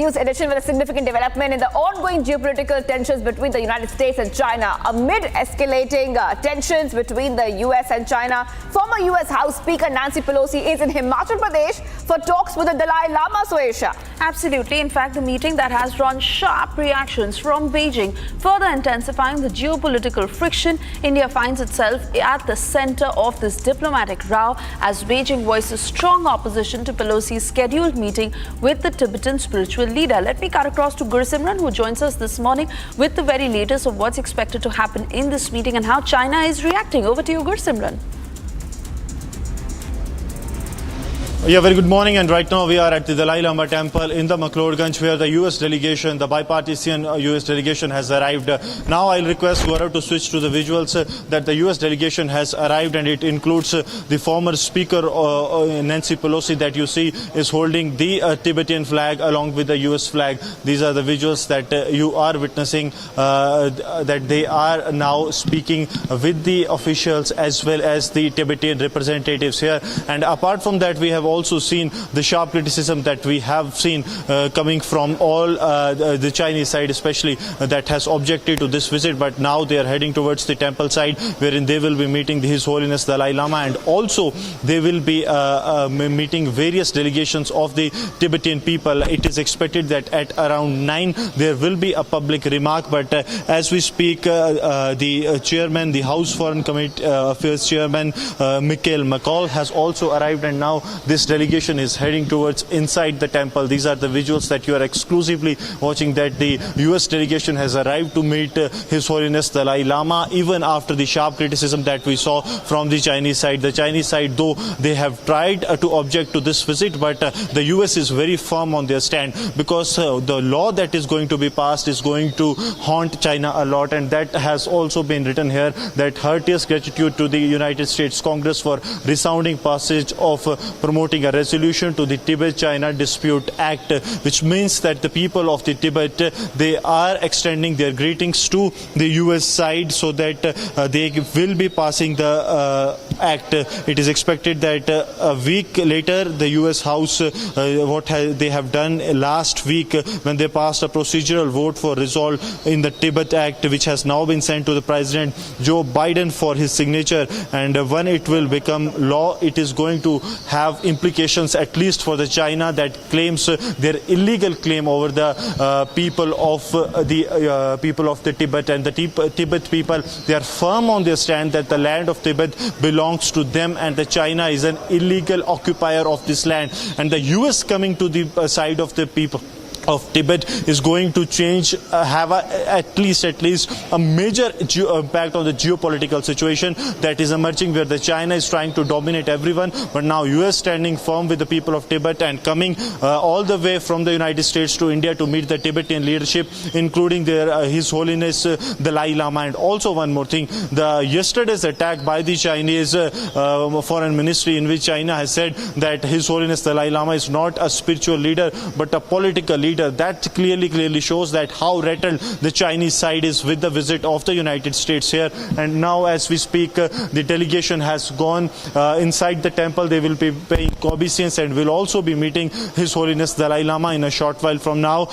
News edition with a significant development in the ongoing geopolitical tensions between the United States and China. Amid escalating tensions between the US and China, former US House Speaker Nancy Pelosi is in Himachal Pradesh for talks with the Dalai Lama, Suesha. Absolutely. In fact, the meeting that has drawn sharp reactions from Beijing, further intensifying the geopolitical friction. India finds itself at the center of this diplomatic row as Beijing voices strong opposition to Pelosi's scheduled meeting with the Tibetan spiritual leader. Let me cut across to Gursimran, who joins us this morning with the very latest of what's expected to happen in this meeting and how China is reacting. Over to you, Gursimran. Yeah, very good morning. And right now we are at the Dalai Lama temple in the McLeodganj, where the US delegation, the bipartisan US delegation has arrived. Now I'll request Gaurav to switch to the visuals that the US delegation has arrived, and it includes the former speaker Nancy Pelosi that you see is holding the Tibetan flag along with the US flag. These are the visuals that you are witnessing, that they are now speaking with the officials as well as the Tibetan representatives here. And apart from that, we have also seen the sharp criticism that we have seen coming from all the Chinese side, especially that has objected to this visit. But now they are heading towards the temple side, wherein they will be meeting His Holiness Dalai Lama, and also they will be meeting various delegations of the Tibetan people. It is expected that at around 9 there will be a public remark, but as we speak, the chairman, the House Foreign Committee Affairs chairman, Mikhail McCall, has also arrived, and now this delegation is heading towards inside the temple. These are the visuals that you are exclusively watching, that the US delegation has arrived to meet His Holiness Dalai Lama, even after the sharp criticism that we saw from the Chinese side. The Chinese side, though, they have tried to object to this visit, but the US is very firm on their stand, because the law that is going to be passed is going to haunt China a lot, and that has also been written here, that heartiest gratitude to the United States Congress for resounding passage of promoting a resolution to the Tibet-China Dispute Act, which means that the people of the Tibet, they are extending their greetings to the US side so that they will be passing the act. It is expected that a week later, the US House, they have done last week when they passed a procedural vote for resolve in the Tibet Act, which has now been sent to the President Joe Biden for his signature. And when it will become law, it is going to have implications, at least for the China that claims their illegal claim over the people of the Tibet. And the Tibet people, they are firm on their stand that the land of Tibet belongs to them, and the China is an illegal occupier of this land. And the US coming to the side of the people of Tibet is going to change, have at least a major impact on the geopolitical situation that is emerging, where the China is trying to dominate everyone, but now US standing firm with the people of Tibet and coming all the way from the United States to India to meet the Tibetan leadership, including their His Holiness Dalai Lama. And also one more thing, the yesterday's attack by the Chinese foreign ministry, in which China has said that His Holiness Dalai Lama is not a spiritual leader but a political leader. That clearly shows that how rattled the Chinese side is with the visit of the United States here. And now as we speak, the delegation has gone inside the temple. They will be paying obeisance and will also be meeting His Holiness Dalai Lama in a short while from now.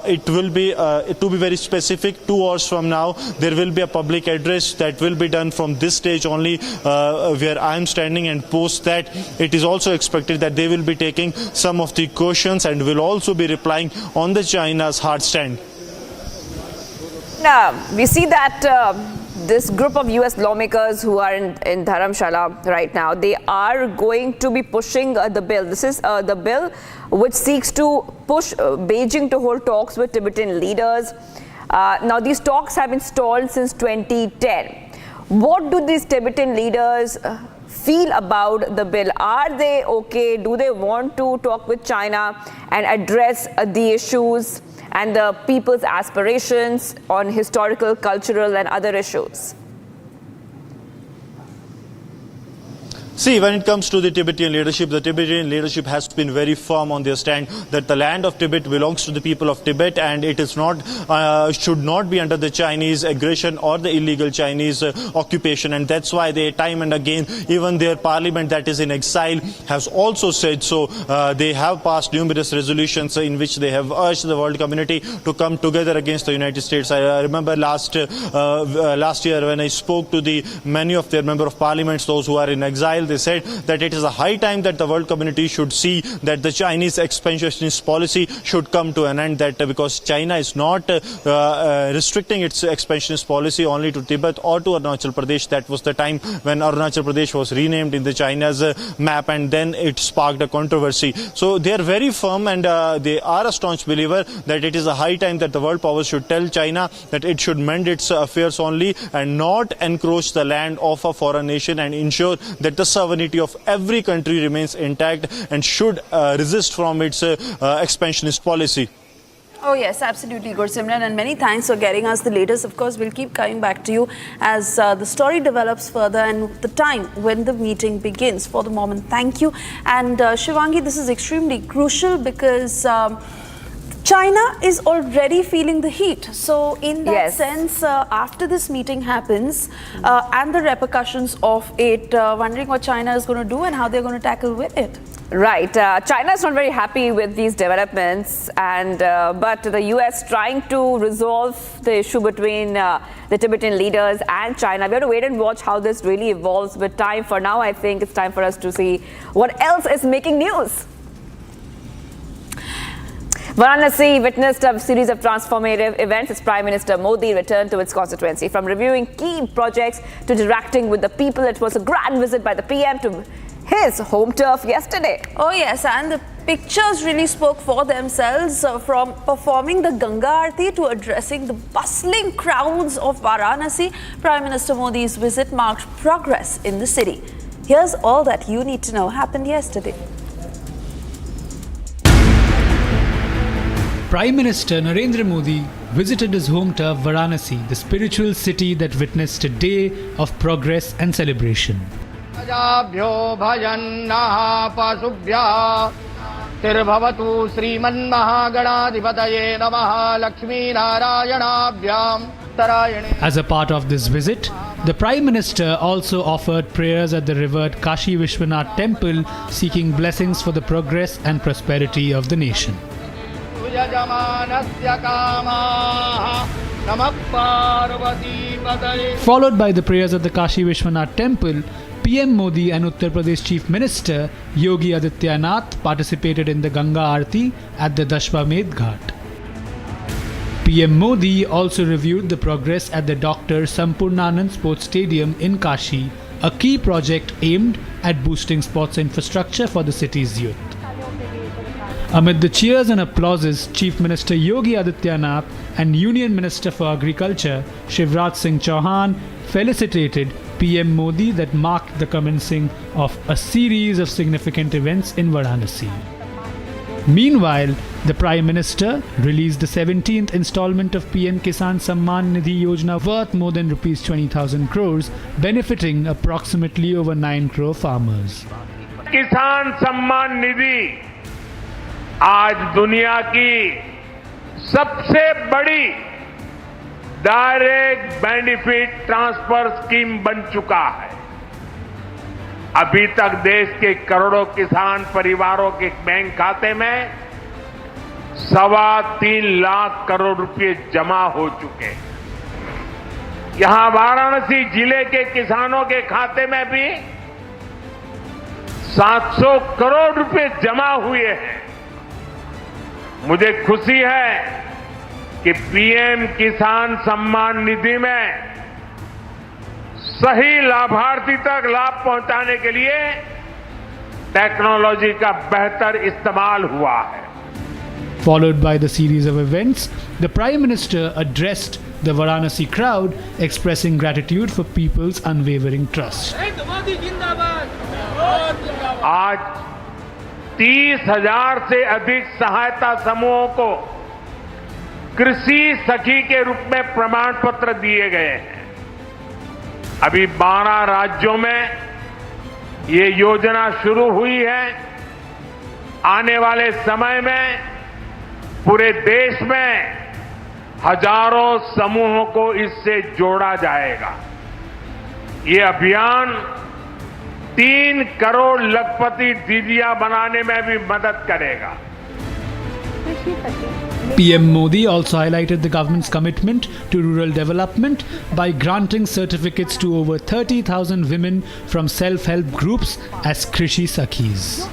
It will be, to be very specific, 2 hours from now, there will be a public address that will be done from this stage only, where I am standing, and post that it is also expected that they will be taking some of the questions and will also be replying on the China's hard stand. We see that this group of US lawmakers who are in Dharamshala right now, they are going to be pushing the bill. This is the bill which seeks to push Beijing to hold talks with Tibetan leaders. Now, these talks have been stalled since 2010. What do these Tibetan leaders feel about the bill? Are they okay? Do they want to talk with China and address the issues and the people's aspirations on historical, cultural and other issues? See, when it comes to the Tibetan leadership has been very firm on their stand that the land of Tibet belongs to the people of Tibet and it is not, should not be under the Chinese aggression or the illegal Chinese occupation. And that's why they time and again, even their parliament that is in exile has also said so. They have passed numerous resolutions in which they have urged the world community to come together against the United States. I remember last year when I spoke to many of their member of parliaments, those who are in exile, they said that it is a high time that the world community should see that the Chinese expansionist policy should come to an end, that because China is not restricting its expansionist policy only to Tibet or to Arunachal Pradesh. That was the time when Arunachal Pradesh was renamed in the China's map, and then it sparked a controversy. So they are very firm, and they are a staunch believer that it is a high time that the world powers should tell China that it should mend its affairs only and not encroach the land of a foreign nation, and ensure that the sovereignty of every country remains intact and should resist from its expansionist policy. Oh yes, absolutely, Gursimran, and many thanks for getting us the latest. Of course, we'll keep coming back to you as the story develops further and the time when the meeting begins. For the moment, thank you. And Shivangi, this is extremely crucial because China is already feeling the heat. So in that sense, after this meeting happens and the repercussions of it, wondering what China is going to do and how they're going to tackle with it. Right. China is not very happy with these developments, and but the US trying to resolve the issue between the Tibetan leaders and China. We have to wait and watch how this really evolves with time. For now, I think it's time for us to see what else is making news. Varanasi witnessed a series of transformative events as Prime Minister Modi returned to its constituency. From reviewing key projects to interacting with the people, it was a grand visit by the PM to his home turf yesterday. Oh yes, and the pictures really spoke for themselves, from performing the Ganga Aarti to addressing the bustling crowds of Varanasi. Prime Minister Modi's visit marked progress in the city. Here's all that you need to know happened yesterday. Prime Minister Narendra Modi visited his home turf Varanasi, the spiritual city that witnessed a day of progress and celebration. भ्यो भजन्नः पशुभ्यः तिर्भवतु श्रीमन्महागणाधिपतये नमः लक्ष्मीनारायणाभ्यां तरायणे. As a part of this visit, the Prime Minister also offered prayers at the revered Kashi Vishwanath temple, seeking blessings for the progress and prosperity of the nation. Followed by the prayers at the Kashi Vishwanath temple, PM Modi and Uttar Pradesh Chief Minister Yogi Adityanath participated in the Ganga Aarti at the Dashwamedh Ghat. PM Modi also reviewed the progress at the Dr. Sampurnanand Sports Stadium in Kashi, a key project aimed at boosting sports infrastructure for the city's youth. Amid the cheers and applauses, Chief Minister Yogi Adityanath and Union Minister for Agriculture Shivraj Singh Chauhan felicitated PM Modi that marked the commencing of a series of significant events in Varanasi. Meanwhile, the Prime Minister released the 17th installment of PM Kisan Samman Nidhi Yojana worth more than Rs 20,000 crores, benefiting approximately over 9 crore farmers. किसान सम्मान निधि आज दुनिया की सबसे बड़ी direct benefit transfer scheme बन चुका है। अभी तक देश के करोड़ों किसान परिवारों के बैंक खाते में 3.25 लाख करोड़ रुपए जमा हो चुके हैं। यहां वाराणसी जिले के किसानों के खाते में भी 700 करोड़ रुपए जमा हुए हैं। मुझे खुशी है कि पीएम किसान सम्मान निधि में सही लाभार्थी तक लाभ पहुंचाने के लिए टेक्नोलॉजी का बेहतर इस्तेमाल हुआ है। Followed by the series of events, the Prime Minister addressed the Varanasi crowd, expressing gratitude for people's unwavering trust. आज 30,000 से अधिक सहायता समूहों को कृषि सखी के रूप में प्रमाण पत्र दिए गए हैं। अभी 12 राज्यों में ये योजना शुरू हुई है। आने वाले समय में पूरे देश में हजारों समूहों को इससे जोड़ा जाएगा। ये अभियान 3 करोड़ लखपति दीदियां बनाने में भी मदद करेगा। PM Modi also highlighted the government's commitment to rural development by granting certificates to over 30,000 women from self-help groups as Krishi Sakhis.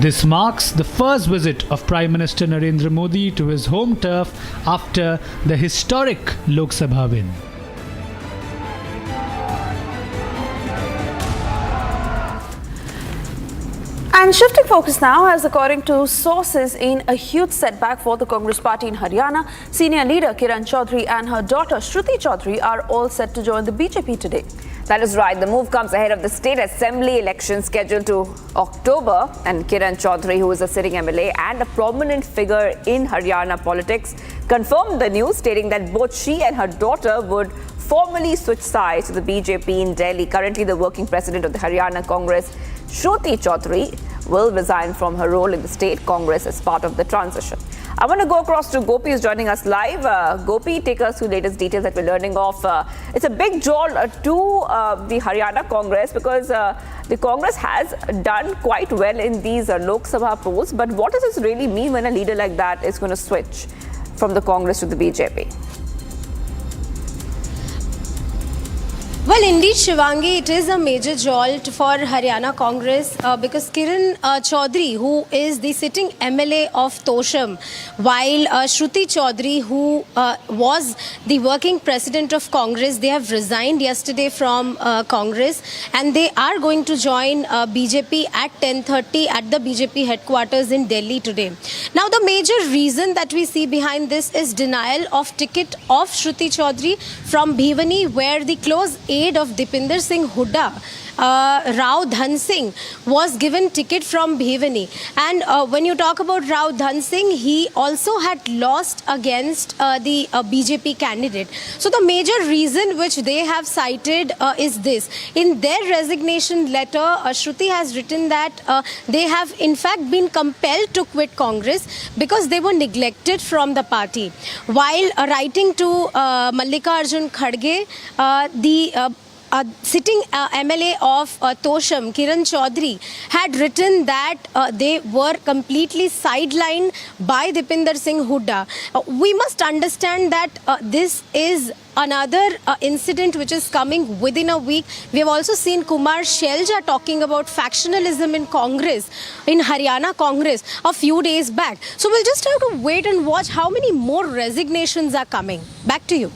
This marks the first visit of Prime Minister Narendra Modi to his home turf after the historic Lok Sabha win. And shifting focus now, as according to sources, in a huge setback for the Congress party in Haryana, senior leader Kiran Chaudhary and her daughter Shruti Chaudhary are all set to join the BJP today. That is right. The move comes ahead of the state assembly election scheduled to October, and Kiran Chaudhary, who is a sitting MLA and a prominent figure in Haryana politics, confirmed the news, stating that both she and her daughter would formally switch sides to the BJP in Delhi. Currently, the working president of the Haryana Congress, Shruti Chaudhary, will resign from her role in the state Congress as part of the transition. I want to go across to Gopi, who's joining us live. Gopi, take us through the latest details that we're learning of. It's a big draw to the Haryana Congress, because the Congress has done quite well in these Lok Sabha polls. But what does this really mean when a leader like that is going to switch from the Congress to the BJP? Well, indeed, Shivangi, it is a major jolt for Haryana Congress because Kiran Chaudhary, who is the sitting MLA of Tosham, while Shruti Chaudhary, who was the working president of Congress, they have resigned yesterday from Congress, and they are going to join BJP at 10:30 at the BJP headquarters in Delhi today. Now, the major reason that we see behind this is denial of ticket of Shruti Chaudhary from Bhivani, where the close aide of Dipinder Singh Hooda, Rao Dhan Singh, was given ticket from Bhivani. And when you talk about Rao Dhan Singh, he also had lost against the BJP candidate. So the major reason which they have cited is this. In their resignation letter, Shruti has written that they have in fact been compelled to quit Congress because they were neglected from the party. While writing to Mallikarjun Kharge, the sitting MLA of Tosham, Kiran Chaudhary, had written that they were completely sidelined by Dipinder Singh Hooda. We must understand that this is another incident which is coming within a week. We have also seen Kumar Shelja talking about factionalism in Congress, in Haryana Congress, a few days back. So we'll just have to wait and watch how many more resignations are coming. Back to you.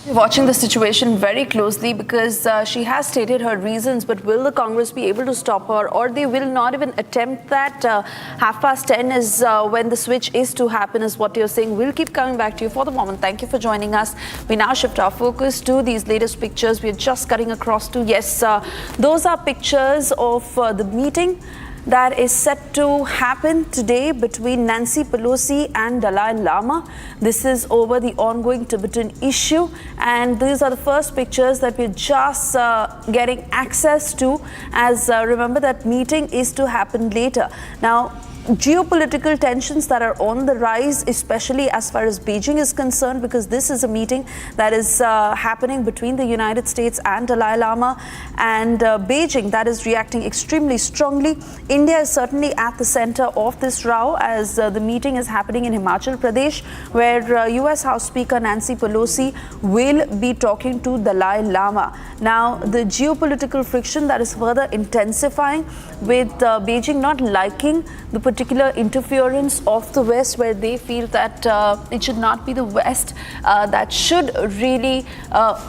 Watching the situation very closely because she has stated her reasons, but will the Congress be able to stop her, or they will not even attempt that? 10:30 is when the switch is to happen, is what you're saying. We'll keep coming back to you. For the moment, thank you for joining us. We now shift our focus to these latest pictures. We're just cutting across to, yes, those are pictures of the meeting that is set to happen today between Nancy Pelosi and Dalai Lama. This is over the ongoing Tibetan issue, and these are the first pictures that we're just getting access to, as remember that meeting is to happen later. Now, geopolitical tensions that are on the rise, especially as far as Beijing is concerned, because this is a meeting that is happening between the United States and Dalai Lama, and Beijing that is reacting extremely strongly. India is certainly at the center of this row, as the meeting is happening in Himachal Pradesh, where US House Speaker Nancy Pelosi will be talking to Dalai Lama. Now, the geopolitical friction that is further intensifying, with Beijing not liking the particular interference of the West, where they feel that it should not be the West that should really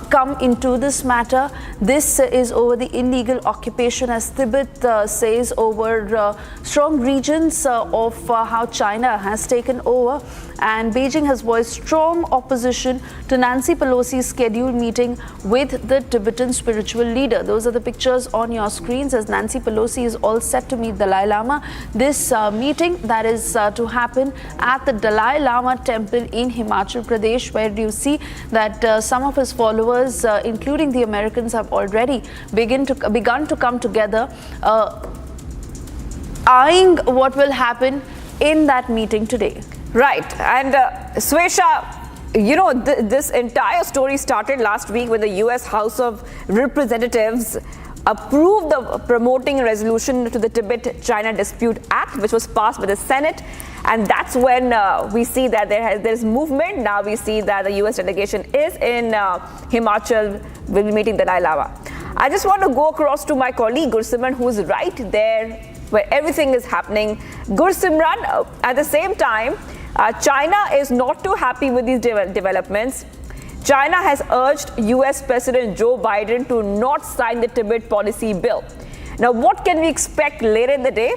come into this matter. This is over the illegal occupation, as Tibet says, over strong regions of how China has taken over. And Beijing has voiced strong opposition to Nancy Pelosi's scheduled meeting with the Tibetan spiritual leader. Those are the pictures on your screens, as Nancy Pelosi is all set to meet Dalai Lama. This meeting that is to happen at the Dalai Lama temple in Himachal Pradesh, where you see that some of his followers, including the Americans, have already begun to come together, eyeing what will happen in that meeting today. Right. And Swesha, you know, this entire story started last week when the US House of Representatives approved the promoting resolution to the Tibet-China Dispute Act, which was passed by the Senate. And that's when we see that there's movement. Now we see that the US delegation is in Himachal, will be meeting the Dalai Lama. I just want to go across to my colleague Gursimran, who is right there where everything is happening. Gursimran, at the same time, China is not too happy with these developments. China has urged US President Joe Biden to not sign the Tibet policy bill. Now, what can we expect later in the day,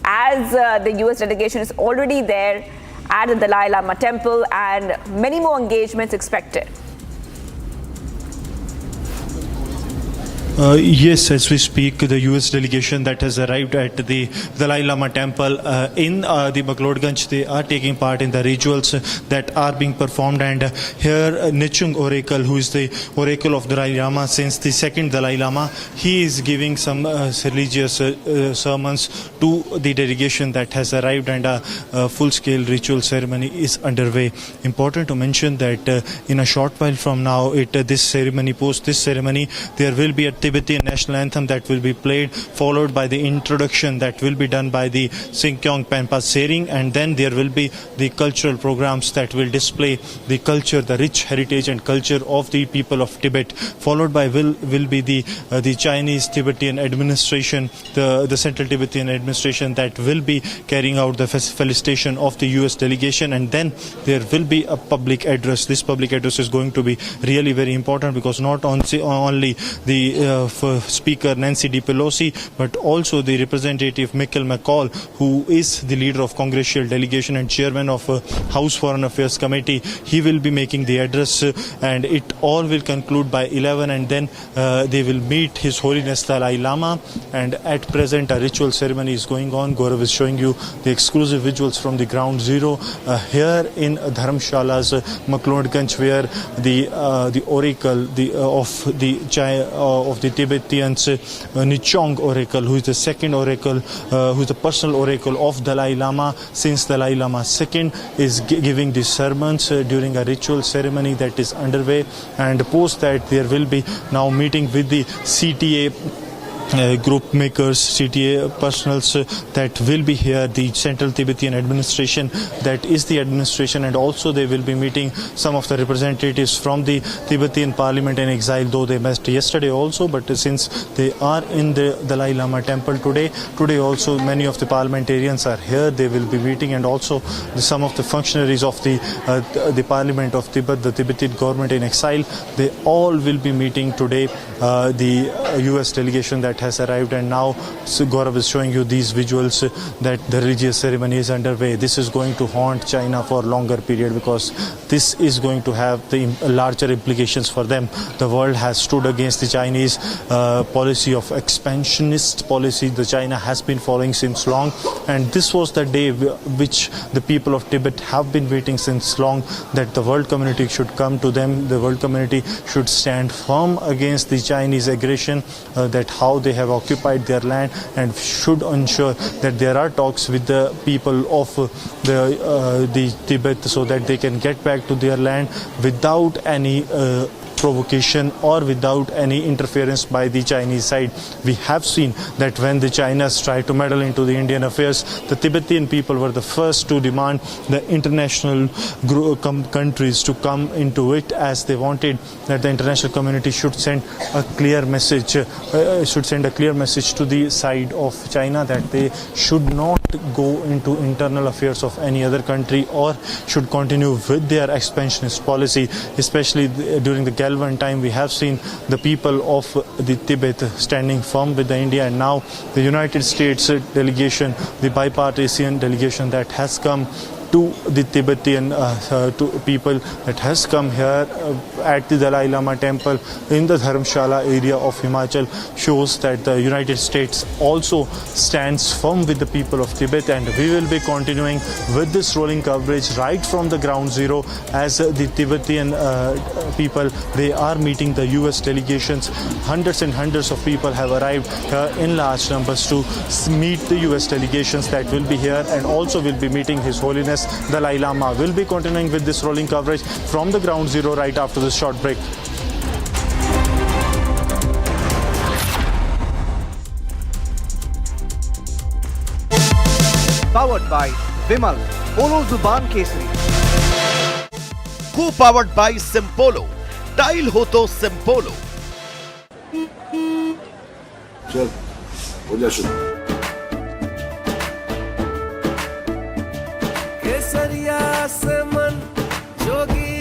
as the US delegation is already there at the Dalai Lama temple and many more engagements expected? Yes, as we speak, the U.S. delegation that has arrived at the Dalai Lama temple in the McLeodganj, they are taking part in the rituals that are being performed. And here, Nichung Oracle, who is the oracle of Dalai Lama since the second Dalai Lama, he is giving some religious sermons to the delegation that has arrived, and a full-scale ritual ceremony is underway. Important to mention that in a short while from now, post this ceremony, there will be a Tibetan national anthem that will be played, followed by the introduction that will be done by the Singkyong Penpa Sering, and then there will be the cultural programs that will display the culture, the rich heritage and culture of the people of Tibet, followed by will be the Chinese Tibetan administration, the Central Tibetan administration that will be carrying out the felicitation of the US delegation, and then there will be a public address. This public address is going to be really very important, because not only the Speaker Nancy Pelosi, but also the Representative Michael McCall, who is the leader of Congressional delegation and chairman of House Foreign Affairs Committee. He will be making the address, and it all will conclude by 11, and then they will meet His Holiness Dalai Lama. And at present, a ritual ceremony is going on. Gaurav is showing you the exclusive visuals from the ground zero here in Dharamshala's McLeodganj, where the oracle of the Tibetans, Nichong Oracle, who is the second oracle, who is the personal oracle of Dalai Lama since Dalai Lama II, is giving the sermons during a ritual ceremony that is underway. And post that, there will be now meeting with the CTA group makers, CTA personals that will be here, the Central Tibetan administration, that is the administration, and also they will be meeting some of the representatives from the Tibetan parliament in exile, though they met yesterday also, but since they are in the Dalai Lama temple today also many of the parliamentarians are here. They will be meeting, and also some of the functionaries of the parliament of Tibet, the Tibetan government in exile, they all will be meeting today the US delegation that has arrived. And now Gaurav is showing you these visuals that the religious ceremony is underway. This is going to haunt China for a longer period, because this is going to have the larger implications for them. The world has stood against the Chinese policy of expansionist policy the China has been following since long, and this was the day which the people of Tibet have been waiting since long, that the world community should come to them. The world community should stand firm against the Chinese aggression, that how they have occupied their land, and should ensure that there are talks with the people of the Tibet, so that they can get back to their land without any provocation or without any interference by the Chinese side. We have seen that when the Chinas tried to meddle into the Indian affairs, the Tibetan people were the first to demand the international countries to come into it, as they wanted that the international community should send a clear message, to the side of China, that they should not go into internal affairs of any other country, or should continue with their expansionist policy. Especially during the Galvan time, we have seen the people of the Tibet standing firm with the India, and now the United States delegation, the bipartisan delegation that has come to the Tibetan to people that has come here at the Dalai Lama temple in the Dharamshala area of Himachal shows that the United States also stands firm with the people of Tibet, and we will be continuing with this rolling coverage right from the ground zero as the Tibetan people, they are meeting the US delegations. Hundreds and hundreds of people have arrived here in large numbers to meet the US delegations that will be here and also will be meeting His Holiness Dalai Lama. We'll be continuing with this rolling coverage from the ground zero right after this short break. Powered by Vimal, Polo Zuban Kesari. Co-powered by Simpolo. Tile ho to Simpolo. चल हो जा शुरू केसरिया से मन जोगी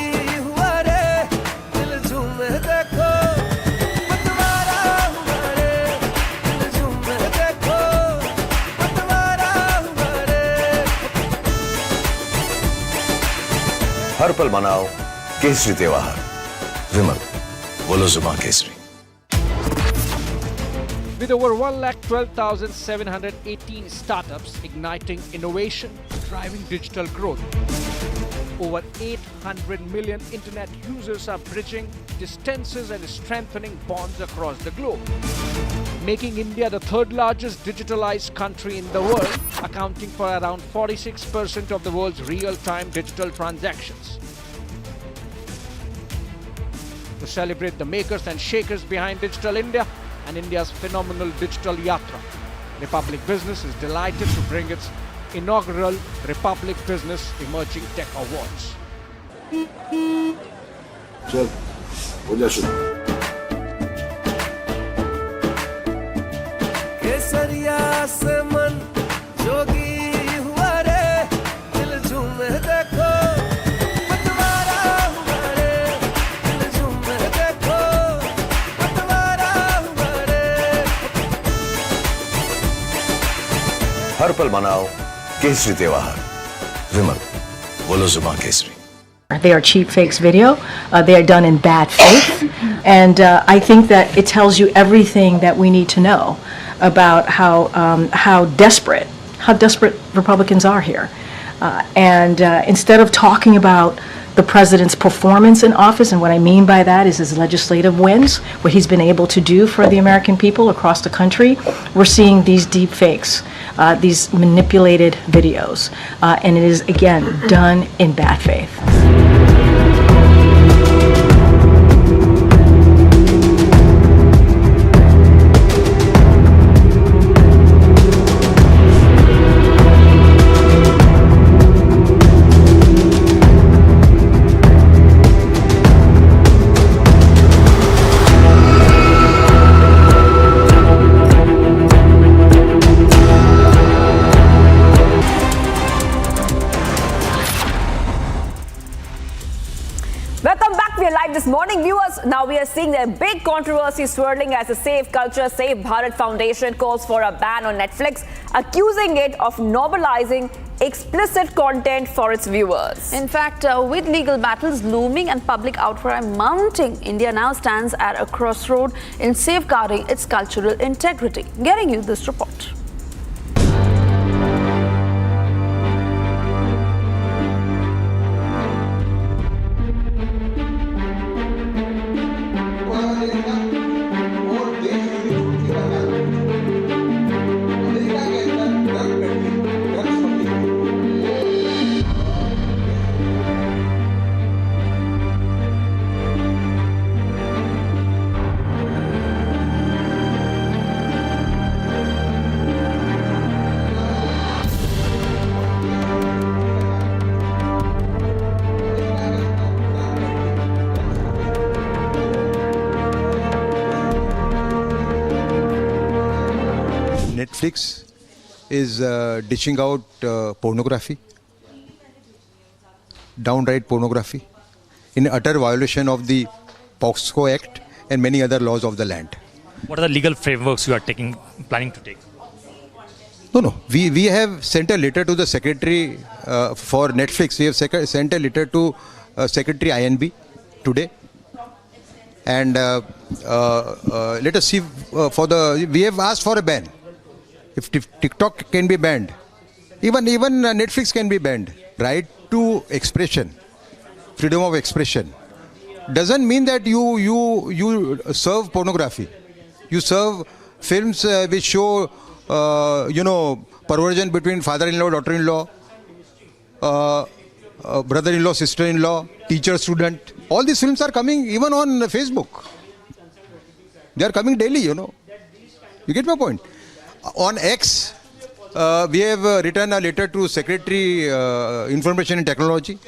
हुआ रे दिल झूमे देखो पतवारा हुआ रे दिल झूमे देखो पतवारा हुआ रे हर पल मनाओ केसरी त्योहार विमल बोलो जुबान Kesari With over 1,12,718 startups igniting innovation, driving digital growth, over 800 million internet users are bridging distances and strengthening bonds across the globe, making India the third largest digitalized country in the world, accounting for around 46% of the world's real-time digital transactions. To celebrate the makers and shakers behind Digital India and India's phenomenal digital yatra, Republic Business is delighted to bring its inaugural Republic Business Emerging Tech Awards. चल हो जा शुरू केसरिया से मन जोगी हुआ रे दिल झूमे देखो पतवारा हुआ रे दिल झूमे देखो पतवारा हुआ रे हर पल मनाओ केसरी त्योहार विमल बोलो जुबान Kesari They are cheap fakes video. They are done in bad faith. And I think that it tells you everything that we need to know about how desperate Republicans are here. And instead of talking about the president's performance in office, and what I mean by that is his legislative wins, what he's been able to do for the American people across the country, we're seeing these deep fakes, these manipulated videos. And it is, again, done in bad faith. Welcome back. We are live this morning, viewers. Now we are seeing a big controversy swirling as the Save Culture, Save Bharat Foundation calls for a ban on Netflix, accusing it of normalizing explicit content for its viewers. In fact, with legal battles looming and public outcry mounting, India now stands at a crossroad in safeguarding its cultural integrity. Getting you this report. Netflix is dishing out pornography, downright pornography, in utter violation of the POXCO Act and many other laws of the land. What are the legal frameworks you are planning to take? No. We have sent a letter to the Secretary for Netflix, we have sent a letter to Secretary INB today. And let us see we have asked for a ban. If TikTok can be banned, even Netflix can be banned. Right to expression, freedom of expression, doesn't mean that you serve pornography. You serve films which show perversion between father-in-law, daughter-in-law, brother-in-law, sister-in-law, teacher, student. All these films are coming even on Facebook. They are coming daily, You get my point? On X, we have written a letter to Secretary Information and Technology.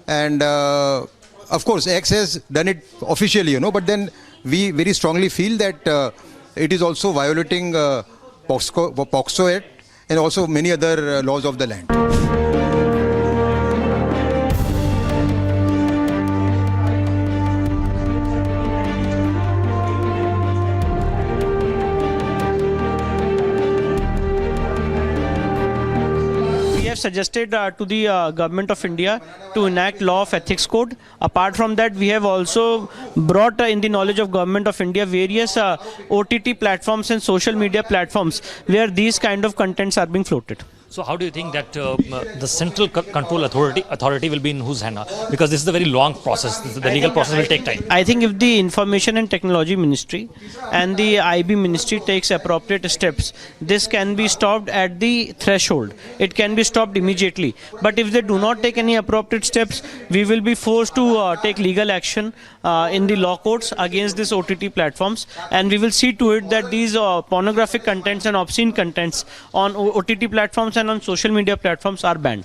And of course, X has done it officially, but then we very strongly feel that it is also violating POXO Act and also many other laws of the land. Suggested to the government of India to enact law of ethics code. Apart from that, we have also brought in the knowledge of government of India various OTT platforms and social media platforms where these kind of contents are being floated. So how do you think that the central control authority will be in whose hand? Because this is a very long process. The legal process will take time. I think if the Information and Technology Ministry and the IB Ministry takes appropriate steps, this can be stopped at the threshold. It can be stopped immediately. But if they do not take any appropriate steps, we will be forced to take legal action in the law courts against these OTT platforms, and we will see to it that these pornographic contents and obscene contents on OTT platforms and on social media platforms are banned.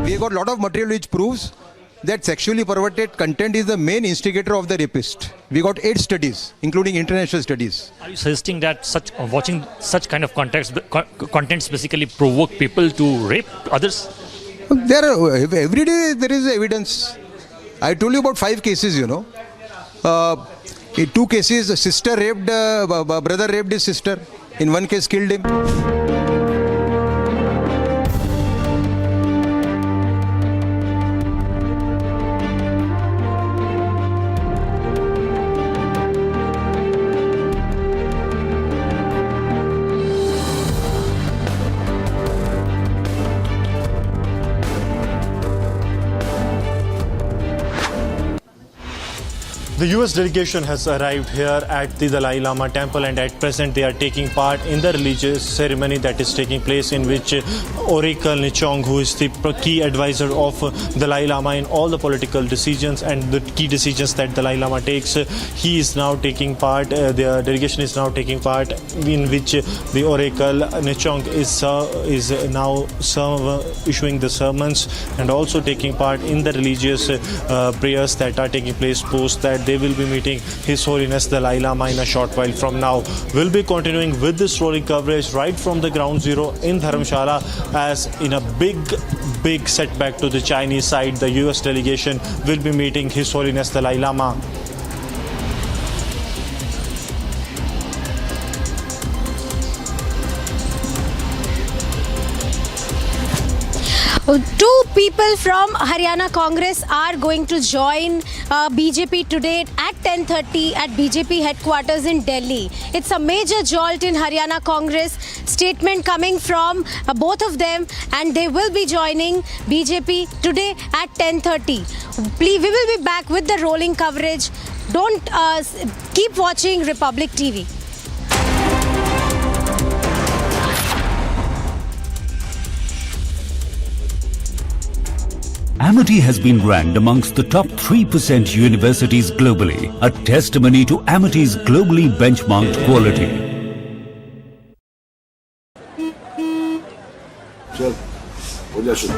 We have got a lot of material which proves that sexually perverted content is the main instigator of the rapist. We got 8 studies, including international studies. Are you suggesting that watching such kind of contents basically provoke people to rape others? Every day there is evidence. I told you about 5 cases, In 2 cases, a sister raped, brother raped his sister. In 1 case, killed him. The US delegation has arrived here at the Dalai Lama temple, and at present they are taking part in the religious ceremony that is taking place, in which Oracle Nichong, who is the key advisor of Dalai Lama in all the political decisions and the key decisions that Dalai Lama takes, he is now taking part, the delegation is now taking part, in which the Oracle Nichong is now issuing the sermons and also taking part in the religious prayers that are taking place post that. They will be meeting His Holiness Dalai Lama in a short while from now. We'll be continuing with this rolling coverage right from the ground zero in Dharamshala, as in a big setback to the Chinese side, the US delegation will be meeting His Holiness Dalai Lama. Two people from Haryana Congress are going to join BJP today at 10:30 at BJP headquarters in Delhi. It's a major jolt in Haryana Congress. Statement coming from both of them, and they will be joining BJP today at 10:30. Please, we will be back with the rolling coverage. Don't keep watching Republic TV. Amity has been ranked amongst the top 3% universities globally, a testimony to Amity's globally benchmarked quality. चल, हो जा शुरू।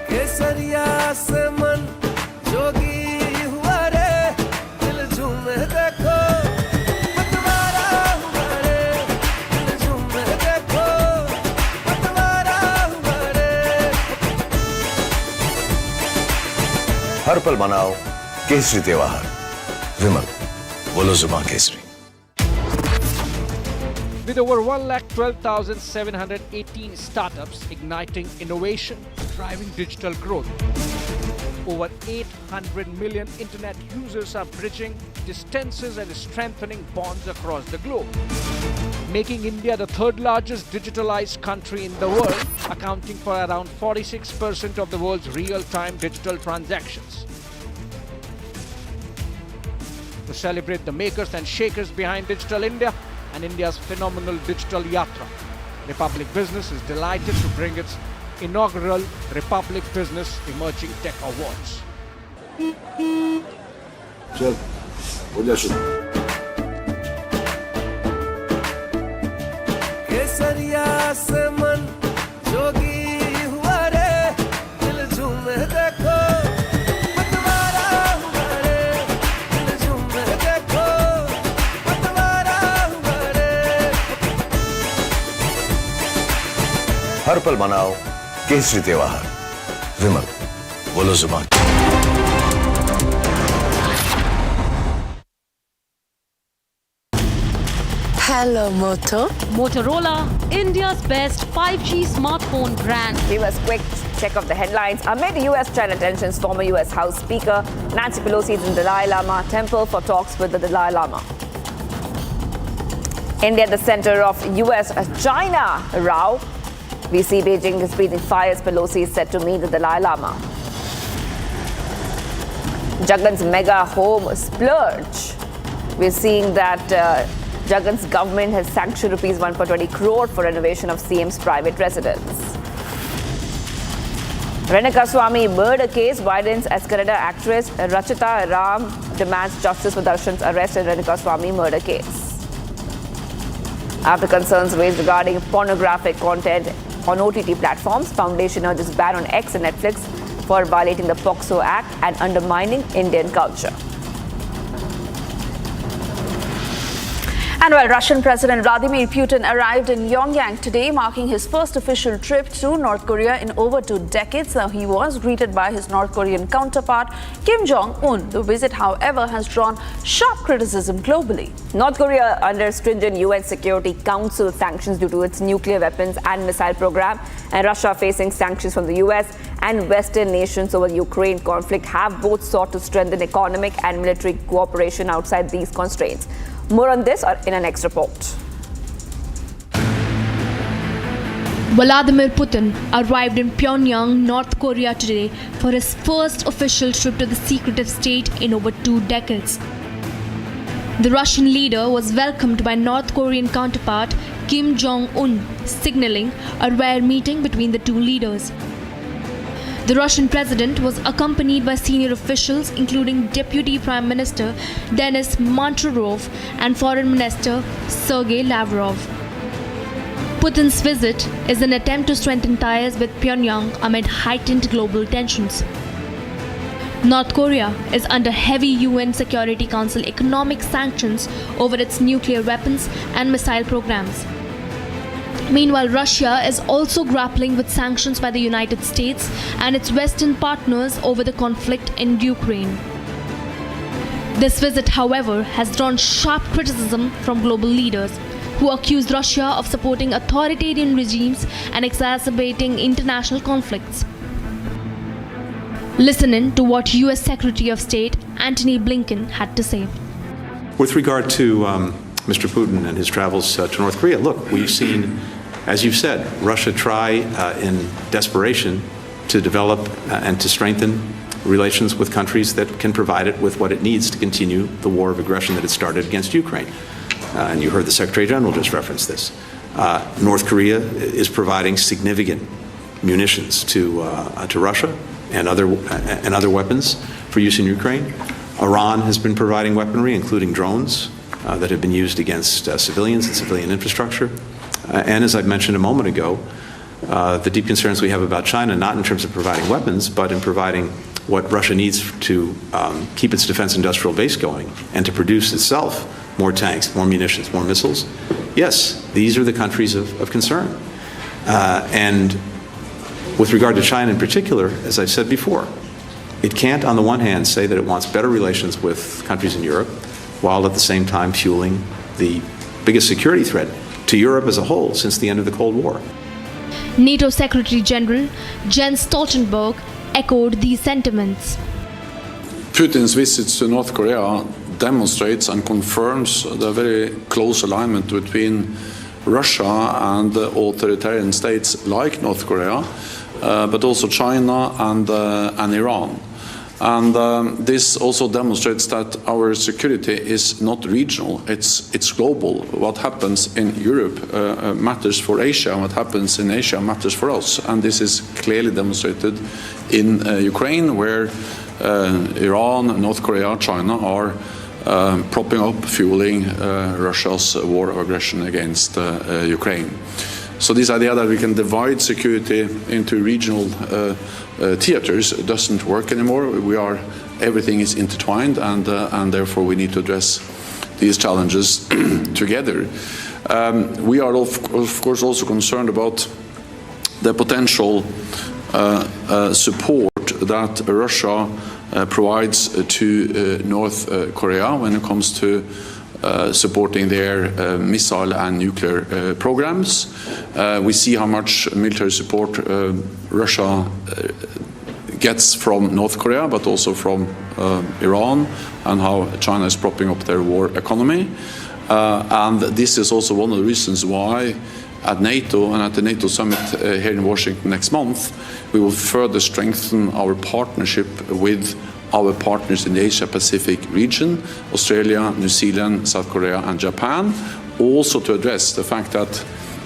केसरिया से मन जोगी हुआ रे, दिल झूमे देखो, मतवारा हुआ रे, दिल झूमे देखो, मतवारा हुआ रे। हर पल मनाओ केसरी त्योहार, विमल बोलो जुबान Kesari. With over 1,12,718 startups igniting innovation, driving digital growth. Over 800 million internet users are bridging distances and strengthening bonds across the globe, making India the third largest digitalized country in the world, accounting for around 46% of the world's real-time digital transactions. To celebrate the makers and shakers behind Digital India and India's phenomenal digital yatra, Republic Business is delighted to bring its inaugural Republic Business Emerging Tech Awards. चल हो जा शुरू. केसरिया से मन जोगी हुआ रे, दिल झूमे देखो पतवारा हुआ रे, दिल झूमे देखो पतवारा हुआ रे. हर पल मनाओ केसरी त्योहार. विमल बोलो जुबान. Hello, Moto. Motorola, India's best 5G smartphone brand. Give us a quick check of the headlines. Amid US-China tensions, former US House Speaker Nancy Pelosi is in Dalai Lama temple for talks with the Dalai Lama. India at the center of US-China row. We see Beijing is breathing fire as Pelosi is set to meet the Dalai Lama. Jagan's mega home splurge. We're seeing that Jagan's government has sanctioned rupees 120 crore for renovation of CM's private residence. Renuka Swami murder case widens as Kannada actress Rachita Ram demands justice for Darshan's arrest in Renuka Swami murder case. After concerns raised regarding pornographic content on OTT platforms, Foundation urges ban on X and Netflix for violating the POCSO Act and undermining Indian culture. And while Russian President Vladimir Putin arrived in Pyongyang today, marking his first official trip to North Korea in over 2 decades, he was greeted by his North Korean counterpart Kim Jong-un. The visit, however, has drawn sharp criticism globally. North Korea under stringent UN Security Council sanctions due to its nuclear weapons and missile program, and Russia facing sanctions from the US and Western nations over the Ukraine conflict have both sought to strengthen economic and military cooperation outside these constraints. More on this in our next report. Vladimir Putin arrived in Pyongyang, North Korea today for his first official trip to the secretive state in over 2 decades. The Russian leader was welcomed by North Korean counterpart Kim Jong-un, signaling a rare meeting between the two leaders. The Russian president was accompanied by senior officials including Deputy Prime Minister Denis Manturov and Foreign Minister Sergei Lavrov. Putin's visit is an attempt to strengthen ties with Pyongyang amid heightened global tensions. North Korea is under heavy UN Security Council economic sanctions over its nuclear weapons and missile programs. Meanwhile, Russia is also grappling with sanctions by the United States and its Western partners over the conflict in Ukraine. This visit, however, has drawn sharp criticism from global leaders who accused Russia of supporting authoritarian regimes and exacerbating international conflicts. Listen in to what US Secretary of State Antony Blinken had to say. With regard to Mr. Putin and his travels to North Korea, look, we've seen, as you've said, Russia try in desperation to develop and to strengthen relations with countries that can provide it with what it needs to continue the war of aggression that it started against Ukraine. And you heard the Secretary General just reference this. North Korea is providing significant munitions to Russia and other weapons for use in Ukraine. Iran has been providing weaponry, including drones, that have been used against civilians and civilian infrastructure. And as I mentioned a moment ago, the deep concerns we have about China, not in terms of providing weapons, but in providing what Russia needs to keep its defense industrial base going and to produce itself more tanks, more munitions, more missiles. Yes, these are the countries of concern. And with regard to China in particular, as I've said before, It can't, on the one hand, say that it wants better relations with countries in Europe, while at the same time fueling the biggest security threat to Europe as a whole since the end of the Cold War. NATO Secretary General Jens Stoltenberg echoed these sentiments. Putin's visits to North Korea demonstrates and confirms the very close alignment between Russia and authoritarian states like North Korea, but also China and Iran. And this also demonstrates that our security is not regional, it's global. What happens in Europe matters for Asia, and what happens in Asia matters for us. And this is clearly demonstrated in Ukraine, where Iran, North Korea, China are propping up, fueling Russia's war of aggression against Ukraine. So this idea that we can divide security into regional theaters doesn't work anymore. Everything is intertwined, and therefore we need to address these challenges together. We are of course also concerned about the potential support that Russia provides to North Korea when it comes to supporting their missile and nuclear programs. We see how much military support Russia gets from North Korea, but also from Iran, and how China is propping up their war economy. And this is also one of the reasons why at NATO and at the NATO summit here in Washington next month, we will further strengthen our partnership with our partners in the Asia-Pacific region, Australia, New Zealand, South Korea and Japan, also to address the fact that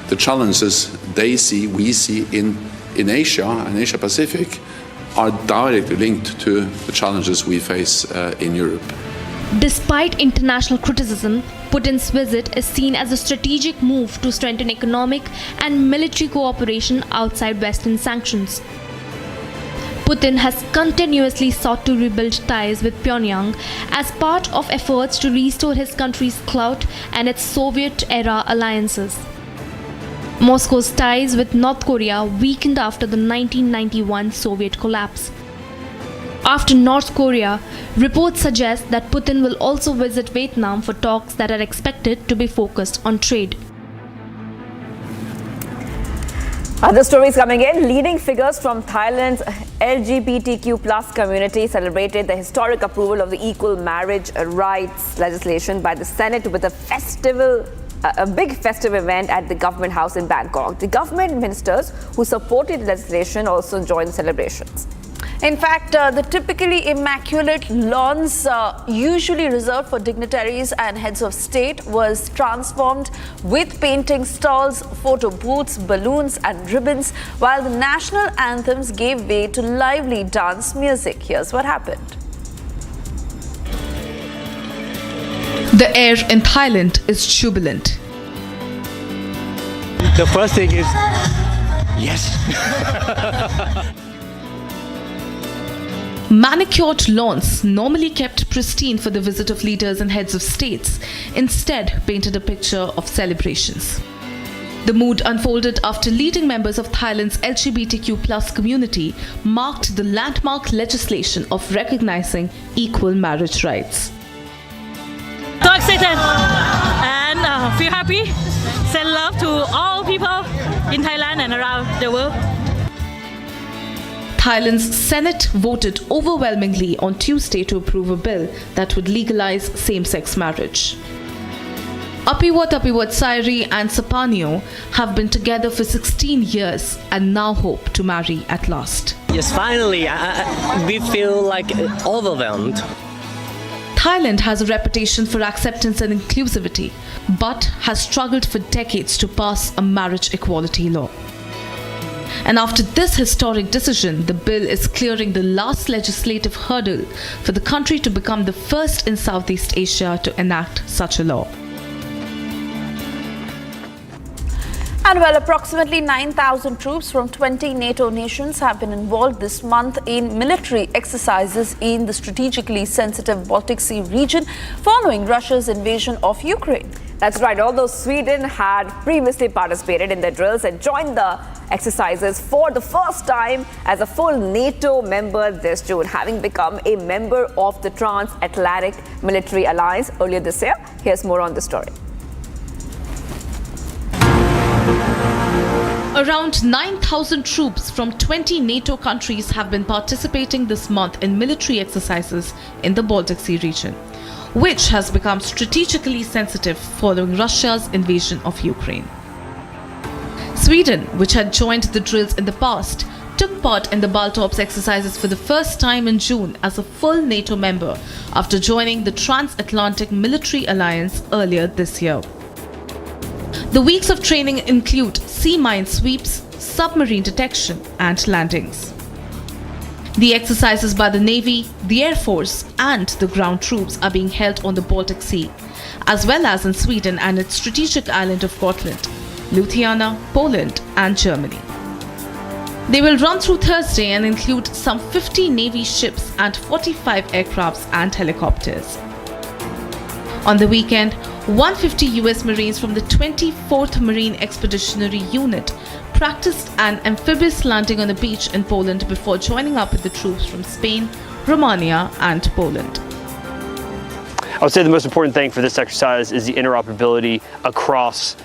the challenges they see, we see in Asia and Asia-Pacific are directly linked to the challenges we face in Europe. Despite international criticism, Putin's visit is seen as a strategic move to strengthen economic and military cooperation outside Western sanctions. Putin has continuously sought to rebuild ties with Pyongyang as part of efforts to restore his country's clout and its Soviet-era alliances. Moscow's ties with North Korea weakened after the 1991 Soviet collapse. After North Korea, reports suggest that Putin will also visit Vietnam for talks that are expected to be focused on trade. Other stories coming in. Leading figures from Thailand's LGBTQ+ community celebrated the historic approval of the equal marriage rights legislation by the Senate with a big festive event at the government house in Bangkok. The government ministers who supported the legislation also joined the celebrations. In fact, the typically immaculate lawns usually reserved for dignitaries and heads of state was transformed with painting stalls, photo booths, balloons and ribbons, while the national anthems gave way to lively dance music. Here's what happened. The air in Thailand is jubilant. The first thing is, yes. Manicured lawns, normally kept pristine for the visit of leaders and heads of states, instead painted a picture of celebrations. The mood unfolded after leading members of Thailand's LGBTQ+ community marked the landmark legislation of recognizing equal marriage rights. So excited and feel happy. Send love to all people in Thailand and around the world. Thailand's Senate voted overwhelmingly on Tuesday to approve a bill that would legalize same-sex marriage. Apiwat Sairi and Sapanio have been together for 16 years and now hope to marry at last. Yes, finally, we feel like overwhelmed. Thailand has a reputation for acceptance and inclusivity, but has struggled for decades to pass a marriage equality law. And after this historic decision, the bill is clearing the last legislative hurdle for the country to become the first in Southeast Asia to enact such a law. And well, approximately 9,000 troops from 20 NATO nations have been involved this month in military exercises in the strategically sensitive Baltic Sea region following Russia's invasion of Ukraine. That's right. Although Sweden had previously participated in the drills and joined the exercises for the first time as a full NATO member this June, having become a member of the Transatlantic Military Alliance earlier this year. Here's more on the story. Around 9,000 troops from 20 NATO countries have been participating this month in military exercises in the Baltic Sea region, which has become strategically sensitive following Russia's invasion of Ukraine. Sweden, which had joined the drills in the past, took part in the Baltops exercises for the first time in June as a full NATO member after joining the Transatlantic Military Alliance earlier this year. The weeks of training include sea mine sweeps, submarine detection and landings. The exercises by the Navy, the Air Force and the ground troops are being held on the Baltic Sea, as well as in Sweden and its strategic island of Gotland, Lithuania, Poland and Germany. They will run through Thursday and include some 50 Navy ships and 45 aircrafts and helicopters. On the weekend, 150 US Marines from the 24th Marine Expeditionary Unit practiced an amphibious landing on a beach in Poland before joining up with the troops from Spain, Romania and Poland. I would say the most important thing for this exercise is the interoperability across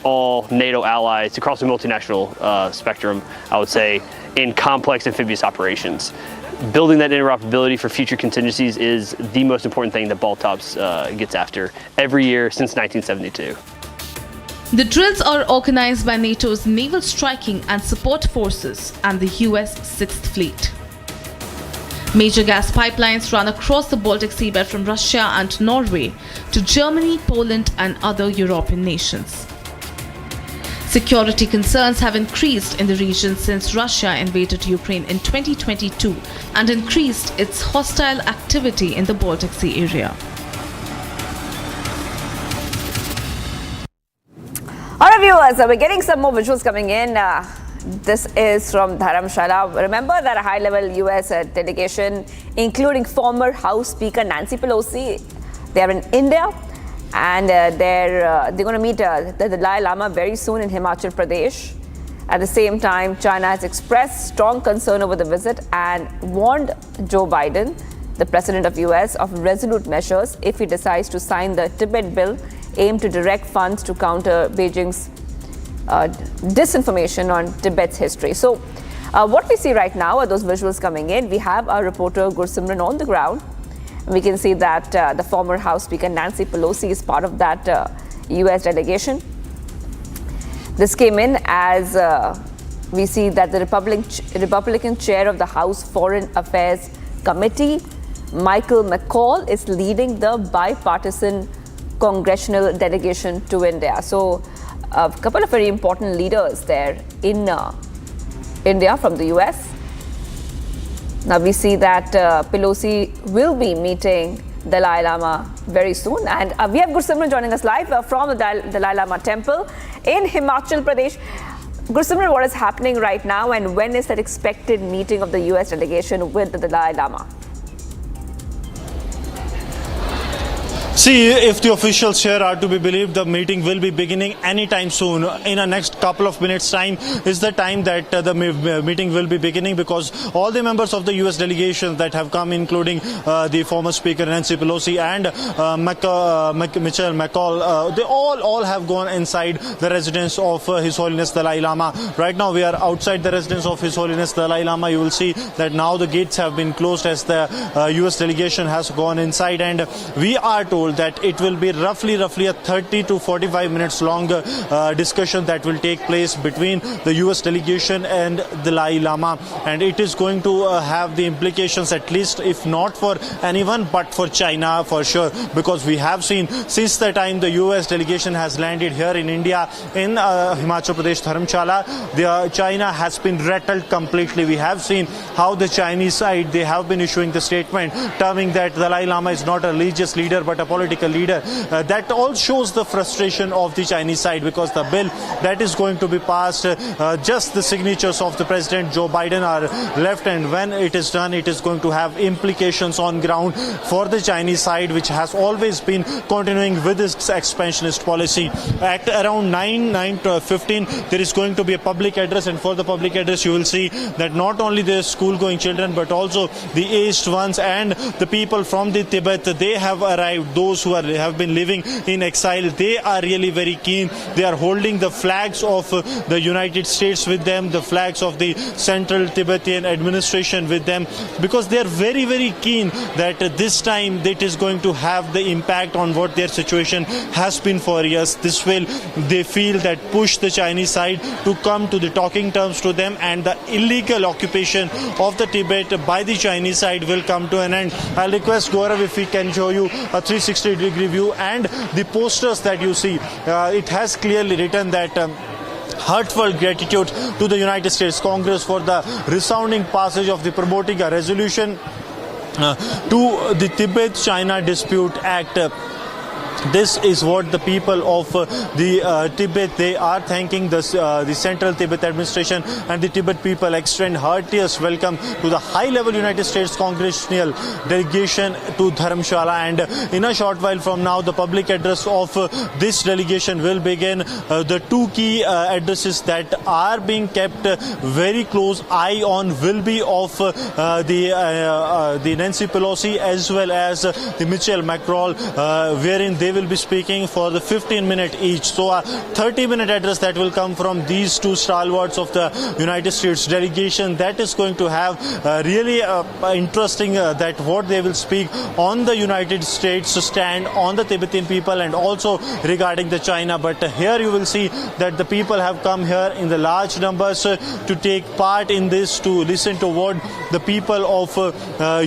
all NATO allies, across the multinational spectrum, I would say, in complex amphibious operations. Building that interoperability for future contingencies is the most important thing that Baltops gets after every year since 1972. The drills are organized by NATO's Naval Striking and Support Forces and the US 6th Fleet. Major gas pipelines run across the Baltic seabed from Russia and Norway to Germany, Poland and other European nations. Security concerns have increased in the region since Russia invaded Ukraine in 2022 and increased its hostile activity in the Baltic Sea area. All right, viewers, we're getting some more visuals coming in. This is from Dharamshala. Remember that a high-level U.S. delegation, including former House Speaker Nancy Pelosi, they are in India, and they're going to meet the Dalai Lama very soon in Himachal Pradesh. At the same time, China has expressed strong concern over the visit and warned Joe Biden, the president of U.S., of resolute measures if he decides to sign the Tibet bill aimed to direct funds to counter Beijing's disinformation on Tibet's history. So what we see right now are those visuals coming in. We have our reporter Gursimran on the ground. We can see that the former House Speaker Nancy Pelosi is part of that U.S. delegation. This came in as we see that the Republican chair of the House Foreign Affairs Committee, Michael McCaul, is leading the bipartisan congressional delegation to India. So a couple of very important leaders there in India from the US. Now we see that Pelosi will be meeting Dalai Lama very soon. And we have Gursimran joining us live from the Dalai Lama temple in Himachal Pradesh. Gursimran, what is happening right now and when is that expected meeting of the US delegation with the Dalai Lama? See, if the officials here are to be believed, the meeting will be beginning anytime soon. In the next couple of minutes' time is the time that the meeting will be beginning, because all the members of the U.S. delegation that have come, including the former Speaker Nancy Pelosi and Mitchell McCall, they all have gone inside the residence of His Holiness Dalai Lama. Right now we are outside the residence of His Holiness Dalai Lama. You will see that now the gates have been closed as the U.S. delegation has gone inside, and we are told that it will be roughly a 30 to 45 minutes long discussion that will take place between the US delegation and Dalai Lama, and it is going to have the implications, at least if not for anyone but for China for sure, because we have seen since the time the US delegation has landed here in India in Himachal Pradesh, Dharamshala, China has been rattled completely. We have seen how the Chinese side, they have been issuing the statement terming that Dalai Lama is not a religious leader but a political leader. That all shows the frustration of the Chinese side, because the bill that is going to be passed, just the signatures of the President Joe Biden are left, and when it is done, it is going to have implications on ground for the Chinese side, which has always been continuing with its expansionist policy. At around 9:15, there is going to be a public address, and for the public address, you will see that not only the school-going children, but also the aged ones and the people from the Tibet, they have arrived. Those who have been living in exile, they are really very keen. They are holding the flags of the United States with them, the flags of the Central Tibetan administration with them, because they are very, very keen that this time it is going to have the impact on what their situation has been for years. This will, they feel, that push the Chinese side to come to the talking terms to them, and the illegal occupation of the Tibet by the Chinese side will come to an end. I'll request Gaurav if we can show you a 360-degree view and the posters that you see. It has clearly written that heartfelt gratitude to the United States Congress for the resounding passage of the promoting a resolution to the Tibet-China Dispute Act. This is what the people of the Tibet, they are thanking the Central Tibet administration, and the Tibet people extend heartiest welcome to the high-level United States congressional delegation to Dharamshala. And in a short while from now, the public address of this delegation will begin. The two key addresses that are being kept very close eye on will be of the Nancy Pelosi as well as the Michelle McCall, wherein they will be speaking for the 15-minute each. So a 30-minute address that will come from these two stalwarts of the United States delegation, that is going to have really interesting that what they will speak on the United States stand on the Tibetan people and also regarding the China. But here you will see that the people have come here in the large numbers to take part in this, to listen to what the people of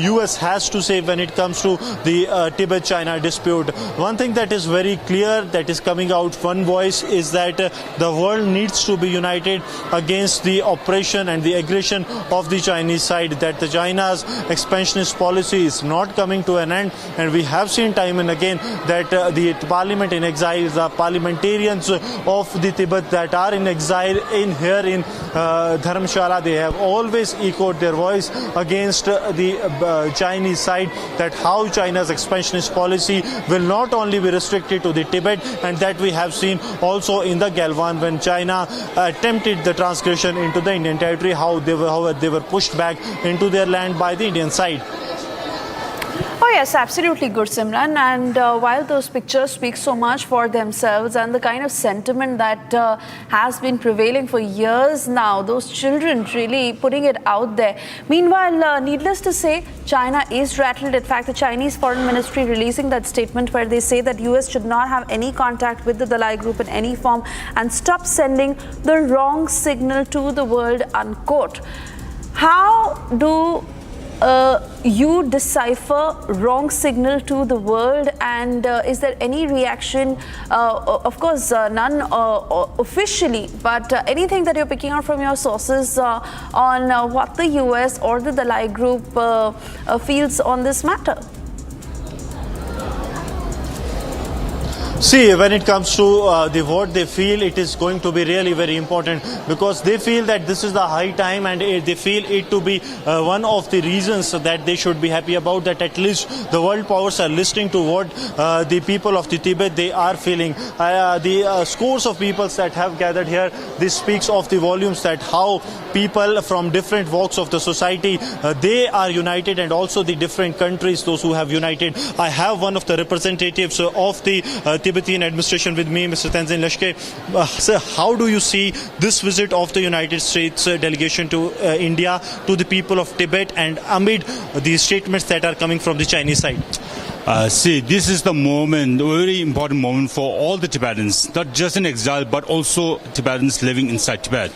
US has to say when it comes to the Tibet-China dispute. One thing that is very clear, that is coming out one voice, is that the world needs to be united against the oppression and the aggression of the Chinese side, that the China's expansionist policy is not coming to an end. And we have seen time and again that the parliament in exile, the parliamentarians of the Tibet that are in exile in Dharamshala, they have always echoed their voice against the Chinese side, that how China's expansionist policy will not only be restricted to the Tibet, and that we have seen also in the Galwan when China attempted the transgression into the Indian territory, how they were pushed back into their land by the Indian side. Oh yes, absolutely, Gursimran. And while those pictures speak so much for themselves and the kind of sentiment that has been prevailing for years now, those children really putting it out there. Meanwhile, needless to say, China is rattled. In fact, the Chinese Foreign Ministry releasing that statement where they say that US should not have any contact with the Dalai Group in any form and stop sending the wrong signal to the world, unquote. How do you decipher wrong signal to the world, and is there any reaction, of course none officially, but anything that you're picking out from your sources on what the US or the Dalai Group feels on this matter? See, when it comes to what they feel, it is going to be really very important, because they feel that this is the high time, and they feel it to be one of the reasons that they should be happy about, that at least the world powers are listening to what the people of the Tibet, they are feeling. The scores of peoples that have gathered here, this speaks of the volumes, that how people from different walks of the society, they are united, and also the different countries, those who have united. I have one of the representatives of the Tibetan administration with me, Mr. Tenzin Lashke. Sir, how do you see this visit of the United States delegation to India, to the people of Tibet, and amid the statements that are coming from the Chinese side? See, this is the moment, a very important moment for all the Tibetans, not just in exile, but also Tibetans living inside Tibet.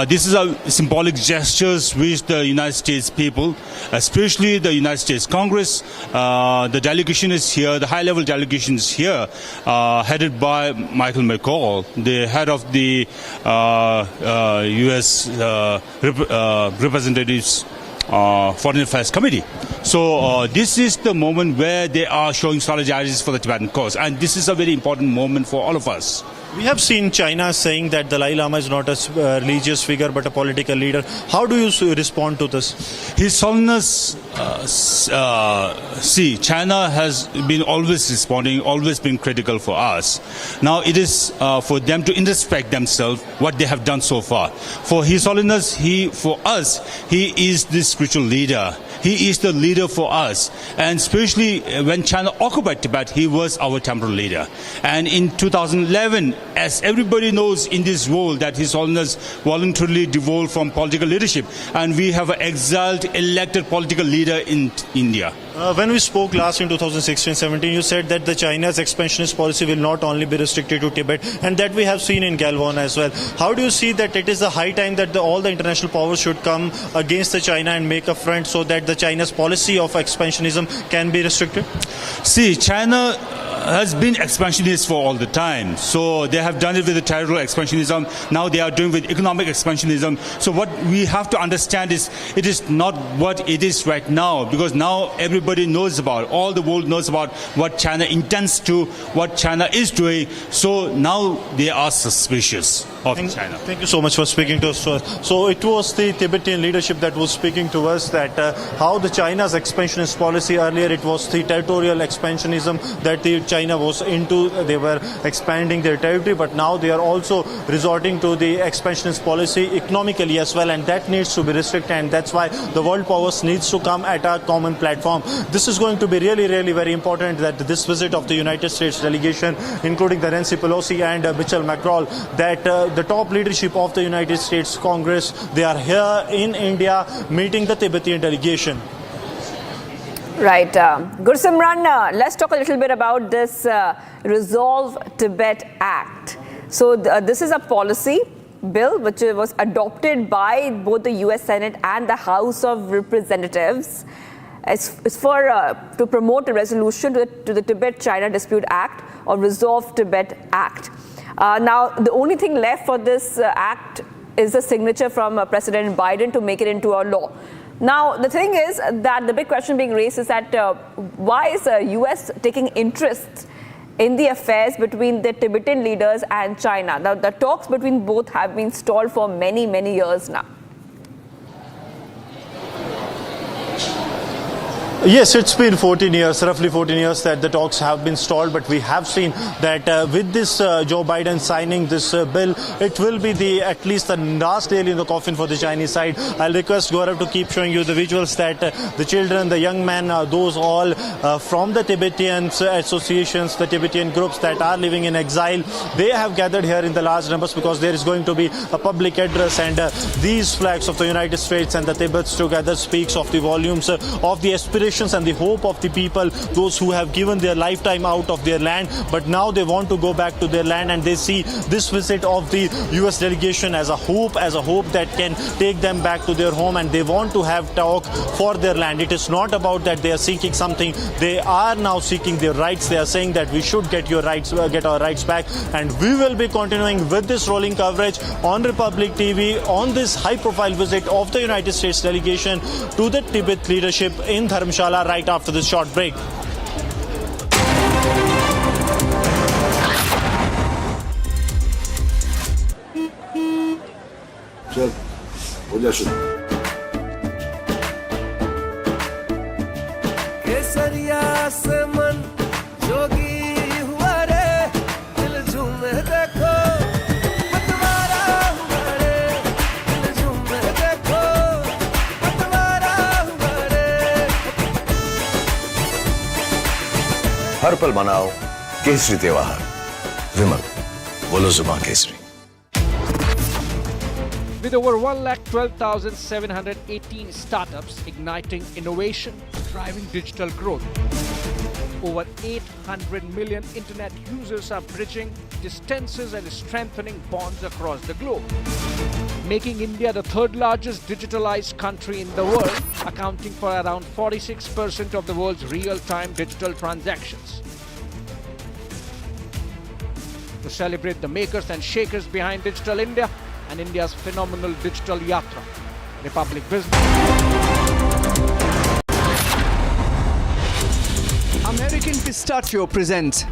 This is a symbolic gestures which the United States people, especially the United States Congress, the delegation is here, the high-level delegation is here, headed by Michael McCall, the head of the U.S. representatives Foreign Affairs Committee. So this is the moment where they are showing solidarity for the Tibetan cause, and this is a very important moment for all of us. We have seen China saying that Dalai Lama is not a religious figure but a political leader. How do you respond to this? His Holiness, see, China has been always responding, always been critical for us. Now it is for them to introspect themselves what they have done so far. For His Holiness, for us, he is the spiritual leader. He is the leader for us. And especially when China occupied Tibet, he was our temporal leader. And in 2011, as everybody knows in this world, that His Holiness voluntarily devolved from political leadership. And we have an exiled, elected political leader in India. When we spoke last in 2016-17, you said that the China's expansionist policy will not only be restricted to Tibet, and that we have seen in Galwan as well. How do you see that it is a high time that all the international powers should come against the China and make a front so that the China's policy of expansionism can be restricted? See, China has been expansionist for all the time. So they have done it with the territorial expansionism. Now they are doing with economic expansionism. So what we have to understand is it is not what it is right now, because now everybody knows about, all the world knows about what China intends to, what China is doing. So now they are suspicious of China. Thank you so much for speaking to us. So it was the Tibetan leadership that was speaking to us that how the China's expansionist policy, earlier it was the territorial expansionism that the China was into. They were expanding their territory, but now they are also resorting to the expansionist policy economically as well, and that needs to be restricted, and that's why the world powers needs to come at a common platform. This is going to be really, really very important, that this visit of the United States delegation, including the Nancy Pelosi and Mitchell McConnell, that the top leadership of the United States Congress, they are here in India meeting the Tibetan delegation. Right. Gursimran, let's talk a little bit about this Resolve Tibet Act. So this is a policy bill which was adopted by both the US Senate and the House of Representatives. It's for to promote a resolution to the Tibet-China Dispute Act, or Resolve Tibet Act. Now, the only thing left for this act is a signature from President Biden to make it into a law. Now, the thing is that the big question being raised is that why is the US taking interest in the affairs between the Tibetan leaders and China? Now, the talks between both have been stalled for many, many years now. Yes, it's been 14 years, roughly 14 years that the talks have been stalled, but we have seen that with this Joe Biden signing this bill, it will be at least the last nail in the coffin for the Chinese side. I'll request Gaurav to keep showing you the visuals that the children, the young men, those all from the Tibetan associations, the Tibetan groups that are living in exile, they have gathered here in the large numbers because there is going to be a public address, and these flags of the United States and the Tibet together speaks of the volumes of the aspirations and the hope of the people, those who have given their lifetime out of their land, but now they want to go back to their land, and they see this visit of the US delegation as a hope that can take them back to their home, and they want to have talk for their land. It is not about that they are seeking something. They are now seeking their rights. They are saying that we should get our rights back, and we will be continuing with this rolling coverage on Republic TV on this high-profile visit of the United States delegation to the Tibet leadership in Dharamshala right after this short break. चल हो जा शुरू केसरिया से मन जोगी हुआ रे दिल झूमे देखो पतवारा हुआ रे दिल झूमे देखो पतवारा हुआ रे हर पल मनाओ केसरी त्योहार विमल बोलो जुबान Kesari With over 1,12,718 startups igniting innovation, driving digital growth. Over 800 million internet users are bridging distances and strengthening bonds across the globe, making India the third largest digitalized country in the world, accounting for around 46% of the world's real-time digital transactions. To celebrate the makers and shakers behind Digital India and India's phenomenal digital yatra, Republic Business American Pistachio presents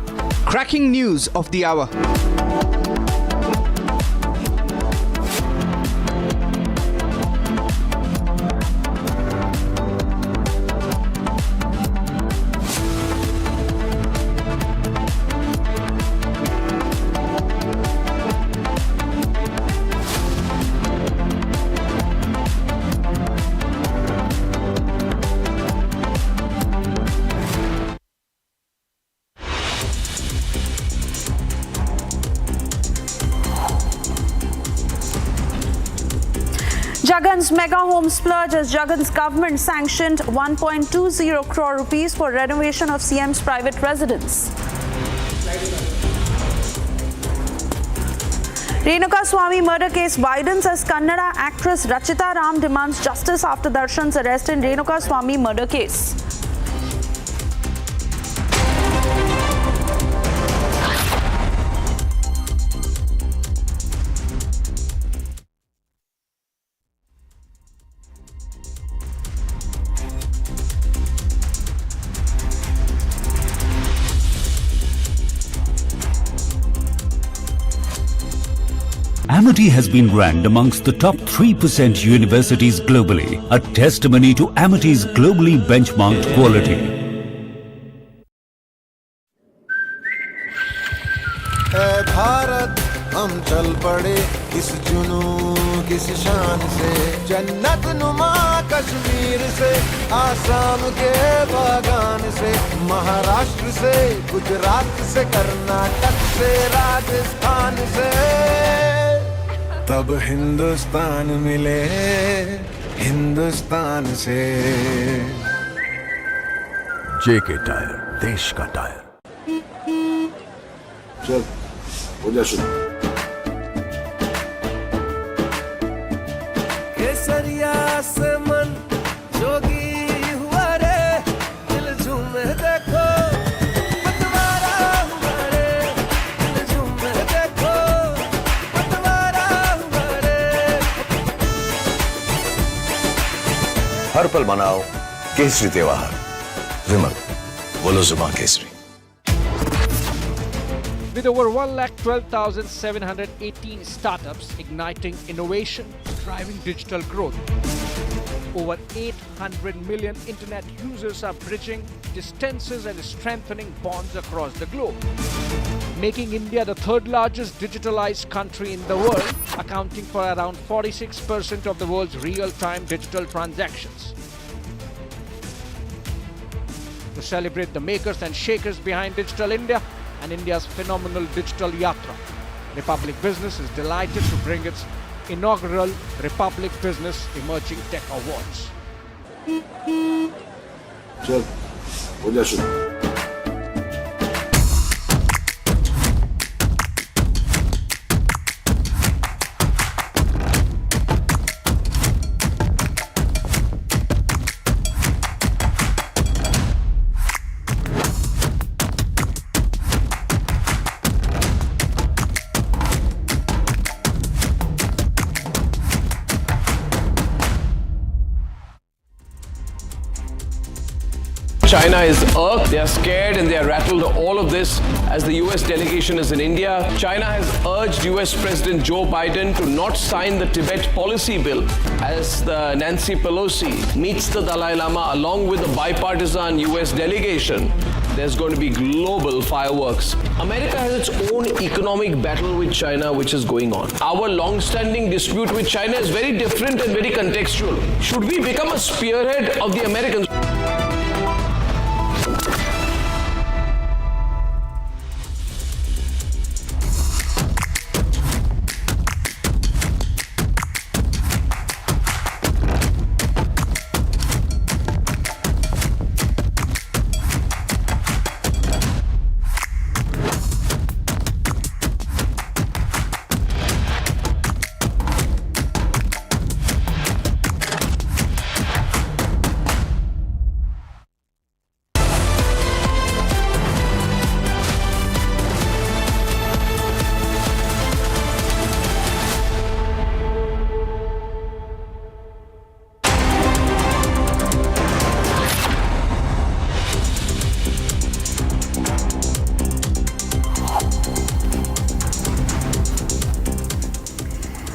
cracking news of the hour. Jagan's mega home splurge as Jagan's government sanctioned 1.20 crore rupees for renovation of CM's private residence. Renuka Swami murder case widens as Kannada actress Rachita Ram demands justice after Darshan's arrest in Renuka Swami murder case. Amity has been ranked amongst the top 3% universities globally, a testimony to Amity's globally benchmarked quality. ऐ भारत हम चल पड़े किस जुनून किस शान से जन्नत नुमा कश्मीर से आसाम के बागान से महाराष्ट्र से गुजरात से कर्नाटक से राजस्थान से तब हिंदुस्तान मिले हिंदुस्तान से जेके टायर, देश का टायर। चल हो जा शुरू। केसरिया से मन जोगी हुआ रे दिल झूमे देखो पतवारा हुआ रे दिल झूमे देखो पतवारा हुआ रे। हर पल मनाओ केसरी त्योहार। विमल बोलो जुबां Kesari. With over 1,12,718 startups igniting innovation, driving digital growth, over 800 million internet users are bridging distances and strengthening bonds across the globe, making India the third largest digitalized country in the world, accounting for around 46% of the world's real-time digital transactions. To celebrate the makers and shakers behind Digital India and India's phenomenal digital yatra, Republic Business is delighted to bring its inaugural Republic Business Emerging Tech Awards. चल हो जा शुरू। China is irked, they are scared and they are rattled. All of this as the US delegation is in India. China has urged US President Joe Biden to not sign the Tibet policy bill as the Nancy Pelosi meets the Dalai Lama along with the bipartisan US delegation. There's going to be global fireworks. America has its own economic battle with China which is going on. Our long-standing dispute with China is very different and very contextual. Should we become a spearhead of the Americans?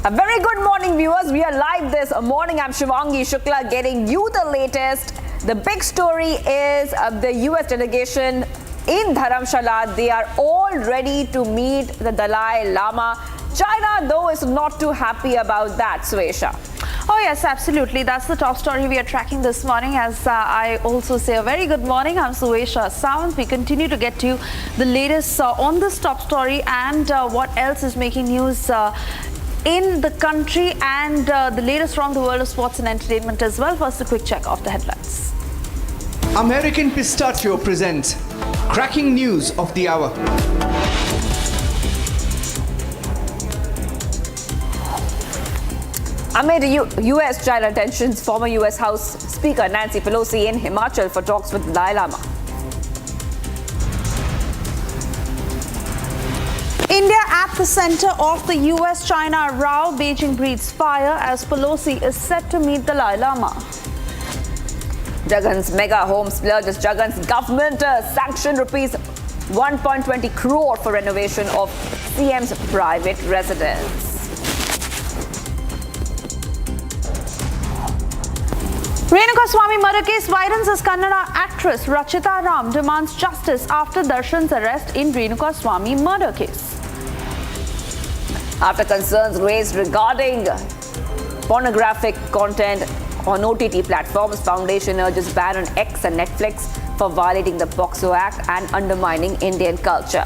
A very good morning, viewers. We are live this morning. I'm Shivangi Shukla getting you the latest. The big story is the US delegation in Dharamshala. They are all ready to meet the Dalai Lama. China, though, is not too happy about that, Swesha. Oh yes, absolutely. That's the top story we are tracking this morning. As I also say a very good morning, I'm Suesha Sound. We continue to get to you the latest on this top story and what else is making news in the country and the latest from the world of sports and entertainment as well. First, a quick check of the headlines. American Pistachio presents cracking news of the hour. Amid US-China tensions, former US House Speaker Nancy Pelosi in Himachal for talks with Dalai Lama. India at the center of the US-China row. Beijing breathes fire as Pelosi is set to meet Dalai Lama. Jagan's mega home splurge as Jagan's government sanctioned rupees 1.20 crore for renovation of CM's private residence. Renuka murder case widens as Kannada actress Rachita Ram demands justice after Darshan's arrest in Renuka murder case. After concerns raised regarding pornographic content on OTT platforms, Foundation urges ban on X and Netflix for violating the POXO Act and undermining Indian culture.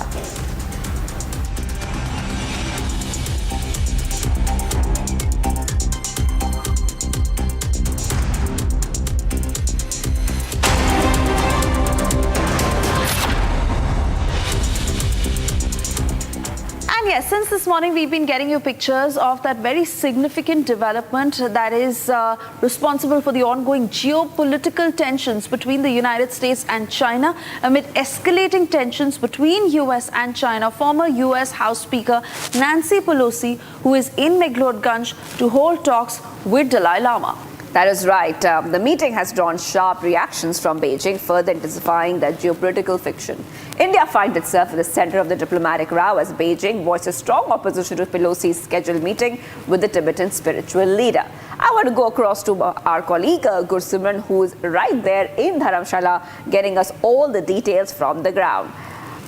Yes, since this morning we've been getting you pictures of that very significant development that is responsible for the ongoing geopolitical tensions between the United States and China. Amid escalating tensions between US and China, former US House Speaker Nancy Pelosi, who is in Meglodganj to hold talks with Dalai Lama. That is right. The meeting has drawn sharp reactions from Beijing, further intensifying the geopolitical friction. India finds itself at the center of the diplomatic row as Beijing voices strong opposition to Pelosi's scheduled meeting with the Tibetan spiritual leader. I want to go across to our colleague Gursimran, who is right there in Dharamshala, getting us all the details from the ground.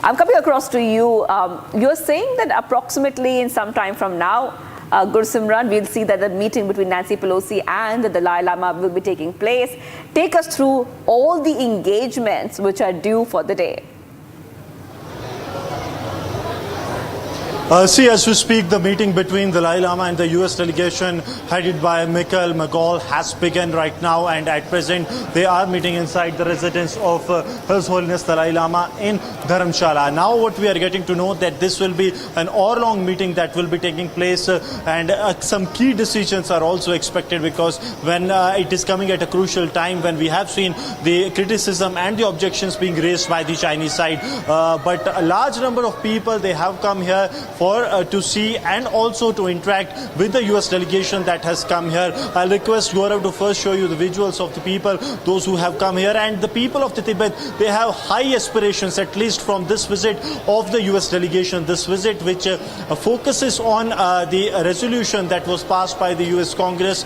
I'm coming across to you. You're saying that approximately in some time from now, Gursimran, we'll see that the meeting between Nancy Pelosi and the Dalai Lama will be taking place. Take us through all the engagements which are due for the day. See, as we speak, the meeting between the Dalai Lama and the US delegation headed by Michael McCall has begun right now, and at present they are meeting inside the residence of His Holiness Dalai Lama in Dharamshala. Now what we are getting to know that this will be an hour-long meeting that will be taking place and some key decisions are also expected, because when it is coming at a crucial time when we have seen the criticism and the objections being raised by the Chinese side. But a large number of people, they have come here to see and also to interact with the US delegation that has come here. I'll request Gaurav to first show you the visuals of the people, those who have come here. And the people of the Tibet, they have high aspirations, at least from this visit of the US delegation. This visit which focuses on the resolution that was passed by the US Congress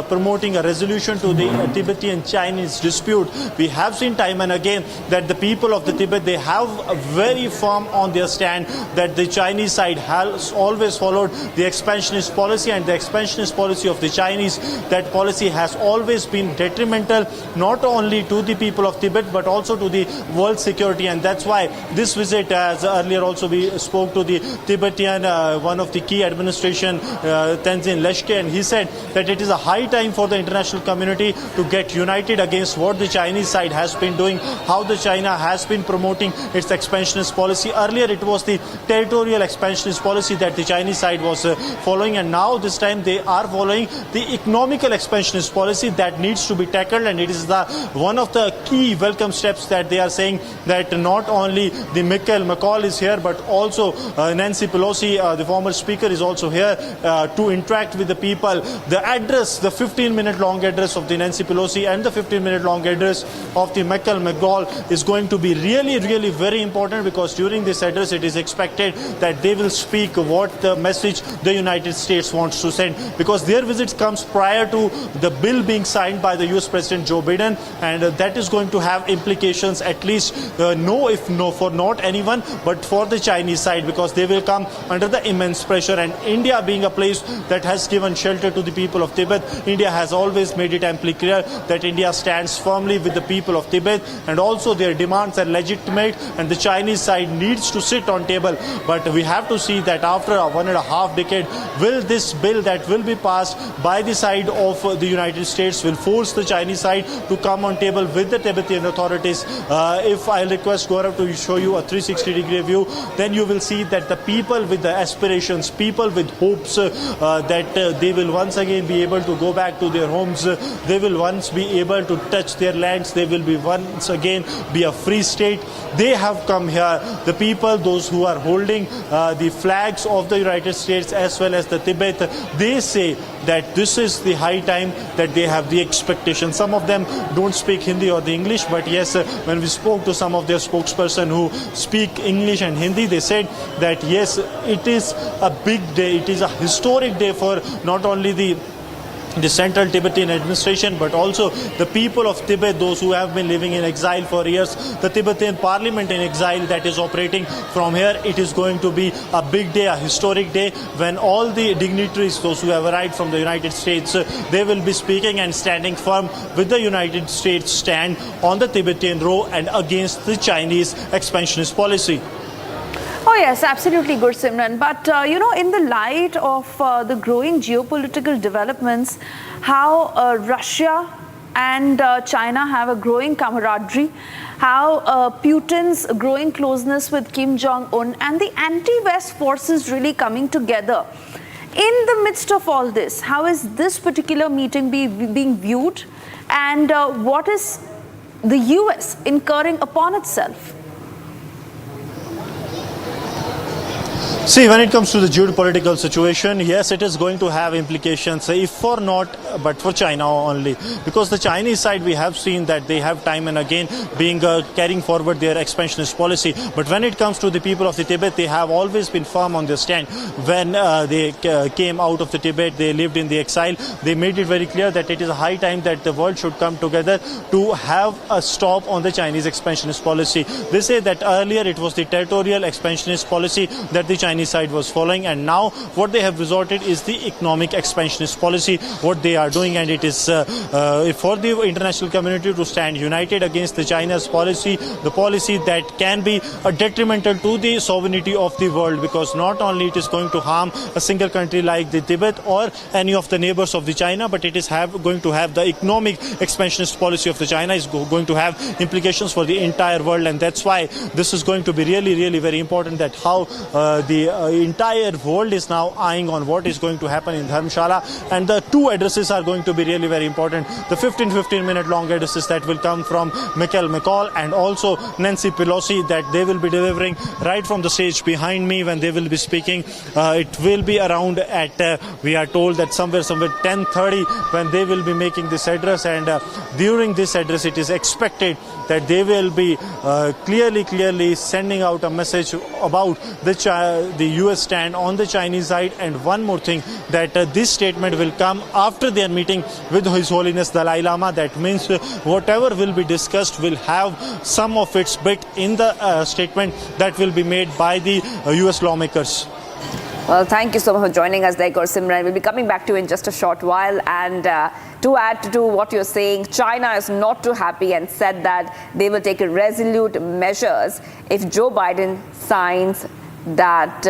promoting a resolution to the Tibetan-Chinese dispute. We have seen time and again that the people of the Tibet, they have very firm on their stand that the Chinese side has always followed the expansionist policy, and the expansionist policy of the Chinese, that policy has always been detrimental not only to the people of Tibet but also to the world security. And that's why this visit, as earlier also we spoke to the Tibetan, one of the key administration, Tenzin Leshke, and he said that it is a high time for the international community to get united against what the Chinese side has been doing, how the China has been promoting its expansionist policy. Earlier it was the territorial expansionist policy that the Chinese side was following, and now this time they are following the economical expansionist policy that needs to be tackled. And it is the one of the key welcome steps that they are saying that not only the Michael McCall is here, but also Nancy Pelosi, the former speaker, is also here to interact with the people. The address, the 15-minute long address of the Nancy Pelosi and the 15-minute long address of the Michael McCall is going to be really very important, because during this address it is expected that that they will speak what the message the United States wants to send, because their visit comes prior to the bill being signed by the US President Joe Biden, and that is going to have implications, at least for not anyone but for the Chinese side, because they will come under the immense pressure. And India being a place that has given shelter to the people of Tibet, India has always made it amply clear that India stands firmly with the people of Tibet, and also their demands are legitimate and the Chinese side needs to sit on table. But we have to see that after a 1.5 decade, will this bill that will be passed by the side of the United States will force the Chinese side to come on table with the Tibetan authorities? If I'll request Gaurav to show you a 360-degree view, then you will see that the people with the aspirations, people with hopes that they will once again be able to go back to their homes, they will once be able to touch their lands, they will be once again be a free state. They have come here. The people, those who are holding the flags of the United States as well as the Tibet, they say that this is the high time that they have the expectation. Some of them don't speak Hindi or the English, but yes, when we spoke to some of their spokesperson who speak English and Hindi, they said that yes, it is a big day, it is a historic day for not only the central Tibetan administration, but also the people of Tibet, those who have been living in exile for years, the Tibetan parliament in exile that is operating from here. It is going to be a big day, a historic day, when all the dignitaries, those who have arrived from the United States, they will be speaking and standing firm with the United States stand on the Tibetan row and against the Chinese expansionist policy. Oh yes, absolutely, Gursimran. But in the light of the growing geopolitical developments, how Russia and China have a growing camaraderie, how Putin's growing closeness with Kim Jong-un and the anti-West forces really coming together. In the midst of all this, how is this particular meeting being viewed, and what is the US incurring upon itself? See, when it comes to the geopolitical situation, yes, it is going to have implications, if for not, but for China only. Because the Chinese side, we have seen that they have time and again being carrying forward their expansionist policy. But when it comes to the people of the Tibet, they have always been firm on their stand. When they came out of the Tibet, they lived in the exile. They made it very clear that it is a high time that the world should come together to have a stop on the Chinese expansionist policy. They say that earlier it was the territorial expansionist policy that the Chinese side was following, and now what they have resorted is the economic expansionist policy, what they are doing. And it is for the international community to stand united against the China's policy, the policy that can be detrimental to the sovereignty of the world, because not only it is going to harm a single country like the Tibet or any of the neighbors of the China, but it is going to have the economic expansionist policy of the China is going to have implications for the entire world. And that's why this is going to be really, really very important, that how the entire world is now eyeing on what is going to happen in Dharamshala. And the two addresses are going to be really very important. The 15-minute long addresses that will come from Michael McCall and also Nancy Pelosi, that they will be delivering right from the stage behind me when they will be speaking. It will be around at, we are told that somewhere 10:30 when they will be making this address. And during this address, it is expected that they will be clearly sending out a message about the US stand on the Chinese side. And one more thing, that this statement will come after their meeting with His Holiness Dalai Lama. That means whatever will be discussed will have some of its bit in the statement that will be made by the US lawmakers. Well, thank you so much for joining us there, Simran. We'll be coming back to you in just a short while. And to add to what you're saying, China is not too happy and said that they will take resolute measures if Joe Biden signs that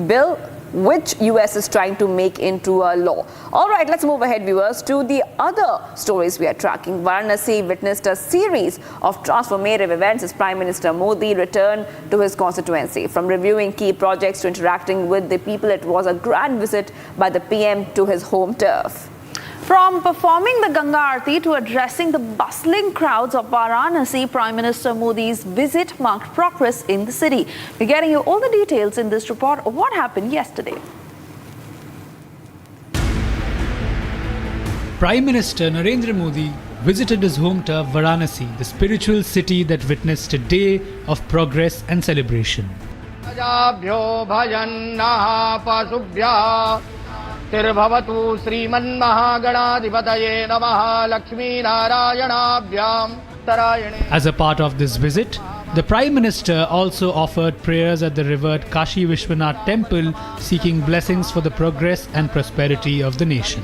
bill which US is trying to make into a law. All right, let's move ahead, viewers, to the other stories we are tracking. Varanasi witnessed a series of transformative events as Prime Minister Modi returned to his constituency. From reviewing key projects to interacting with the people, it was a grand visit by the PM to his home turf. From performing the Ganga Aarti to addressing the bustling crowds of Varanasi, Prime Minister Modi's visit marked progress in the city. We're getting you all the details in this report of what happened yesterday. Prime Minister Narendra Modi visited his home turf Varanasi, the spiritual city that witnessed a day of progress and celebration. प्रजाभ्यो भजन्नः पशुभ्यः तिर्भवतु श्रीमन्महागणाधिपतये नमः लक्ष्मीनारायणाभ्यां तरायणे. As a part of this visit, the Prime Minister also offered prayers at the revered Kashi Vishwanath temple, seeking blessings for the progress and prosperity of the nation.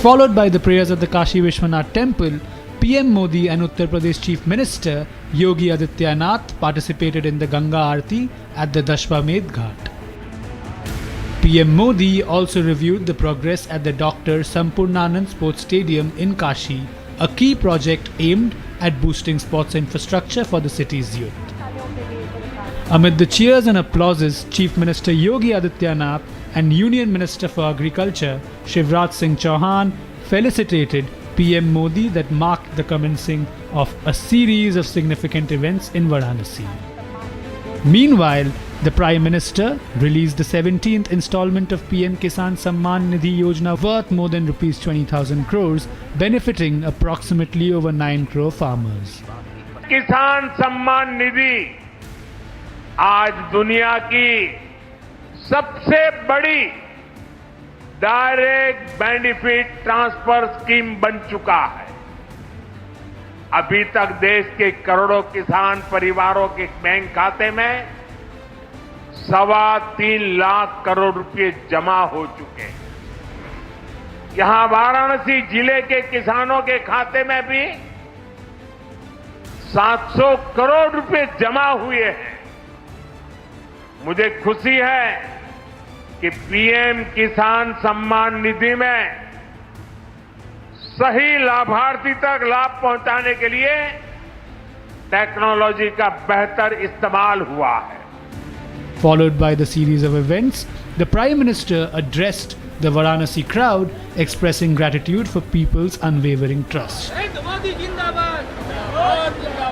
Followed by the prayers at the Kashi Vishwanath temple, PM Modi and Uttar Pradesh Chief Minister Yogi Adityanath participated in the Ganga Aarti at the Dashwamedh Ghat. PM Modi also reviewed the progress at the Dr. Sampurnanand Sports Stadium in Kashi, a key project aimed at boosting sports infrastructure for the city's youth. Amid the cheers and applauses, Chief Minister Yogi Adityanath and Union Minister for Agriculture Shivraj Singh Chauhan felicitated PM Modi that marked the commencing of a series of significant events in Varanasi. Meanwhile, the Prime Minister released the 17th installment of PM Kisan Samman Nidhi Yojana worth more than Rs 20,000 crores, benefiting approximately over 9 crore farmers. किसान सम्मान निधि आज दुनिया की सबसे बड़ी direct benefit transfer scheme बन चुका है। अभी तक देश के करोड़ों किसान परिवारों के बैंक खाते में 3.25 लाख करोड़ रुपए जमा हो चुके हैं। यहां वाराणसी जिले के किसानों के खाते में भी 700 करोड़ रुपए जमा हुए हैं। मुझे खुशी है कि पीएम किसान सम्मान निधि में सही लाभार्थी तक लाभ पहुंचाने के लिए टेक्नोलॉजी का बेहतर इस्तेमाल हुआ है। Followed by the series of events, the Prime Minister addressed the Varanasi crowd, expressing gratitude for people's unwavering trust.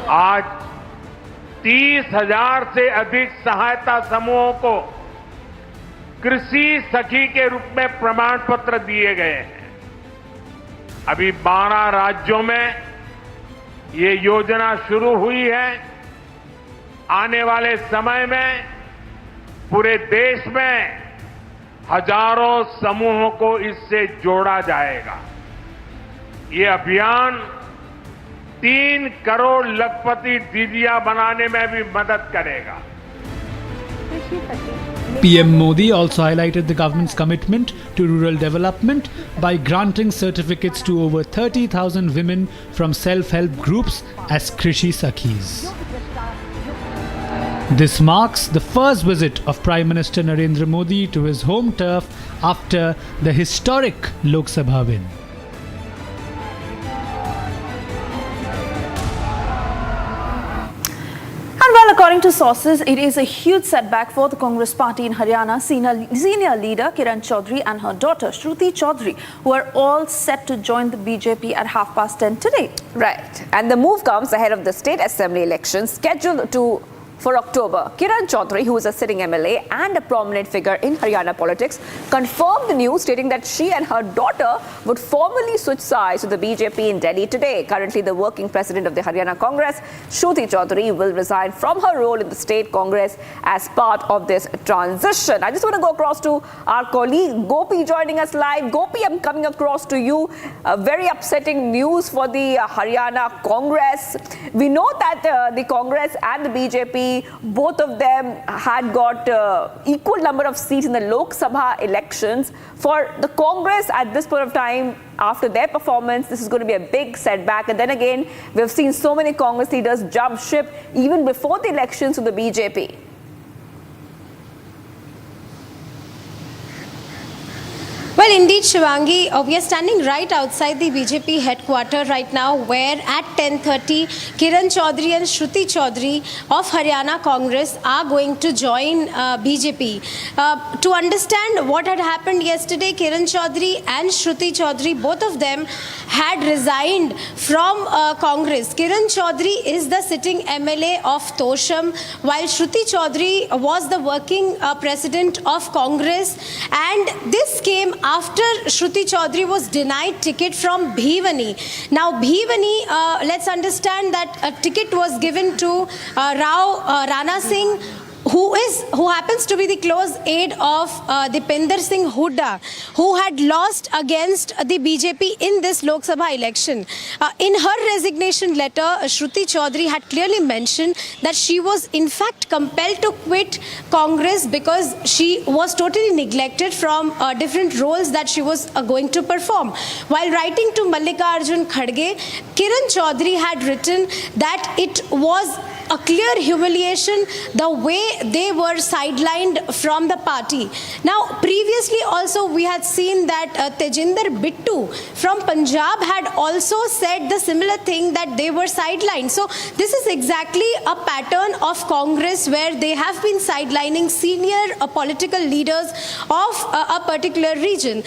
आज 30,000 से अधिक सहायता समूहों को कृषि सखी के रूप में प्रमाण पत्र दिए गए हैं। अभी 12 राज्यों में ये योजना शुरू हुई है। आने वाले समय में पूरे देश में हजारों समूहों को इससे जोड़ा जाएगा। ये अभियान 3 करोड़ लखपति दीदियां बनाने में भी मदद करेगा। PM Modi also highlighted the government's commitment to rural development by granting certificates to over 30,000 women from self-help groups as Krishi Sakhis. This marks the first visit of Prime Minister Narendra Modi to his home turf after the historic Lok Sabha win. Well, according to sources, it is a huge setback for the Congress party in Haryana. Senior leader Kiran Chaudhary and her daughter Shruti Chaudhary, who are all set to join the BJP at 10:30 today. Right. And the move comes ahead of the state assembly elections scheduled for October. Kiran Chaudhary, who is a sitting MLA and a prominent figure in Haryana politics, confirmed the news, stating that she and her daughter would formally switch sides to the BJP in Delhi today. Currently, the working president of the Haryana Congress, Shruti Chaudhary, will resign from her role in the state Congress as part of this transition. I just want to go across to our colleague Gopi joining us live. Gopi, I'm coming across to you. Very upsetting news for the Haryana Congress. We know that the Congress and the BJP, both of them had got equal number of seats in the Lok Sabha elections. For the Congress at this point of time, after their performance, this is going to be a big setback. And then again, we've seen so many Congress leaders jump ship even before the elections to the BJP. Well, indeed, Shivangi, we are standing right outside the BJP headquarters right now, where at 10:30, Kiran Chaudhary and Shruti Chaudhary of Haryana Congress are going to join BJP. To understand what had happened yesterday, Kiran Chaudhary and Shruti Chaudhary, both of them had resigned from Congress. Kiran Chaudhary is the sitting MLA of Tosham, while Shruti Chaudhary was the working president of Congress. And this came after Shruti Chaudhary was denied ticket from Bhivani. Now Bhivani, let's understand that a ticket was given to Rana Singh, who happens to be the close aide of Dipinder Singh Hooda, who had lost against the BJP in this Lok Sabha election. In her resignation letter, Shruti Chaudhary had clearly mentioned that she was in fact compelled to quit Congress because she was totally neglected from different roles that she was going to perform. While writing to Mallikarjun Kharge, Kiran Chaudhary had written that it was a clear humiliation the way they were sidelined from the party. Now, previously also we had seen that Tejinder Bittu from Punjab had also said the similar thing, that they were sidelined. So this is exactly a pattern of Congress where they have been sidelining senior political leaders of a particular region.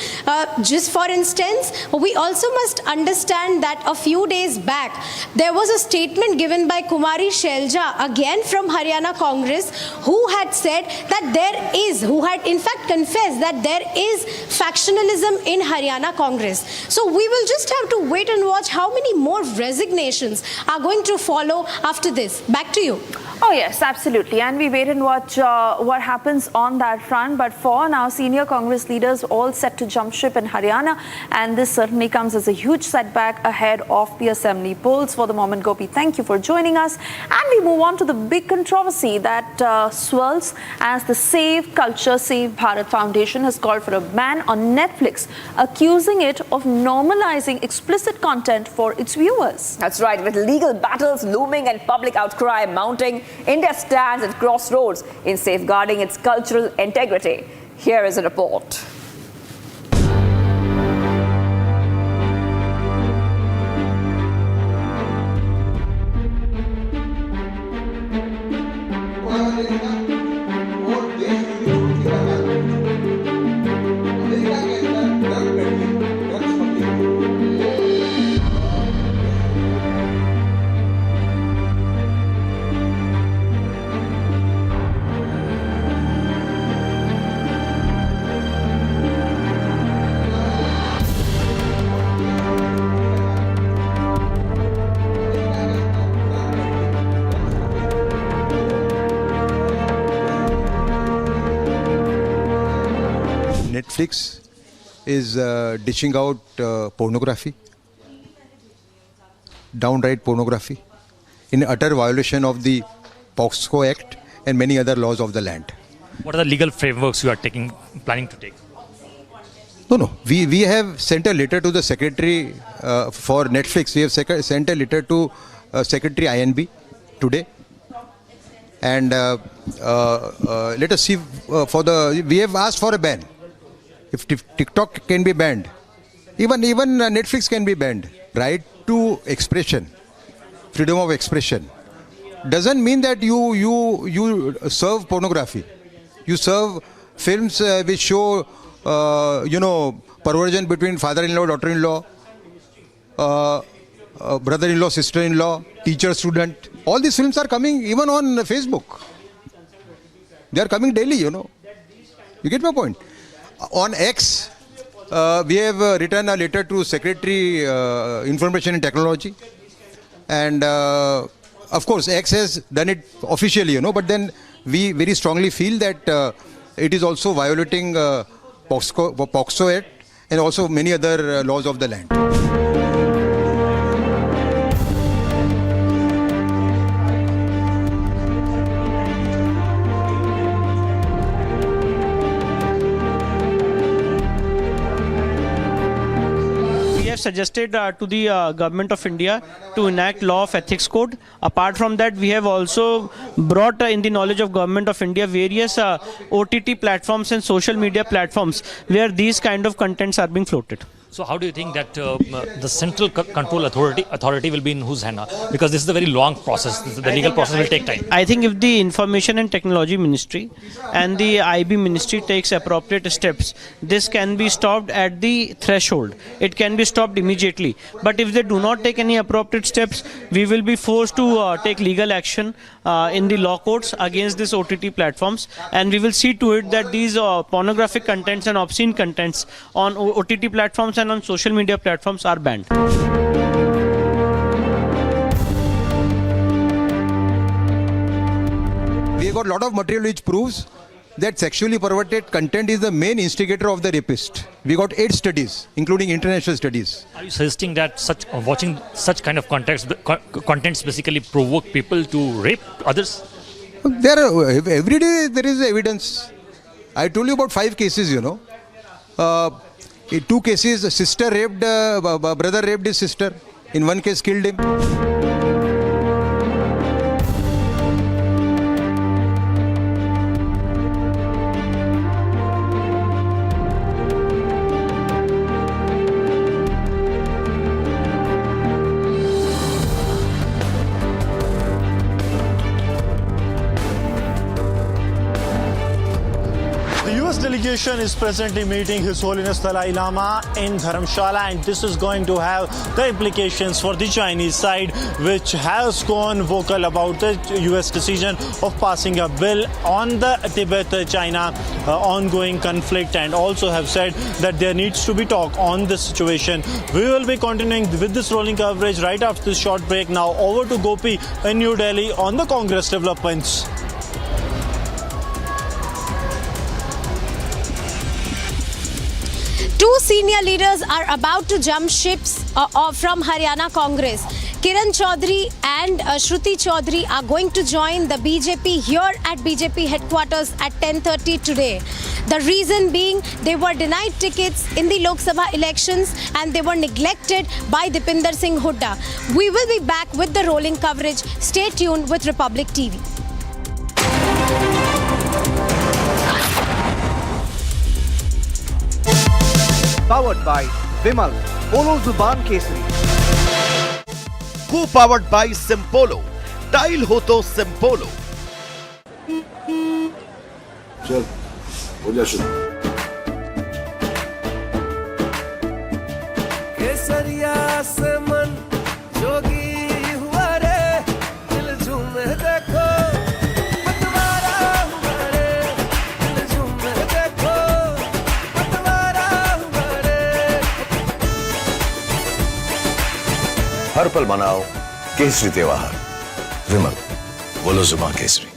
Just for instance, we also must understand that a few days back there was a statement given by Kumari Shelja, again from Haryana Congress, who had said that who had in fact confessed that there is factionalism in Haryana Congress. So we will just have to wait and watch how many more resignations are going to follow after this. Back to you. Oh yes, absolutely. And we wait and watch what happens on that front. But for now, senior Congress leaders all set to jump ship in Haryana. And this certainly comes as a huge setback ahead of the assembly polls. For the moment, Gopi, thank you for joining us. And we move on to the big controversy that swirls as the Save Culture, Save Bharat Foundation has called for a ban on Netflix, accusing it of normalizing explicit content for its viewers. That's right. With legal battles looming and public outcry mounting, India stands at crossroads in safeguarding its cultural integrity. Here is a report. Netflix is dishing out pornography, downright pornography, in utter violation of the POXCO Act and many other laws of the land. What are the legal frameworks you are planning to take? No. We have sent a letter to the secretary for Netflix. We have sent a letter to Secretary INB today. And let us see we have asked for a ban. If TikTok can be banned, even Netflix can be banned. Right to expression, freedom of expression, doesn't mean that you serve pornography. You serve films which show perversion between father-in-law, daughter-in-law, brother-in-law, sister-in-law, teacher, student. All these films are coming even on Facebook. They are coming daily, You get my point? On X, we have written a letter to Secretary Information and Technology, and of course X has done it officially, but then we very strongly feel that it is also violating POXCO Act and also many other laws of the land. Suggested to the government of India to enact law of ethics code. Apart from that, we have also brought in the knowledge of government of India various OTT platforms and social media platforms where these kind of contents are being floated. So how do you think that the central control authority will be in whose hand now? Because this is a very long process. The legal process will take time. I think if the Information and Technology Ministry and the IB Ministry takes appropriate steps, this can be stopped at the threshold. It can be stopped immediately. But if they do not take any appropriate steps, we will be forced to take legal action in the law courts against these OTT platforms, and we will see to it that these pornographic contents and obscene contents on OTT platforms and on social media platforms are banned. We have got a lot of material which proves that sexually perverted content is the main instigator of the rapist. We got 8 studies, including international studies. Are you suggesting that watching such kind of contents basically provoke people to rape others? Every day there is evidence. I told you about 5 cases, you know. In 2 cases, sister raped, brother raped his sister. In 1 case, killed him. Delegation is presently meeting His Holiness Dalai Lama in Dharamshala, and this is going to have the implications for the Chinese side, which has gone vocal about the US decision of passing a bill on the Tibet-China ongoing conflict, and also have said that there needs to be talk on this situation. We will be continuing with this rolling coverage right after this short break. Now over to Gopi in New Delhi on the Congress developments. Two senior leaders are about to jump ships from Haryana Congress. Kiran Chaudhary and Shruti Chaudhary are going to join the BJP here at BJP headquarters at 10:30 today. The reason being they were denied tickets in the Lok Sabha elections and they were neglected by Dipinder Singh Hooda. We will be back with the rolling coverage. Stay tuned with Republic TV. Powered by Vimal, Polo Zuban Kesari. Co-powered by Simpolo. Tile ho to Simpolo. चल हो जा शुरू केसरिया से मन जोगी हुआ रे दिल झूमे देखो पतवारा हुआ रे दिल झूमे देखो पतवारा हुआ रे हर पल मनाओ केसरी त्योहार विमल बोलो जुबान Kesari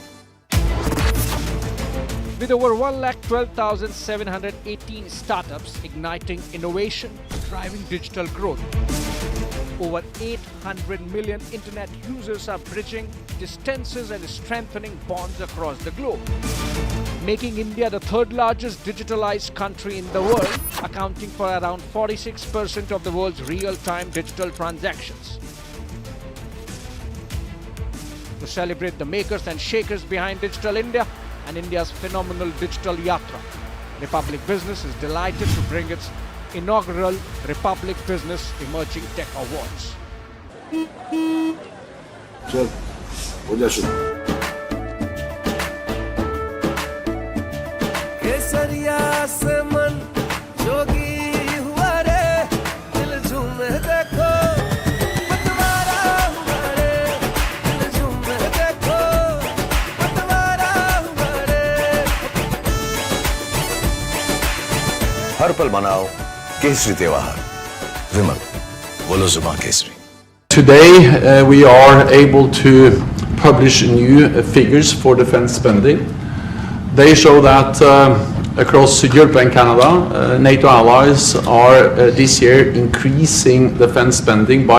With over 1,12,718 startups igniting innovation, driving digital growth. Over 800 million internet users are bridging distances and strengthening bonds across the globe, making India the third largest digitalized country in the world, accounting for around 46% of the world's real-time digital transactions. To celebrate the makers and shakers behind Digital India and India's phenomenal digital yatra, Republic Business is delighted to bring its inaugural Republic Business Emerging Tech Awards. चल हो जा शुरू केसरिया से मन जोगी हुआ रे दिल झूमे देखो पतवारा हुआ रे दिल झूमे देखो पतवारा हुआ रे हर पल मनाओ केसरी त्योहार विमल बोलो जुबान Kesari Today, we are able to publish new figures for defense spending. They show that across Europe and Canada, NATO allies are this year increasing defense spending by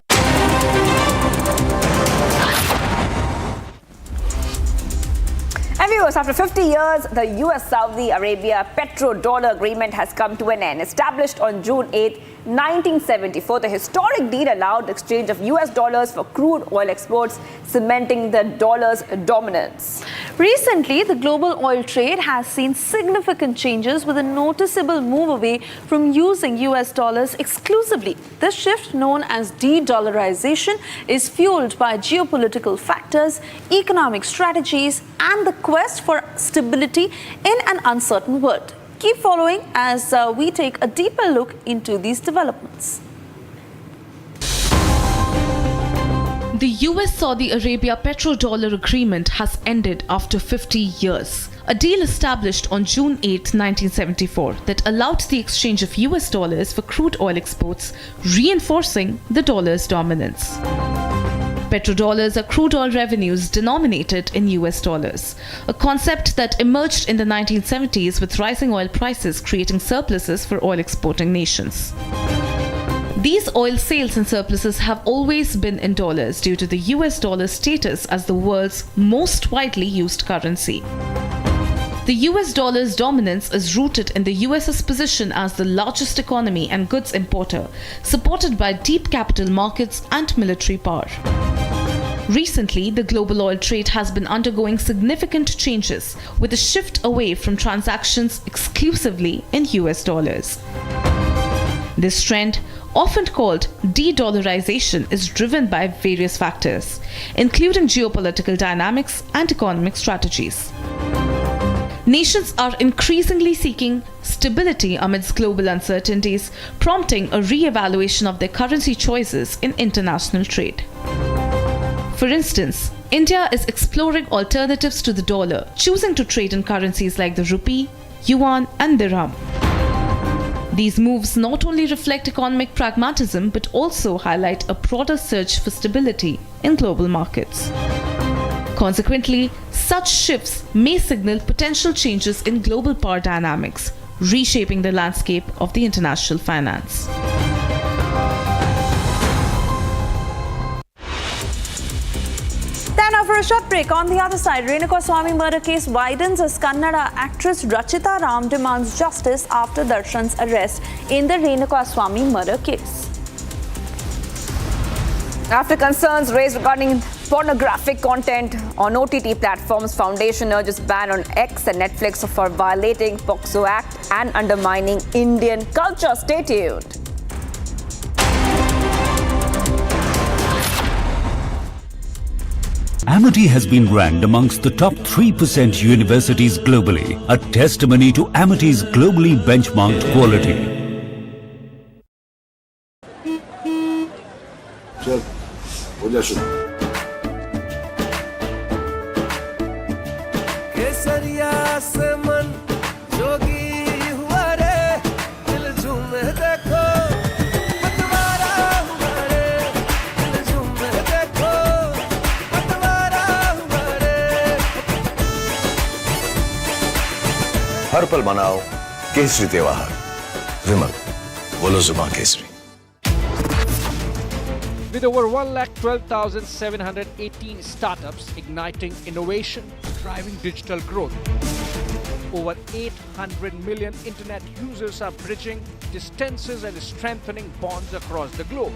After 50 years, the US-Saudi Arabia petrodollar agreement has come to an end. Established on June 8th, 1974. The historic deal allowed exchange of US dollars for crude oil exports, cementing the dollar's dominance. Recently, the global oil trade has seen significant changes with a noticeable move away from using US dollars exclusively. This shift, known as de-dollarization, is fueled by geopolitical factors, economic strategies, and the quest for stability in an uncertain world. Keep following as we take a deeper look into these developments. The US-Saudi Arabia petrodollar agreement has ended after 50 years. A deal established on June 8, 1974 that allowed the exchange of US dollars for crude oil exports, reinforcing the dollar's dominance. Petrodollars are crude oil revenues denominated in US dollars, a concept that emerged in the 1970s with rising oil prices creating surpluses for oil exporting nations. These oil sales and surpluses have always been in dollars due to the US dollar status as the world's most widely used currency. The US dollar's dominance is rooted in the US's position as the largest economy and goods importer, supported by deep capital markets and military power. Recently, the global oil trade has been undergoing significant changes, with a shift away from transactions exclusively in US dollars. This trend, often called de-dollarization, is driven by various factors, including geopolitical dynamics and economic strategies. Nations are increasingly seeking stability amidst global uncertainties, prompting a re-evaluation of their currency choices in international trade. For instance, India is exploring alternatives to the dollar, choosing to trade in currencies like the rupee, yuan, and dirham. These moves not only reflect economic pragmatism but also highlight a broader search for stability in global markets. Consequently, such shifts may signal potential changes in global power dynamics, reshaping the landscape of the international finance. Then after a short break, on the other side, Swami murder case widens as Kannada actress Rachita Ram demands justice after Darshan's arrest in the Swami murder case. After concerns raised regarding pornographic content on OTT platforms, Foundation urges ban on X and Netflix for violating POCSO Act and undermining Indian culture. Stay tuned. Amity has been ranked amongst the top 3% universities globally, a testimony to Amity's globally benchmarked quality. हर पल मनाओ केसरी त्योहार विमल बोलो जुबान Kesari. With over 1,12,718 startups igniting innovation, driving digital growth, over 800 million internet users are bridging distances and strengthening bonds across the globe,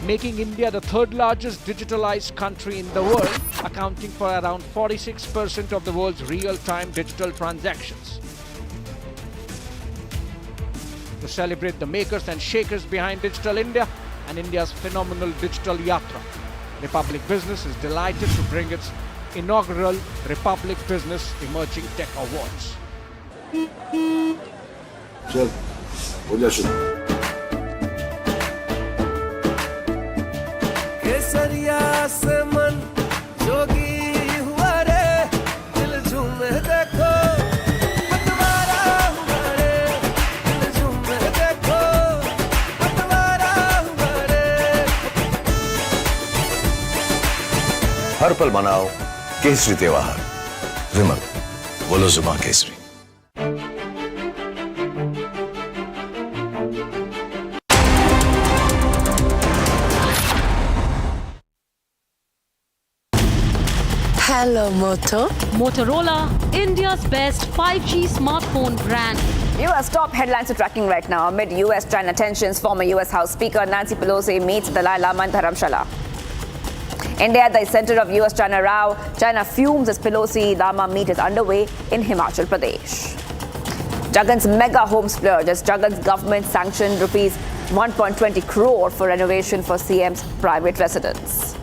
making India the third largest digitalized country in the world, accounting for around 46% of the world's real-time digital transactions. To celebrate the makers and shakers behind Digital India and India's phenomenal digital yatra, Republic Business is delighted to bring its inaugural Republic Business Emerging Tech Awards. हर पल मनाओ केसरी त्योहार विमल बोलो जुबान Kesari. Hello, Moto. Motorola, India's best 5G smartphone brand. US top headlines are tracking right now. Amid US-China tensions, former US House Speaker Nancy Pelosi meets Dalai Lama in Dharamshala. India at the center of US-China row. China fumes as Pelosi-Lama meet is underway in Himachal Pradesh. Jagan's mega home splurge as Jagan's government sanctioned rupees 1.20 crore for renovation for CM's private residence.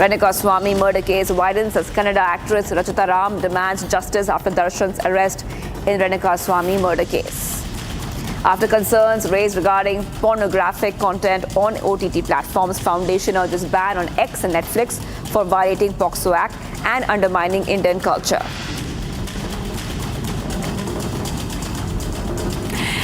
Rajkot Swami murder case widens as Kannada actress Rachita Ram demands justice after Darshan's arrest in Rajkot Swami murder case. After concerns raised regarding pornographic content on OTT platforms, Foundation urges ban on X and Netflix for violating POCSO Act and undermining Indian culture.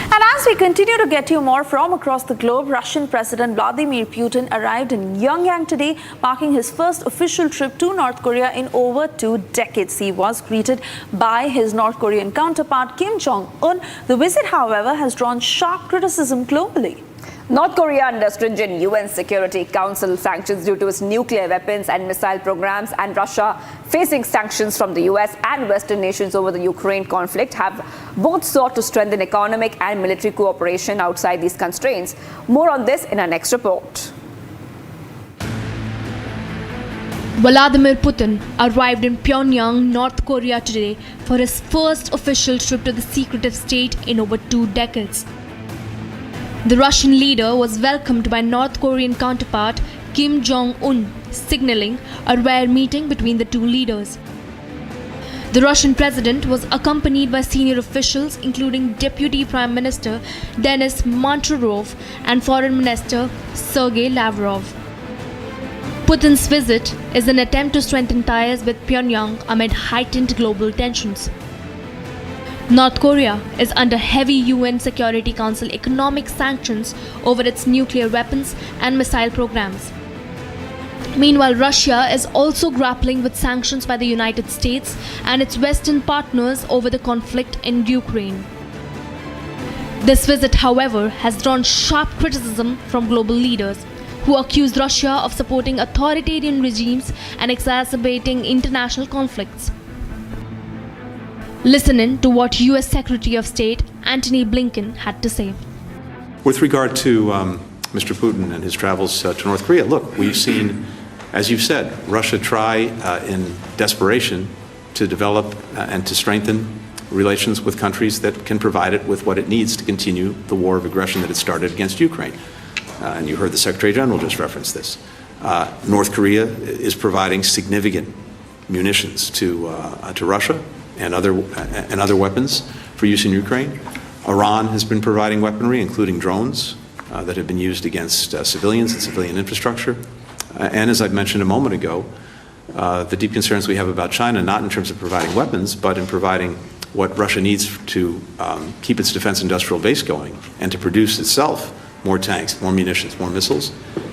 And as we continue to get you more from across the globe, Russian President Vladimir Putin arrived in Pyongyang today, marking his first official trip to North Korea in over 2 decades. He was greeted by his North Korean counterpart Kim Jong-un. The visit, however, has drawn sharp criticism globally. North Korea under stringent UN Security Council sanctions due to its nuclear weapons and missile programs, and Russia facing sanctions from the US and Western nations over the Ukraine conflict have both sought to strengthen economic and military cooperation outside these constraints. More on this in our next report. Vladimir Putin arrived in Pyongyang, North Korea today for his first official trip to the secretive state in over 2 decades. The Russian leader was welcomed by North Korean counterpart Kim Jong-un, signaling a rare meeting between the two leaders. The Russian president was accompanied by senior officials including Deputy Prime Minister Denis Manturov and Foreign Minister Sergei Lavrov. Putin's visit is an attempt to strengthen ties with Pyongyang amid heightened global tensions. North Korea is under heavy UN Security Council economic sanctions over its nuclear weapons and missile programs. Meanwhile, Russia is also grappling with sanctions by the United States and its Western partners over the conflict in Ukraine. This visit, however, has drawn sharp criticism from global leaders, who accused Russia of supporting authoritarian regimes and exacerbating international conflicts. Listen in to what US Secretary of State Antony Blinken had to say. With regard to Mr. Putin and his travels to North Korea, look, we've seen, as you've said, Russia try in desperation to develop and to strengthen relations with countries that can provide it with what it needs to continue the war of aggression that it started against Ukraine. And you heard the Secretary General just reference this. North Korea is providing significant munitions to Russia and other weapons for use in Ukraine. Iran has been providing weaponry, including drones, that have been used against civilians and civilian infrastructure. And as I mentioned a moment ago, the deep concerns we have about China, not in terms of providing weapons, but in providing what Russia needs to keep its defense industrial base going and to produce itself more tanks, more munitions, more missiles.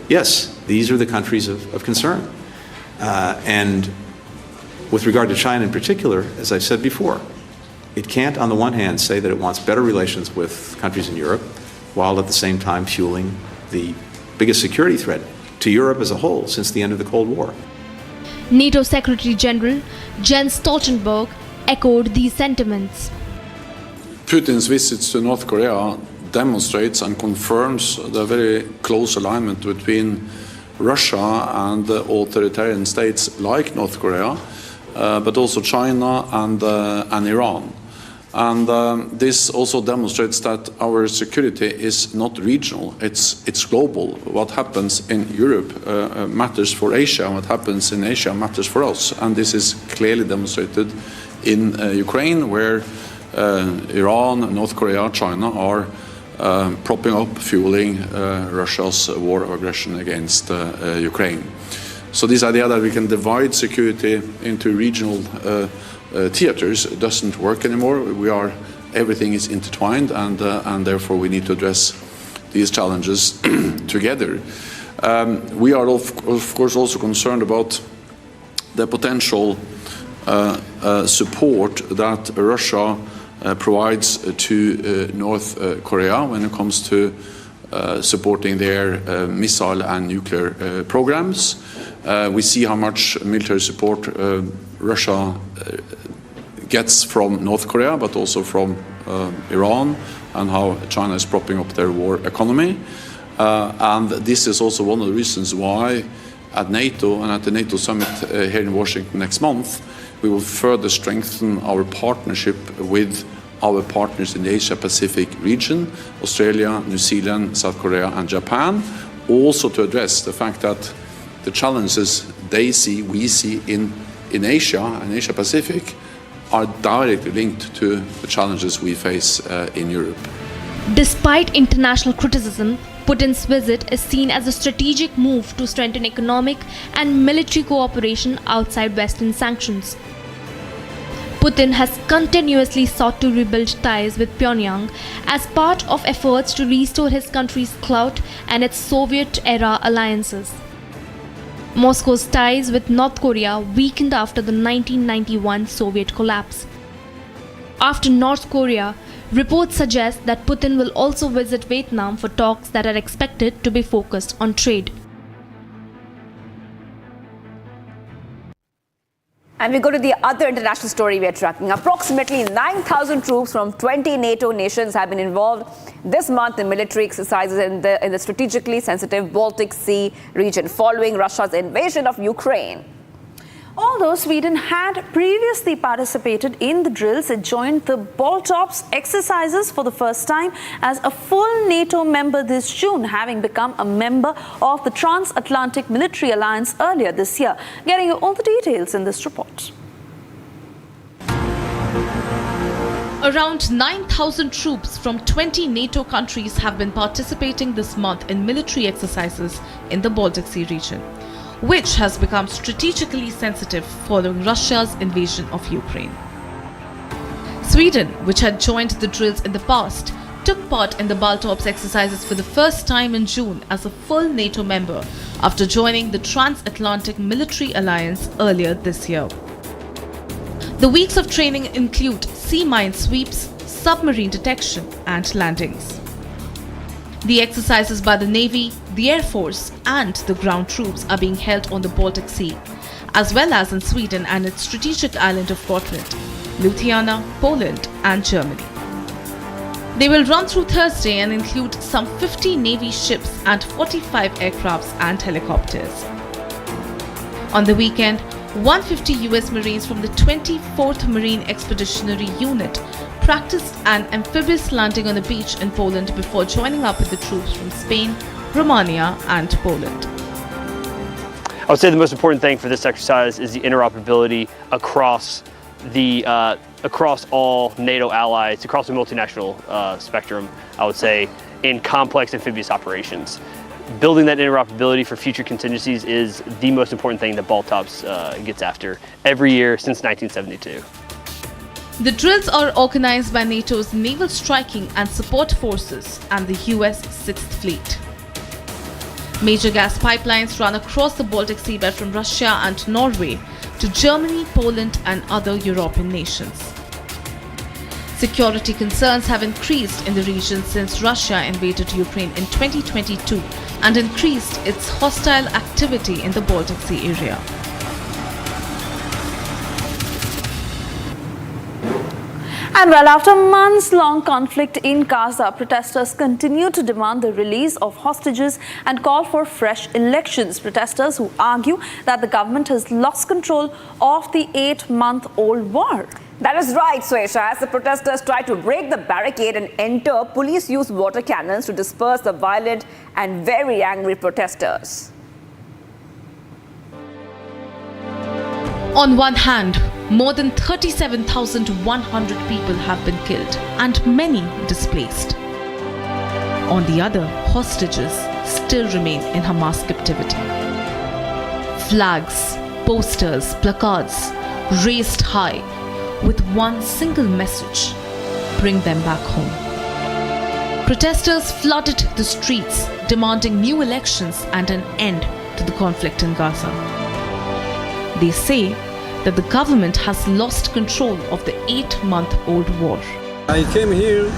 Yes, these are the countries of concern. And with regard to China in particular, as I said before, it can't, on the one hand, say that it wants better relations with countries in Europe, while at the same time fueling the biggest security threat to Europe as a whole since the end of the Cold War. NATO Secretary General Jens Stoltenberg echoed these sentiments. Putin's visits to North Korea demonstrates and confirms the very close alignment between Russia and authoritarian states like North Korea, but also China and Iran. And this also demonstrates that our security is not regional, it's global. What happens in Europe matters for Asia, and what happens in Asia matters for us. And this is clearly demonstrated in Ukraine, where Iran, North Korea, China are propping up, fueling Russia's war of aggression against Ukraine. So this idea that we can divide security into regional theaters doesn't work anymore. Everything is intertwined, and therefore we need to address these challenges together. We are of course also concerned about the potential support that Russia provides to North Korea when it comes to supporting their missile and nuclear programs. We see how much military support Russia gets from North Korea, but also from Iran, and how China is propping up their war economy. And this is also one of the reasons why at NATO and at the NATO summit here in Washington next month, we will further strengthen our partnership with our partners in the Asia-Pacific region, Australia, New Zealand, South Korea and Japan, also to address the fact that the challenges they see, we see in Asia and Asia-Pacific are directly linked to the challenges we face in Europe. Despite international criticism, Putin's visit is seen as a strategic move to strengthen economic and military cooperation outside Western sanctions. Putin has continuously sought to rebuild ties with Pyongyang as part of efforts to restore his country's clout and its Soviet-era alliances. Moscow's ties with North Korea weakened after the 1991 Soviet collapse. After North Korea, reports suggest that Putin will also visit Vietnam for talks that are expected to be focused on trade. And we go to the other international story we are tracking. Approximately 9,000 troops from 20 NATO nations have been involved this month in military exercises in the strategically sensitive Baltic Sea region following Russia's invasion of Ukraine. Although Sweden had previously participated in the drills, it joined the Baltops exercises for the first time as a full NATO member this June, having become a member of the Transatlantic Military Alliance earlier this year. Getting you all the details in this report. Around 9,000 troops from 20 NATO countries have been participating this month in military exercises in the Baltic Sea region, which has become strategically sensitive following Russia's invasion of Ukraine. Sweden, which had joined the drills in the past, took part in the Baltops exercises for the first time in June as a full NATO member after joining the Transatlantic Military Alliance earlier this year. The weeks of training include sea mine sweeps, submarine detection and landings. The exercises by the Navy, the Air Force and the ground troops are being held on the Baltic Sea, as well as in Sweden and its strategic island of Gotland, Lithuania, Poland and Germany. They will run through Thursday and include some 50 Navy ships and 45 aircrafts and helicopters. On the weekend, 150 US Marines from the 24th Marine Expeditionary Unit practiced an amphibious landing on a beach in Poland before joining up with the troops from Spain, Romania and Poland. I would say the most important thing for this exercise is the interoperability across all NATO allies, across the multinational spectrum, I would say, in complex amphibious operations. Building that interoperability for future contingencies is the most important thing that Baltops gets after every year since 1972. The drills are organized by NATO's Naval Striking and Support Forces and the US 6th Fleet. Major gas pipelines run across the Baltic seabed from Russia and Norway to Germany, Poland and other European nations. Security concerns have increased in the region since Russia invaded Ukraine in 2022 and increased its hostile activity in the Baltic Sea area. And well, after months-long conflict in Gaza, protesters continue to demand the release of hostages and call for fresh elections. Protesters who argue that the government has lost control of the 8-month-old war. That is right, Swesha. As the protesters try to break the barricade and enter, police use water cannons to disperse the violent and very angry protesters. On one hand, more than 37,100 people have been killed and many displaced. On the other, hostages still remain in Hamas captivity. Flags, posters, placards raised high with one single message: bring them back home. Protesters flooded the streets demanding new elections and an end to the conflict in Gaza. They say that the government has lost control of the 8-month-old war. I came here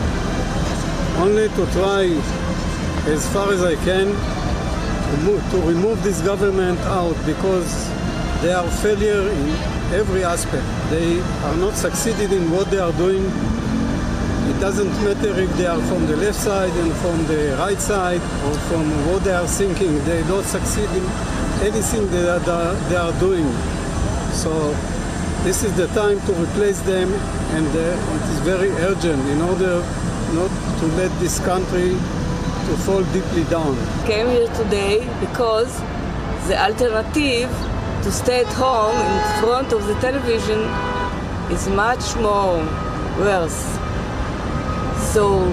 only to try as far as I can to remove this government out, because they are failure in every aspect. They are not succeeded in what they are doing. It doesn't matter if they are from the left side and from the right side or from what they are thinking. They don't succeed in anything that they are doing. So this is the time to replace them, and it is very urgent in order not to let this country to fall deeply down. Came here today because the alternative to stay at home in front of the television is much more worse. So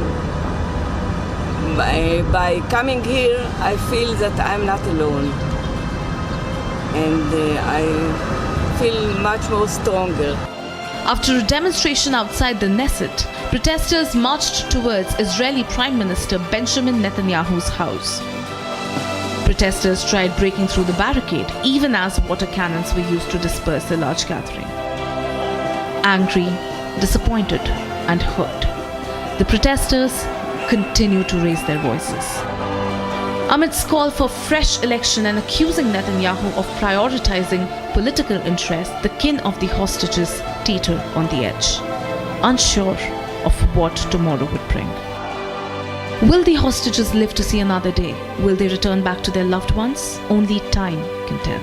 by coming here, I feel that I'm not alone, and I feel much more stronger. After a demonstration outside the Knesset, protesters marched towards Israeli Prime Minister Benjamin Netanyahu's house. Protesters tried breaking through the barricade, even as water cannons were used to disperse the large gathering. Angry, disappointed, and hurt, the protesters continue to raise their voices. Amidst call for fresh election and accusing Netanyahu of prioritizing political interests, the kin of the hostages teeter on the edge, unsure of what tomorrow would bring. Will the hostages live to see another day? Will they return back to their loved ones? Only time can tell.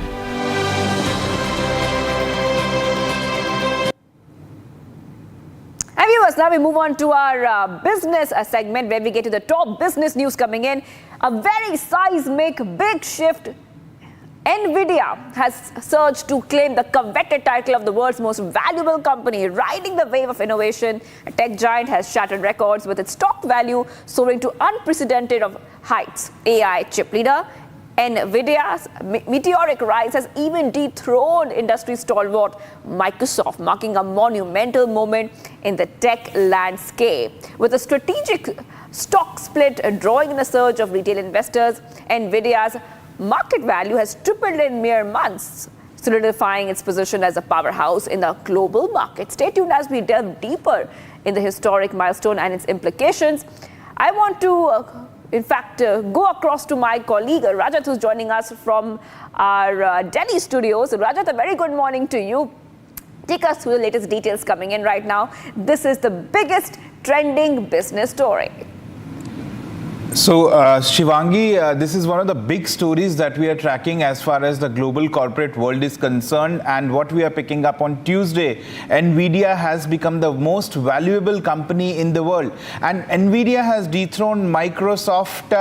And viewers, now we move on to our business segment, where we get to the top business news coming in. A very seismic, big shift. Nvidia has surged to claim the coveted title of the world's most valuable company, riding the wave of innovation. A tech giant has shattered records with its stock value soaring to unprecedented heights. AI chip leader Nvidia's meteoric rise has even dethroned industry stalwart Microsoft, marking a monumental moment in the tech landscape. With a strategic stock split drawing in a surge of retail investors, Nvidia's market value has tripled in mere months, solidifying its position as a powerhouse in the global market. Stay tuned as we delve deeper in the historic milestone and its implications. I want to go across to my colleague Rajat, who's joining us from our Delhi studios. Rajat, a very good morning to you. Take us through the latest details coming in right now. This is the biggest trending business story. So, Shivangi, this is one of the big stories that we are tracking as far as the global corporate world is concerned. And what we are picking up on Tuesday, Nvidia has become the most valuable company in the world. And Nvidia has dethroned Microsoft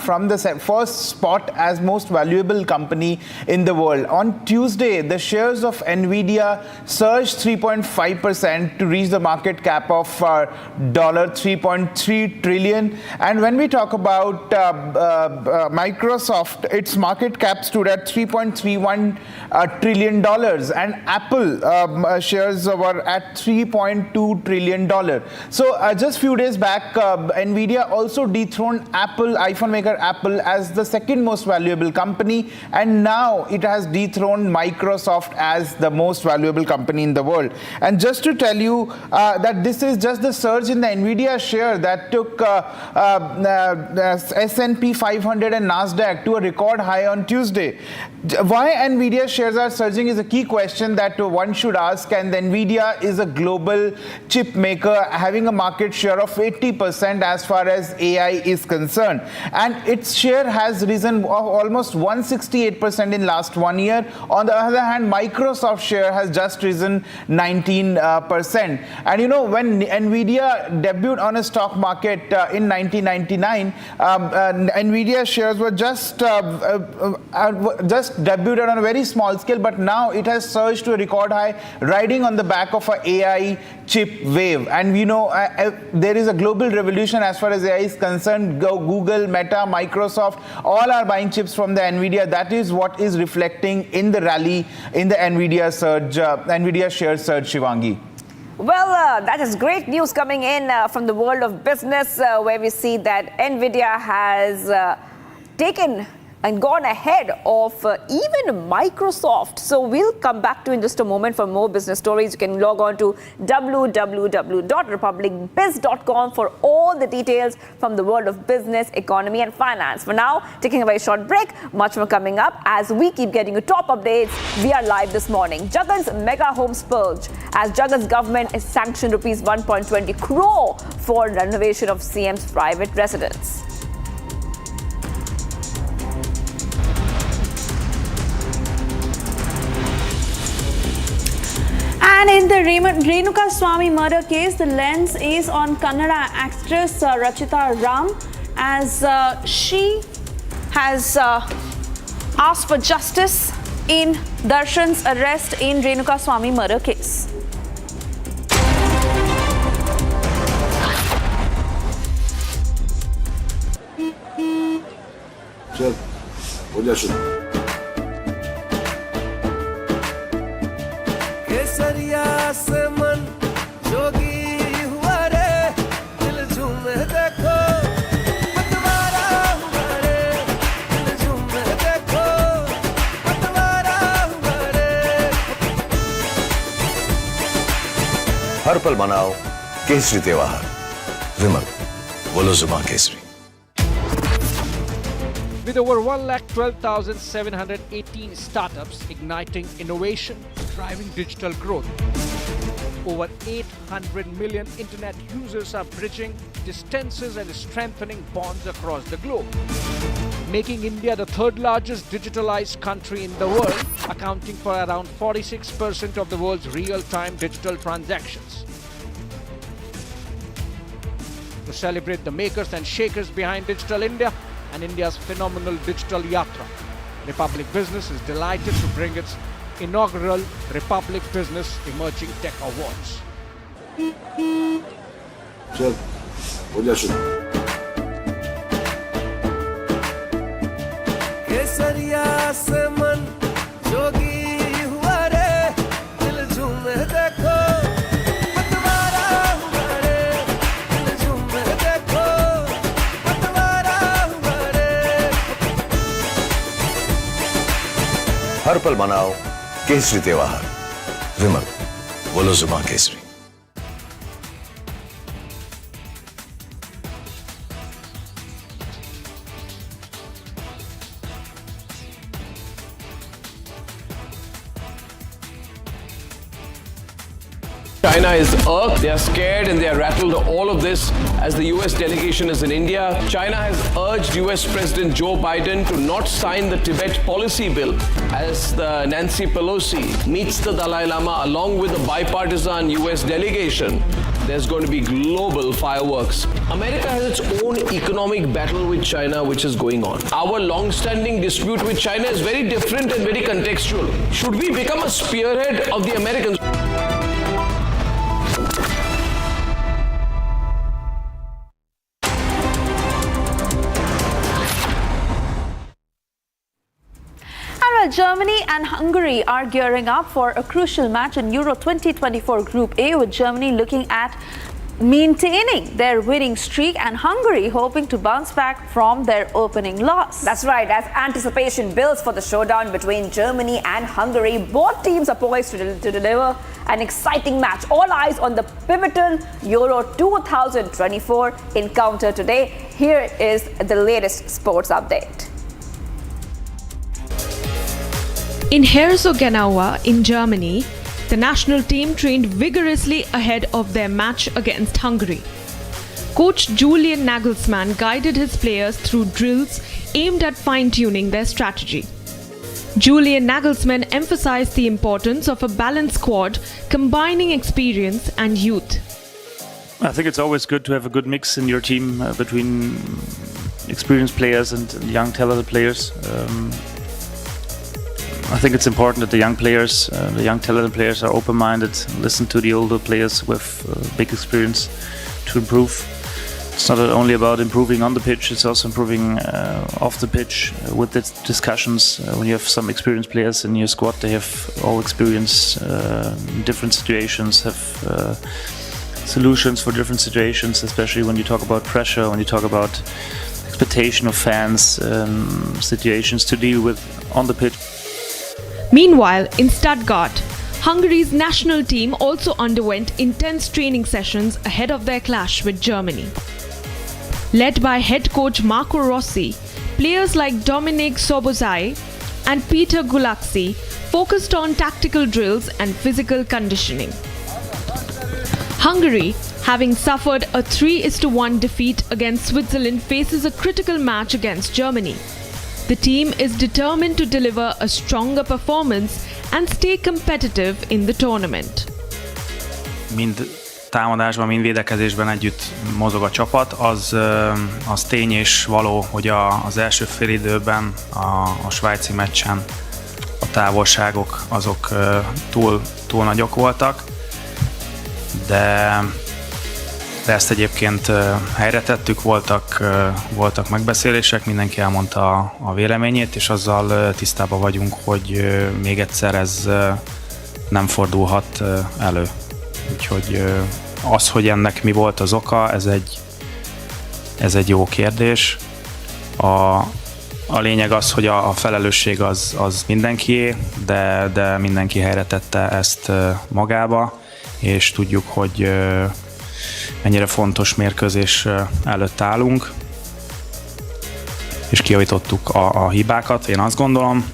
from the first spot as most valuable company in the world. On Tuesday, the shares of Nvidia surged 3.5% to reach the market cap of $3.3 trillion. And when we talk about Microsoft, its market cap stood at $3.31 trillion, and Apple shares were at $3.2 trillion. So just few days back, Nvidia also dethroned iPhone maker Apple as the second most valuable company, and now it has dethroned Microsoft as the most valuable company in the world. And just to tell you that this is just the surge in the Nvidia share that took S&P 500 and Nasdaq to a record high on Tuesday. Why Nvidia shares are surging is a key question that one should ask, and Nvidia is a global chip maker having a market share of 80% as far as AI is concerned, and its share has risen almost 168% in last 1 year. On the other hand, Microsoft share has just risen 19%. And you know, when Nvidia debuted on a stock market in 1999, Nvidia shares were just debuted on a very small scale, but now it has surged to a record high, riding on the back of an AI chip wave. And we know there is a global revolution as far as AI is concerned. Google, Meta, Microsoft, all are buying chips from the Nvidia. That is what is reflecting in the rally in the Nvidia surge, Nvidia share surge, Shivangi. Well, that is great news coming in from the world of business, where we see that Nvidia has taken and gone ahead of even Microsoft. So we'll come back to in just a moment for more business stories. You can log on to www.republicbiz.com for all the details from the world of business, economy and finance. For now, taking a very short break, much more coming up as we keep getting you top updates. We are live this morning. Jagan's mega home splurge as Jagan's government is sanctioned rupees 1.20 crore for renovation of CM's private residence. And in the Renuka Swami murder case, the lens is on Kannada actress Rachita Ram as she has asked for justice in Darshan's arrest in Renuka Swami murder case. केसरिया से मन जोगी हुआ रे दिल झूमे देखो पतवारा हुआ रे दिल झूमे देखो पतवारा हुआ रे हर पल मनाओ केसरी त्योहार विमल बोलो जुमा Kesari. With over 1,12,718 startups igniting innovation, driving digital growth, over 800 million internet users are bridging distances and strengthening bonds across the globe, making India the third largest digitalized country in the world, accounting for around 46% of the world's real-time digital transactions. To celebrate the makers and shakers behind Digital India and India's phenomenal digital yatra, Republic Business is delighted to bring its inaugural Republic Business Emerging Tech Awards. केसरिया से मन जोगी हुआ रे दिल झूमे देखो पतवारा हुआ रे दिल झूमे देखो पतवारा हुआ रे हर पल मनाओ केसरी त्योहार विमल बोलो जुमा Kesari. China is irked, they are scared and they are rattled. All of this as the US delegation is in India. China has urged US President Joe Biden to not sign the Tibet policy bill as the Nancy Pelosi meets the Dalai Lama along with the bipartisan US delegation. There's going to be global fireworks. America has its own economic battle with China which is going on. Our long-standing dispute with China is very different and very contextual. Should we become a spearhead of the Americans? Germany and Hungary are gearing up for a crucial match in Euro 2024 Group A, with Germany looking at maintaining their winning streak and Hungary hoping to bounce back from their opening loss. That's right. As anticipation builds for the showdown between Germany and Hungary, both teams are poised to deliver an exciting match. All eyes on the pivotal Euro 2024 encounter today. Here is the latest sports update. In Herzogenaua in Germany, the national team trained vigorously ahead of their match against Hungary. Coach Julian Nagelsmann guided his players through drills aimed at fine-tuning their strategy. Julian Nagelsmann emphasized the importance of a balanced squad combining experience and youth. I think it's always good to have a good mix in your team between experienced players and young talented players. I think it's important that the young players, the young talented players are open-minded, listen to the older players with big experience to improve. It's not only about improving on the pitch, it's also improving off the pitch with the discussions. When you have some experienced players in your squad, they have all experience in different situations, have solutions for different situations, especially when you talk about pressure, when you talk about expectation of fans, situations to deal with on the pitch. Meanwhile, in Stuttgart, Hungary's national team also underwent intense training sessions ahead of their clash with Germany. Led by head coach Marco Rossi, players like Dominik Szoboszlai and Peter Gulaksi focused on tactical drills and physical conditioning. Hungary, having suffered a 3-1 defeat against Switzerland, faces a critical match against Germany. The team is determined to deliver a stronger performance and stay competitive in the tournament. Mind támadásban, mind védekezésben együtt mozog a csapat. Az tény és való, hogy az első félidőben a svájci meccsen a távolságok azok túl nagyok voltak, de ezt egyébként helyre tettük, voltak megbeszélések, mindenki elmondta a véleményét, és azzal tisztában vagyunk, hogy még egyszer ez nem fordulhat elő. Úgyhogy az, hogy ennek mi volt az oka, ez egy jó kérdés. A lényeg az, hogy a felelősség az mindenkié, de mindenki helyre tette ezt magába, és tudjuk, hogy mennyire fontos mérkőzés előtt állunk, és kijavítottuk a hibákat, én azt gondolom.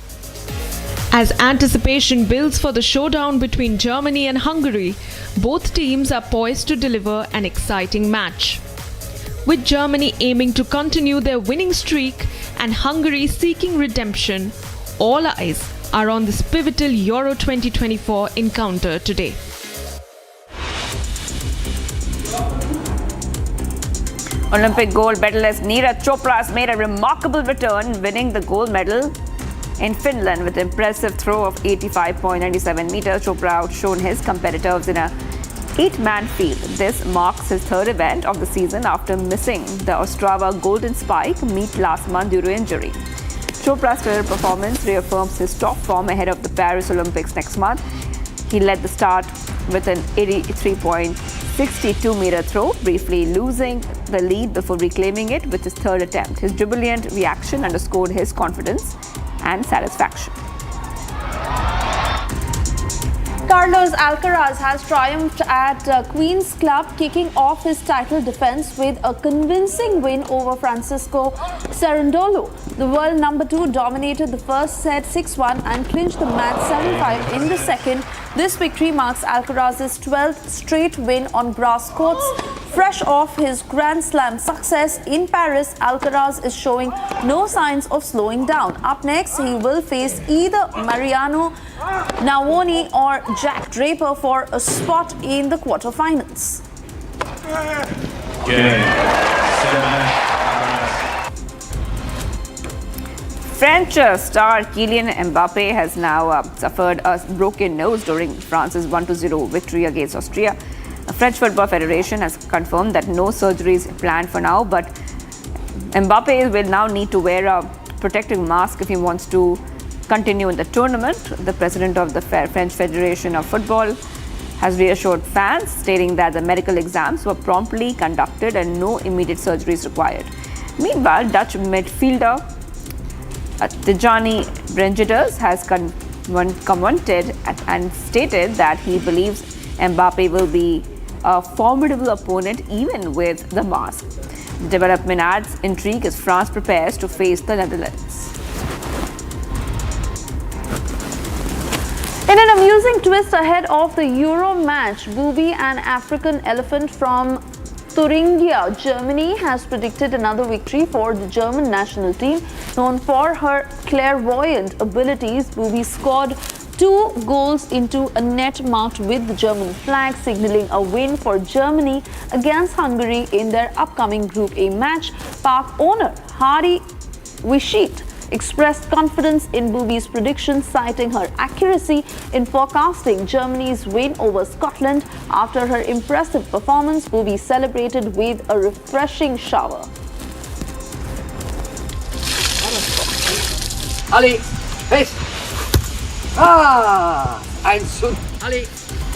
As anticipation builds for the showdown between Germany and Hungary, both teams are poised to deliver an exciting match. With Germany aiming to continue their winning streak and Hungary seeking redemption, all eyes are on this pivotal Euro 2024 encounter today. Olympic gold medalist Neeraj Chopra has made a remarkable return, winning the gold medal in Finland with an impressive throw of 85.97 meters. Chopra outshone his competitors in a 8-man field. This marks his third event of the season after missing the Ostrava Golden Spike meet last month due to injury. Chopra's stellar performance reaffirms his top form ahead of the Paris Olympics next month. He led the start with an 83.62-meter throw, briefly losing the lead before reclaiming it with his third attempt. His jubilant reaction underscored his confidence and satisfaction. Carlos Alcaraz has triumphed at Queen's Club, kicking off his title defense with a convincing win over Francisco Cerundolo. The world number 2 dominated the first set 6-1 and clinched the match 7-5 in the second. This victory marks Alcaraz's 12th straight win on grass courts. Fresh off his Grand Slam success in Paris, Alcaraz is showing no signs of slowing down. Up next, he will face either Mariano Navoni or Jack Draper for a spot in the quarterfinals. French star Kylian Mbappe has now suffered a broken nose during France's 1-0 victory against Austria. The French Football Federation has confirmed that no surgery is planned for now, but Mbappe will now need to wear a protective mask if he wants to continue in the tournament. The president of the French Federation of Football has reassured fans, stating that the medical exams were promptly conducted and no immediate surgery is required. Meanwhile, Dutch midfielder Tijani Brengeders has commented and stated that he believes Mbappe will be a formidable opponent even with the mask. The development adds intrigue as France prepares to face the Netherlands. In an amusing twist ahead of the Euro match, Booby, an African elephant from Thuringia, Germany, has predicted another victory for the German national team. Known for her clairvoyant abilities, Booby scored 2 goals into a net marked with the German flag, signaling a win for Germany against Hungary in their upcoming Group A match. Park owner Hari Wishit expressed confidence in Booby's predictions, citing her accuracy in forecasting Germany's win over Scotland. After her impressive performance, Booby celebrated with a refreshing shower. Ali, hey! Ali,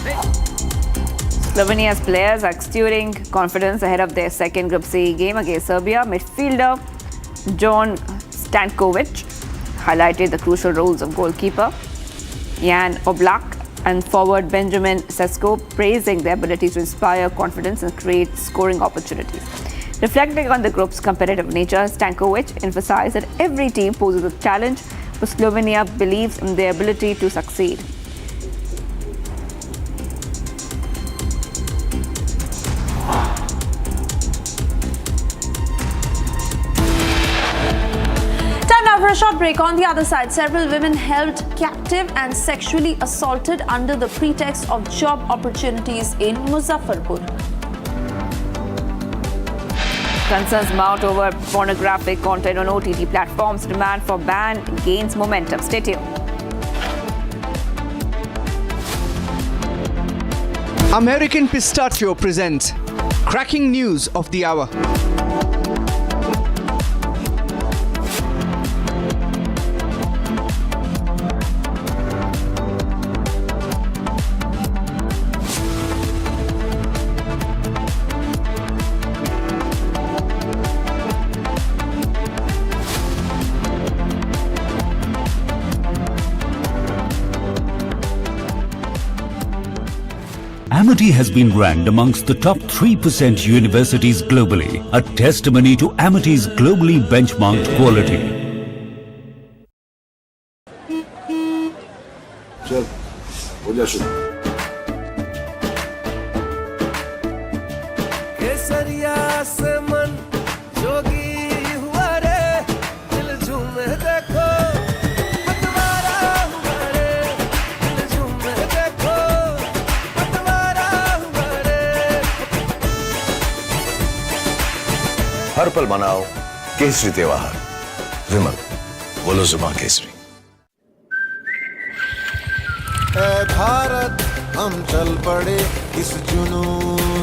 hey! Slovenia's players are exuding confidence ahead of their second Group C game against Serbia. Midfielder John Stankovic highlighted the crucial roles of goalkeeper Jan Oblak and forward Benjamin Sesko, praising their ability to inspire confidence and create scoring opportunities. Reflecting on the group's competitive nature, Stankovic emphasized that every team poses a challenge, but Slovenia believes in their ability to succeed. For a short break. On the other side, several women held captive and sexually assaulted under the pretext of job opportunities in Muzaffarpur. Concerns mount over pornographic content on OTT platforms. Demand for ban gains momentum. Stay tuned. American Pistachio presents cracking news of the hour. Amity has been ranked amongst the top 3% universities globally, a testimony to Amity's globally benchmarked quality. चल, हो जा शुरू। केसरिया से मन जोगी हुआ रे, दिल झूमे देखो, पतवारा हुआ रे, दिल झूमे देखो, पतवारा हुआ रे। हर पल मनाओ केसरी त्योहार। विमल, बोलो जुमा केसरी। ऐ भारत हम चल पड़े किस जुनू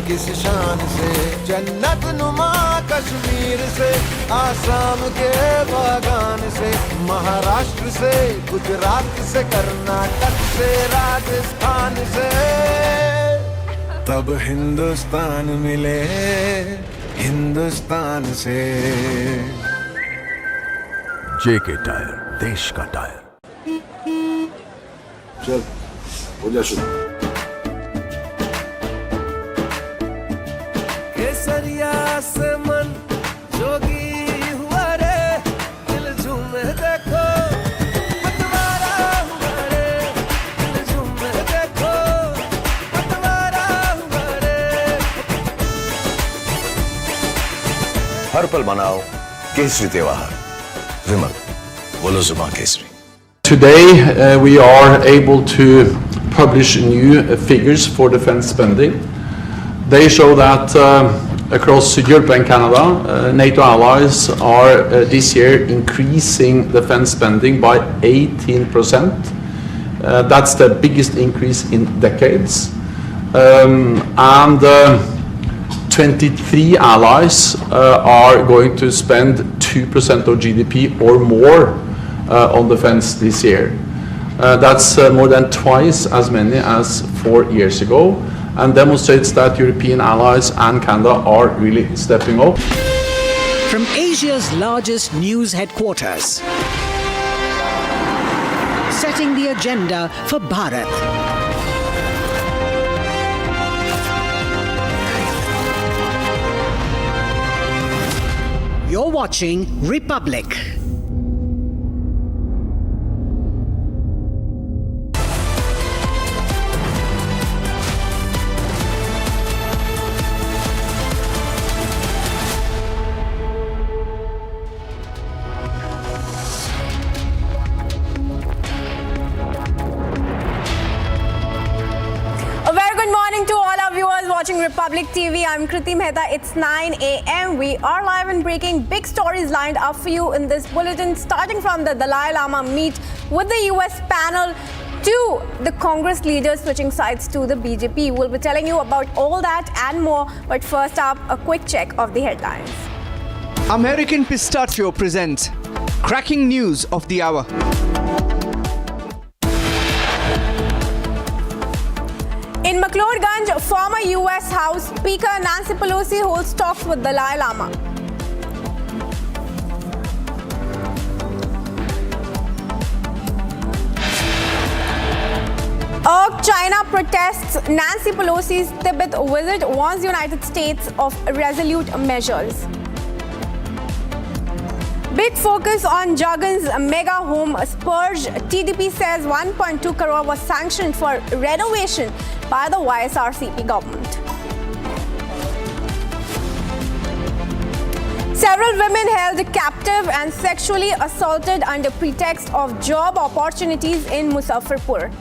किस शान से, जन्नत नुमा कश्मीर से, आसाम के बागान से, महाराष्ट्र से, गुजरात से, कर्नाटक से, राजस्थान से, तब हिंदुस्तान मिले हिंदुस्तान से। जेके टायर, देश का टायर। चल, हो जा शुरू। केसरिया से मन जोगी हुआ रे, दिल झूमे देखो, पतवारा हुआ रे, दिल झूमे देखो, पतवारा हुआ रे। हर पल मनाओ केसरी त्योहार। विमल, बोलो जुमा Kesari. Today, we are able to publish new figures for defense spending. They show that across Europe and Canada, NATO allies are this year increasing defense spending by 18%. That's the biggest increase in decades. And 23 allies are going to spend 2% of GDP or more on defense this year. That's more than twice as many as 4 years ago, and demonstrates that European allies and Canada are really stepping up. From Asia's largest news headquarters, setting the agenda for Bharat. You're watching Republic. Watching Republic TV, I'm Kriti Mehta. It's 9 a.m. We are live and breaking. Big stories lined up for you in this bulletin, starting from the Dalai Lama meet with the US panel to the Congress leaders switching sides to the BJP. We'll be telling you about all that and more. But first up, a quick check of the headlines. American Pistachio presents cracking news of the hour. In McLeodganj, former US House Speaker Nancy Pelosi holds talks with Dalai Lama. China protests Nancy Pelosi's Tibet visit, warns United States of resolute measures. Big focus on Jagan's mega home spurge. TDP says 1.2 crore was sanctioned for renovation by the YSRCP government. Several women held captive and sexually assaulted under pretext of job opportunities in Muzaffarpur.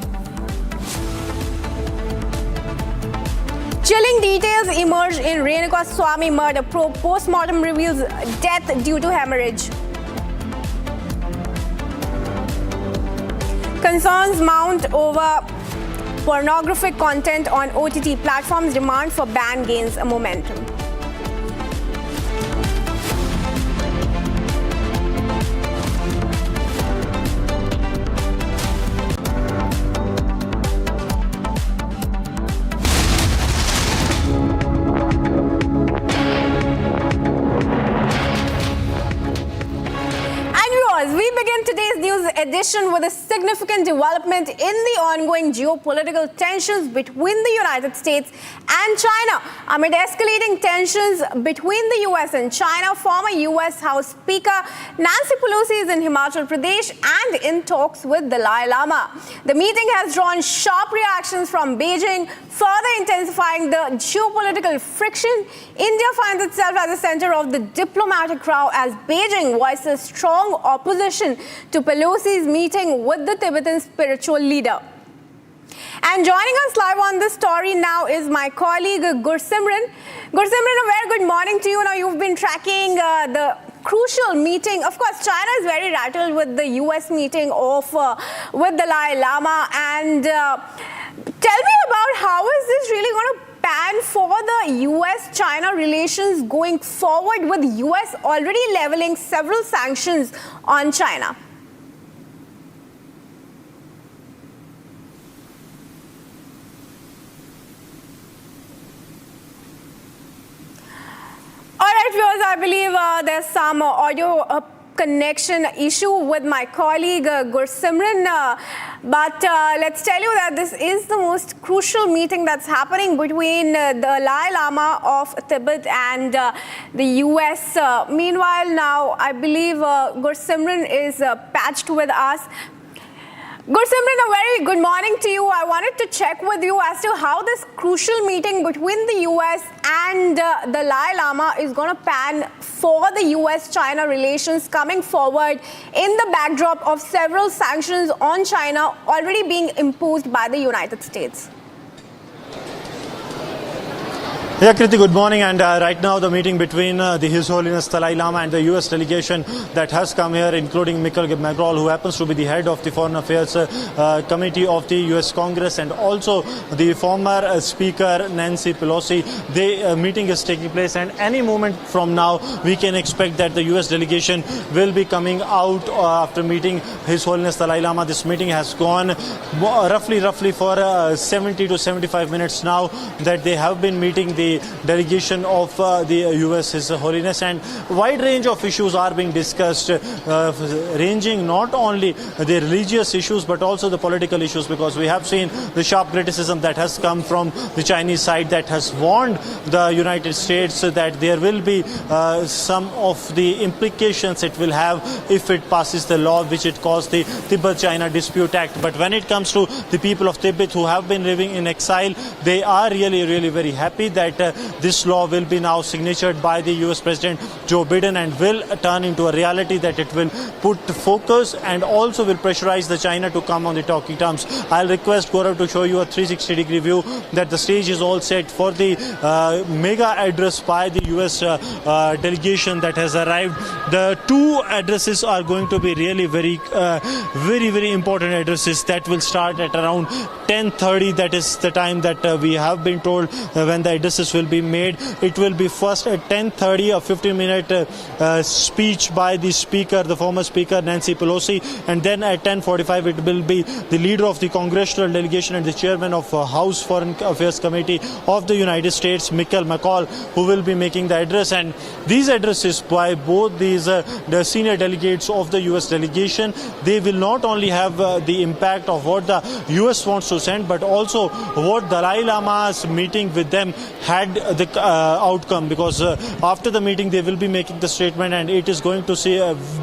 Chilling details emerged in Renuka Swami murder probe. Post-mortem reveals death due to hemorrhage. Concerns mount over pornographic content on OTT platforms. Demand for ban gains momentum. We begin today's news edition with a significant development in the ongoing geopolitical tensions between the United States and China. Amid escalating tensions between the US and China, former US House Speaker Nancy Pelosi is in Himachal Pradesh and in talks with Dalai Lama. The meeting has drawn sharp reactions from Beijing, further intensifying the geopolitical friction. India finds itself at the center of the diplomatic row as Beijing voices strong opposition to Pelosi's meeting with the Tibetan spiritual leader. And joining us live on this story now is my colleague Gursimran. Gursimran, a very good morning to you. Now, you've been tracking the crucial meeting. Of course, China is very rattled with the US meeting of with Dalai Lama. And tell me about how is this really going to pan for the US-China relations going forward, with US already leveling several sanctions on China? All right, viewers, I believe there's some audio connection issue with my colleague Gursimran. But let's tell you that this is the most crucial meeting that's happening between the Dalai Lama of Tibet and the US. Meanwhile, now I believe Gursimran is patched with us. Gursimran, a very good morning to you. I wanted to check with you as to how this crucial meeting between the US and the Dalai Lama is going to pan for the US-China relations coming forward in the backdrop of several sanctions on China already being imposed by the United States. Yeah, Kriti, good morning. And right now the meeting between His Holiness Dalai Lama and the US delegation that has come here, including Michael McGraw, who happens to be the head of the Foreign Affairs Committee of the US Congress, and also the former Speaker Nancy Pelosi. The meeting is taking place, and any moment from now we can expect that the US delegation will be coming out after meeting His Holiness Dalai Lama. This meeting has gone roughly for 70 to 75 minutes now that they have been meeting the delegation of the US, His Holiness, and wide range of issues are being discussed, ranging not only the religious issues but also the political issues, because we have seen the sharp criticism that has come from the Chinese side that has warned the United States that there will be some of the implications it will have if it passes the law which it calls the Tibet-China Dispute Act. But when it comes to the people of Tibet who have been living in exile, they are really very happy that this law will be now signatured by the US President Joe Biden and will turn into a reality, that it will put focus and also will pressurize the China to come on the talking terms. I'll request Gaurav to show you a 360-degree view that the stage is all set for the mega address by the US delegation that has arrived. The two addresses are going to be really very important addresses that will start at around 10:30. That is the time that we have been told when the addresses addresses will be made. It will be first at 10:30, a 15-minute speech by the speaker, the former speaker Nancy Pelosi, and then at 10:45 it will be the leader of the congressional delegation and the chairman of House Foreign Affairs Committee of the United States, Michael McCall, who will be making the address. And these addresses by both these the senior delegates of the US delegation, they will not only have the impact of what the US wants to send, but also what Dalai Lama's meeting with them had the outcome, because after the meeting they will be making the statement, and it is going to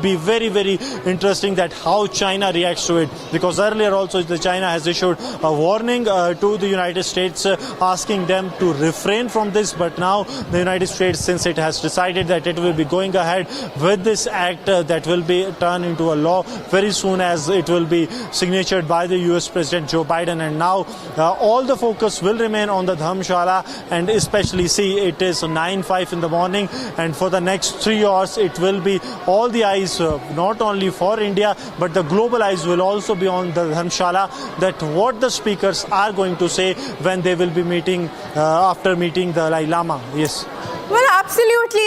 be very, very interesting that how China reacts to it, because earlier also China has issued a warning to the United States asking them to refrain from this, but now the United States, since it has decided that it will be going ahead with this act that will be turned into a law very soon as it will be signatured by the US President Joe Biden. And now all the focus will remain on the Dharamshala, and especially it is 9:05 in the morning, and for the next 3 hours it will be all the eyes not only for India but the global eyes will also be on the Dharamshala, that what the speakers are going to say when they will be meeting after meeting the Dalai Lama. Yes. Well, absolutely.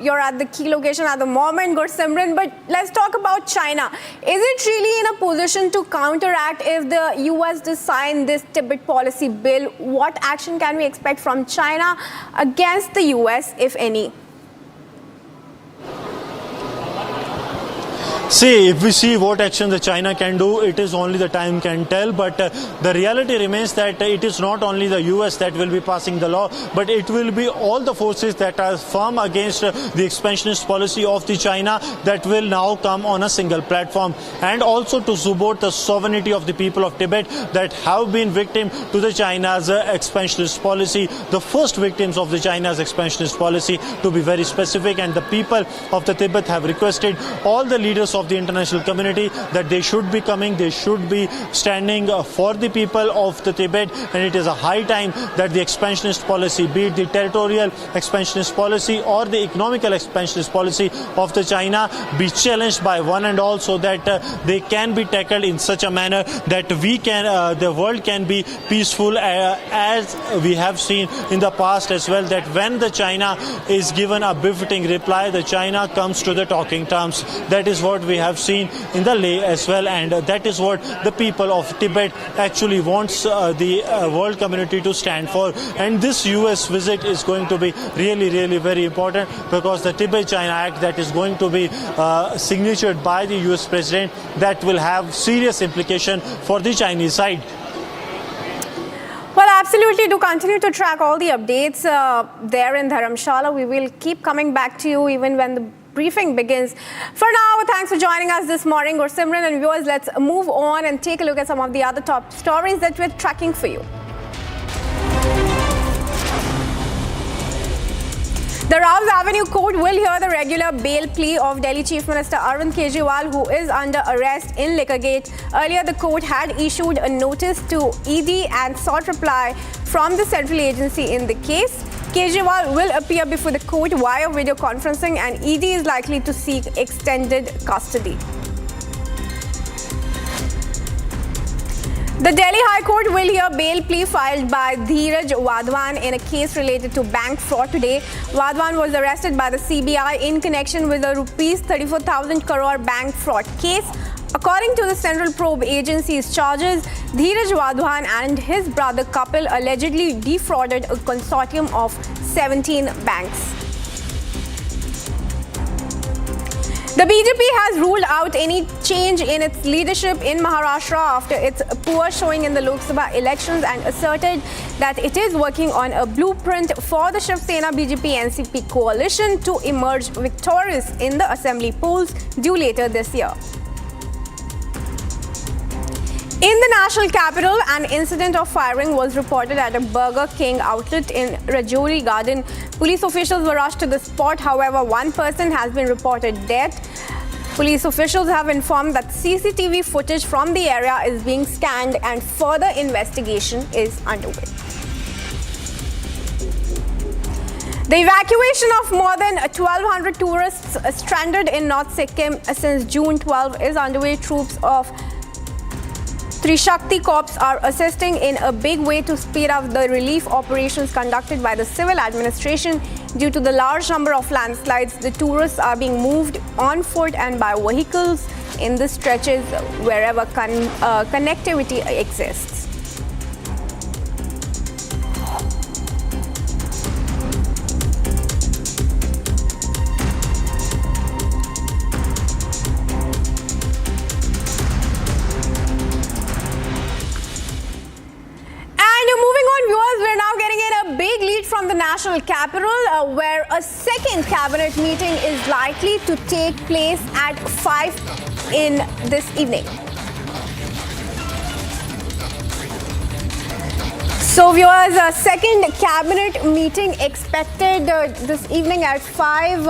You're at the key location at the moment, Gursimran. But let's talk about China. Is it really in a position to counteract if the US does sign this Tibet policy bill? What action can we expect from China against the US, if any? See, if we see what action the China can do, it is only the time can tell. But the reality remains that it is not only the US that will be passing the law, but it will be all the forces that are firm against the expansionist policy of the China that will now come on a single platform, and also to support the sovereignty of the people of Tibet that have been victim to the China's expansionist policy, the first victims of the China's expansionist policy, to be very specific. And the people of the Tibet have requested all the leaders of the international community that they should be coming, they should be standing for the people of the Tibet, and it is a high time that the expansionist policy, be it the territorial expansionist policy or the economical expansionist policy of the China, be challenged by one and all, so that they can be tackled in such a manner that the world can be peaceful, as we have seen in the past as well, that when the China is given a befitting reply, the China comes to the talking terms. That is what we have seen in the Leh as well, and that is what the people of Tibet actually wants the world community to stand for. And this US visit is going to be really, really very important, because the Tibet-China Act that is going to be signatured by the US President, that will have serious implication for the Chinese side. Well, absolutely. To continue to track all the updates there in Dharamshala, we will keep coming back to you even when the briefing begins. For now, thanks for joining us this morning, Gursimran, and viewers, let's move on and take a look at some of the other top stories that we're tracking for you. The Rao's Avenue Court will hear the regular bail plea of Delhi Chief Minister Arvind Kejriwal, who is under arrest in liquorgate. Earlier, the court had issued a notice to ED and sought reply from the central agency in the case. Kejriwal will appear before the court via video conferencing, and ED is likely to seek extended custody. The Delhi High Court will hear bail plea filed by Dheeraj Wadhwan in a case related to bank fraud today. Wadhwan was arrested by the CBI in connection with a rupees 34,000 crore bank fraud case. According to the Central Probe Agency's charges, Dheeraj Wadhwan and his brother couple allegedly defrauded a consortium of 17 banks. The BJP has ruled out any change in its leadership in Maharashtra after its poor showing in the Lok Sabha elections, and asserted that it is working on a blueprint for the Shiv Sena BJP-NCP coalition to emerge victorious in the assembly polls due later this year. In the national capital, an incident of firing was reported at a Burger King outlet in Rajouri Garden. Police officials were rushed to the spot. However, one person has been reported dead. Police officials have informed that CCTV footage from the area is being scanned and further investigation is underway. The evacuation of more than 1,200 tourists stranded in North Sikkim since June 12 is underway. Troops of 3 Trishakti Corps are assisting in a big way to speed up the relief operations conducted by the civil administration. Due to the large number of landslides, the tourists are being moved on foot and by vehicles in the stretches wherever connectivity exists. From the national capital, where a second cabinet meeting is likely to take place at 5 in this evening. So viewers, a second cabinet meeting expected this evening at 5.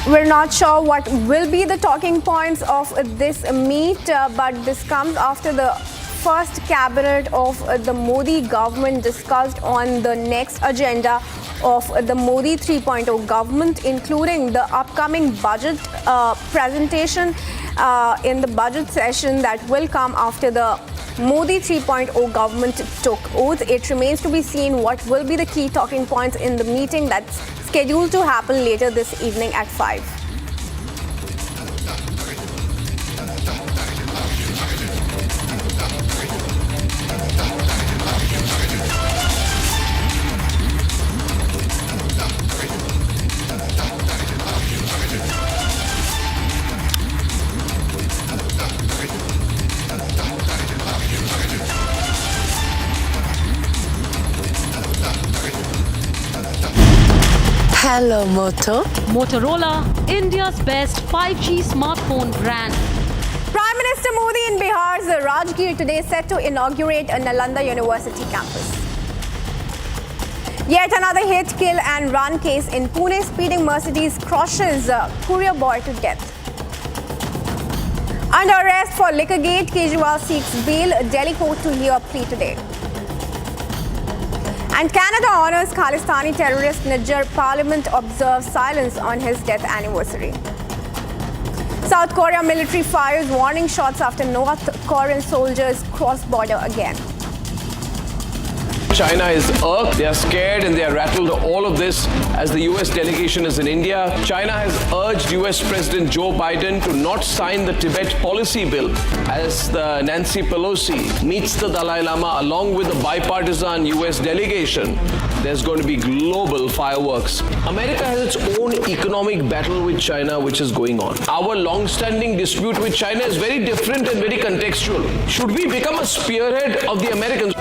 We're not sure what will be the talking points of this meet, but this comes after the first cabinet of the Modi government discussed on the next agenda of the Modi 3.0 government, including the upcoming budget presentation in the budget session that will come after the Modi 3.0 government took oath. It remains to be seen what will be the key talking points in the meeting that's scheduled to happen later this evening at 5. Hello, Moto. Motorola, India's best 5G smartphone brand. Prime Minister Modi in Bihar's Rajkot today set to inaugurate a Nalanda University campus. Yet another hit, kill and run case in Pune. Speeding Mercedes crushes courier boy to death. Under arrest for liquorgate, Kejriwal seeks bail. Delhi court to hear plea today. And Canada honors Khalistani terrorist Niger. Parliament observes silence on his death anniversary. South Korea military fires warning shots after North Korean soldiers cross border again. China is irked, they are scared and they are rattled. All of this as the US delegation is in India. China has urged US President Joe Biden to not sign the Tibet policy bill as the Nancy Pelosi meets the Dalai Lama along with the bipartisan US delegation. There's going to be global fireworks. America has its own economic battle with China which is going on. Our long-standing dispute with China is very different and very contextual. Should we become a spearhead of the Americans?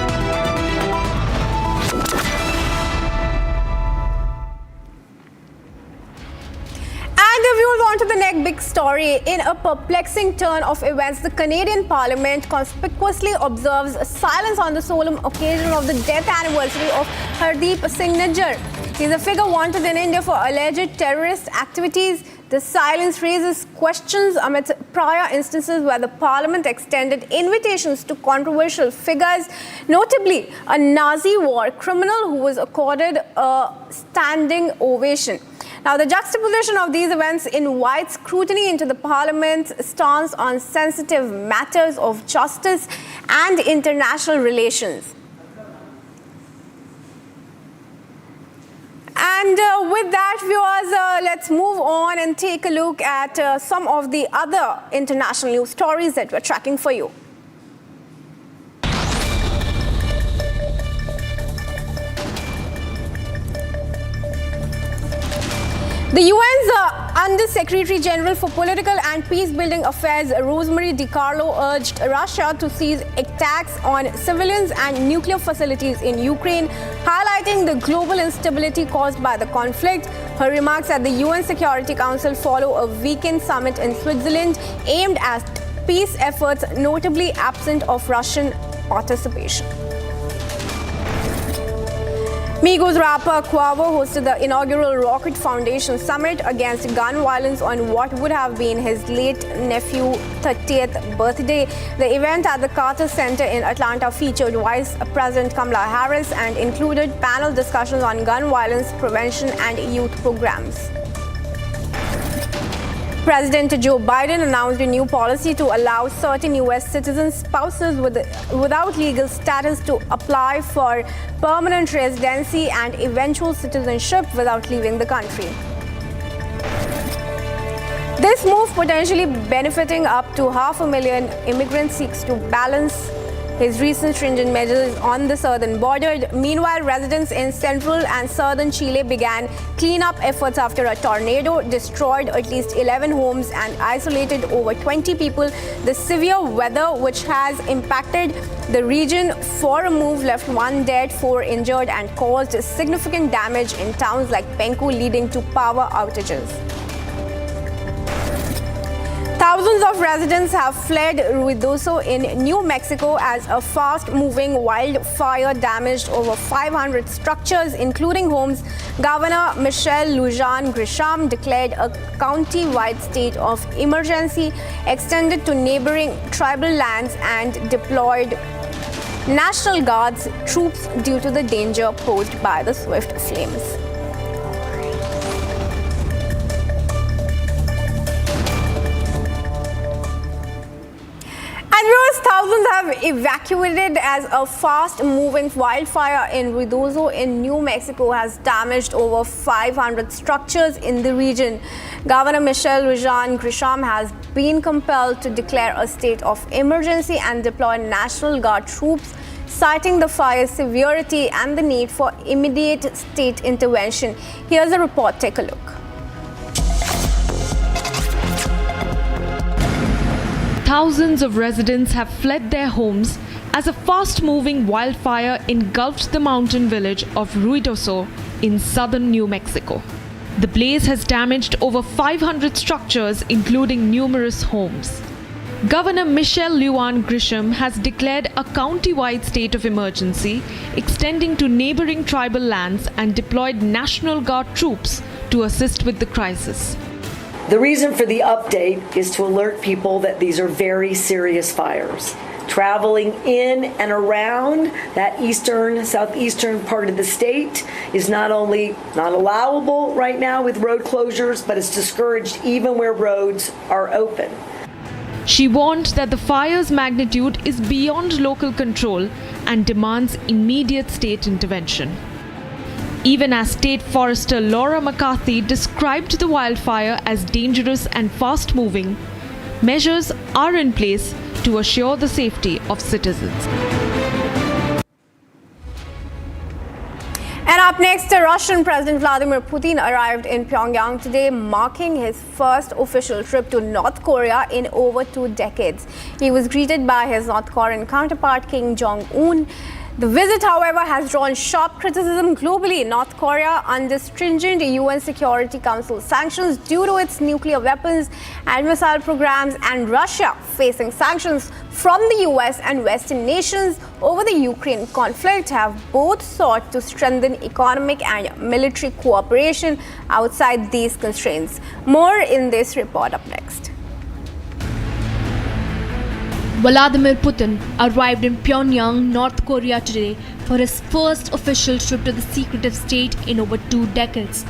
On to the next big story. In a perplexing turn of events, the Canadian Parliament conspicuously observes silence on the solemn occasion of the death anniversary of Hardeep Singh Nijjar. He's a figure wanted in India for alleged terrorist activities. The silence raises questions amidst prior instances where the Parliament extended invitations to controversial figures, notably a Nazi war criminal who was accorded a standing ovation. Now, the juxtaposition of these events invites scrutiny into the Parliament's stance on sensitive matters of justice and international relations. And with that, viewers, let's move on and take a look at some of the other international news stories that we're tracking for you. The UN's Under-Secretary General for Political and Peace-Building Affairs, Rosemary DiCarlo, urged Russia to cease attacks on civilians and nuclear facilities in Ukraine, highlighting the global instability caused by the conflict. Her remarks at the UN Security Council follow a weekend summit in Switzerland aimed at peace efforts, notably absent of Russian participation. Migos rapper Quavo hosted the inaugural Rocket Foundation Summit against gun violence on what would have been his late nephew's 30th birthday. The event at the Carter Center in Atlanta featured Vice President Kamala Harris and included panel discussions on gun violence prevention and youth programs. President Joe Biden announced a new policy to allow certain U.S. citizens' spouses without legal status to apply for permanent residency and eventual citizenship without leaving the country. This move, potentially benefiting up to 500,000 immigrants, seeks to balance his recent stringent measures on the southern border. Meanwhile, residents in central and southern Chile began cleanup efforts after a tornado destroyed at least 11 homes and isolated over 20 people. The severe weather, which has impacted the region for a move, left 1 dead, 4 injured, and caused significant damage in towns like Penco, leading to power outages. Thousands of residents have fled Ruidoso in New Mexico as a fast-moving wildfire damaged over 500 structures, including homes. Governor Michelle Lujan Grisham declared a county-wide state of emergency, extended to neighboring tribal lands, and deployed National Guard's troops due to the danger posed by the swift flames. Thousands have evacuated as a fast-moving wildfire in Ruidoso in New Mexico has damaged over 500 structures in the region. Governor Michelle Lujan Grisham has been compelled to declare a state of emergency and deploy National Guard troops, citing the fire's severity and the need for immediate state intervention. Here's a report. Take a look. Thousands of residents have fled their homes as a fast-moving wildfire engulfed the mountain village of Ruidoso in southern New Mexico. The blaze has damaged over 500 structures, including numerous homes. Governor Michelle Lujan Grisham has declared a county-wide state of emergency, extending to neighboring tribal lands, and deployed National Guard troops to assist with the crisis. The reason for the update is to alert people that these are very serious fires. Traveling in and around that southeastern part of the state is not only not allowable right now with road closures, but it's discouraged even where roads are open. She warned that the fire's magnitude is beyond local control and demands immediate state intervention. Even as State Forester Laura McCarthy described the wildfire as dangerous and fast-moving, measures are in place to assure the safety of citizens. And up next, Russian President Vladimir Putin arrived in Pyongyang today, marking his first official trip to North Korea in over 2 decades. He was greeted by his North Korean counterpart Kim Jong-un. The visit, however, has drawn sharp criticism globally. North Korea under stringent UN Security Council sanctions due to its nuclear weapons and missile programs, and Russia facing sanctions from the US and Western nations over the Ukraine conflict, have both sought to strengthen economic and military cooperation outside these constraints. More in this report up next. Vladimir Putin arrived in Pyongyang, North Korea today for his first official trip to the secretive state in over 2 decades.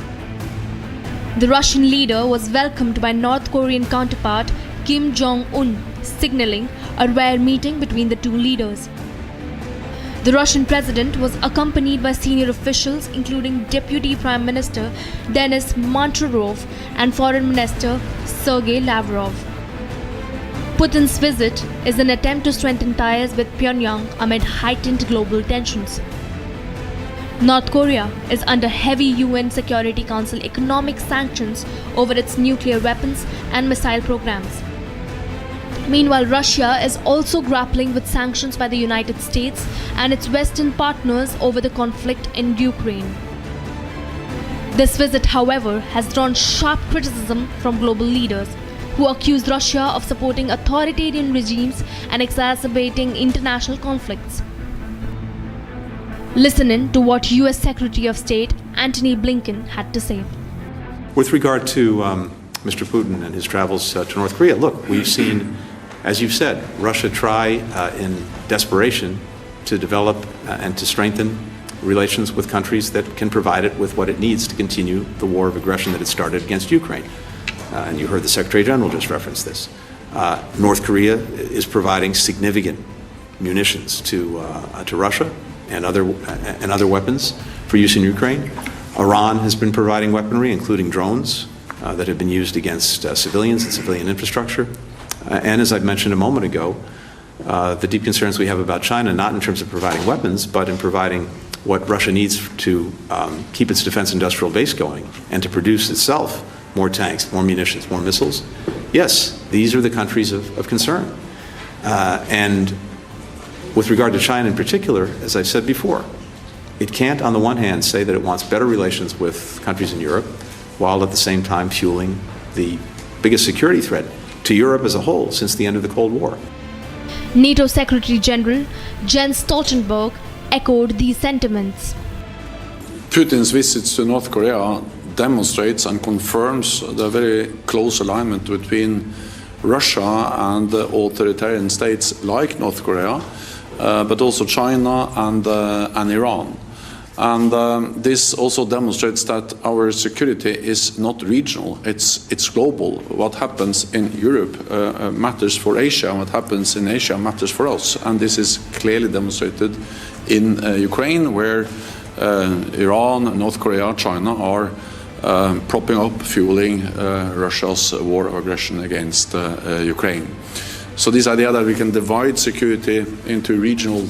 The Russian leader was welcomed by North Korean counterpart Kim Jong-un, signaling a rare meeting between the two leaders. The Russian president was accompanied by senior officials including Deputy Prime Minister Denis Manturov and Foreign Minister Sergei Lavrov. Putin's visit is an attempt to strengthen ties with Pyongyang amid heightened global tensions. North Korea is under heavy UN Security Council economic sanctions over its nuclear weapons and missile programs. Meanwhile, Russia is also grappling with sanctions by the United States and its Western partners over the conflict in Ukraine. This visit, however, has drawn sharp criticism from global leaders, who accused Russia of supporting authoritarian regimes and exacerbating international conflicts. Listen in to what US Secretary of State Antony Blinken had to say. With regard to Mr. Putin and his travels to North Korea, look, we've seen, as you've said, Russia try in desperation to develop and to strengthen relations with countries that can provide it with what it needs to continue the war of aggression that it started against Ukraine. and you heard the Secretary General just reference this. North Korea is providing significant munitions to Russia and other weapons for use in Ukraine. Iran has been providing weaponry, including drones, that have been used against civilians and civilian infrastructure. And as I mentioned a moment ago, the deep concerns we have about China, not in terms of providing weapons, but in providing what Russia needs to keep its defense industrial base going and to produce itself more tanks, more munitions, more missiles. Yes, these are the countries of concern. And with regard to China in particular, as I've said before, it can't, on the one hand, say that it wants better relations with countries in Europe, while at the same time fueling the biggest security threat to Europe as a whole since the end of the Cold War. NATO Secretary General Jens Stoltenberg echoed these sentiments. Putin's visits to North Korea demonstrates and confirms the very close alignment between Russia and authoritarian states like North Korea, but also China and Iran. And this also demonstrates that our security is not regional, it's global. What happens in Europe matters for Asia, and what happens in Asia matters for us. And this is clearly demonstrated in Ukraine, where Iran, North Korea, China are propping up, fueling Russia's war of aggression against Ukraine. So this idea that we can divide security into regional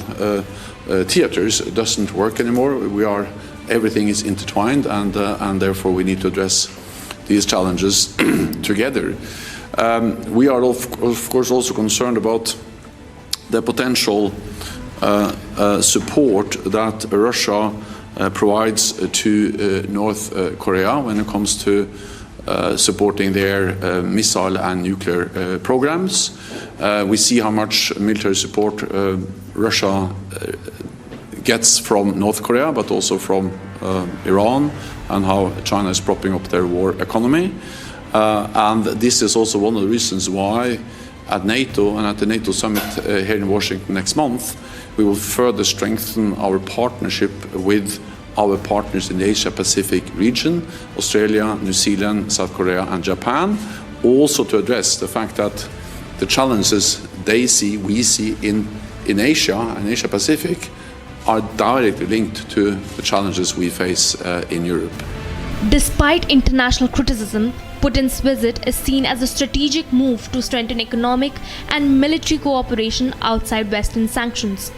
theaters doesn't work anymore. Everything is intertwined, and therefore we need to address these challenges together. We are of course also concerned about the potential support that Russia provides to North Korea when it comes to supporting their missile and nuclear programs. We see how much military support Russia gets from North Korea, but also from Iran, and how China is propping up their war economy. And this is also one of the reasons why at NATO and at the NATO summit here in Washington next month, we will further strengthen our partnership with our partners in the Asia-Pacific region, Australia, New Zealand, South Korea and Japan, also to address the fact that the challenges they see, we see in Asia and Asia-Pacific are directly linked to the challenges we face in Europe. Despite international criticism, Putin's visit is seen as a strategic move to strengthen economic and military cooperation outside Western sanctions.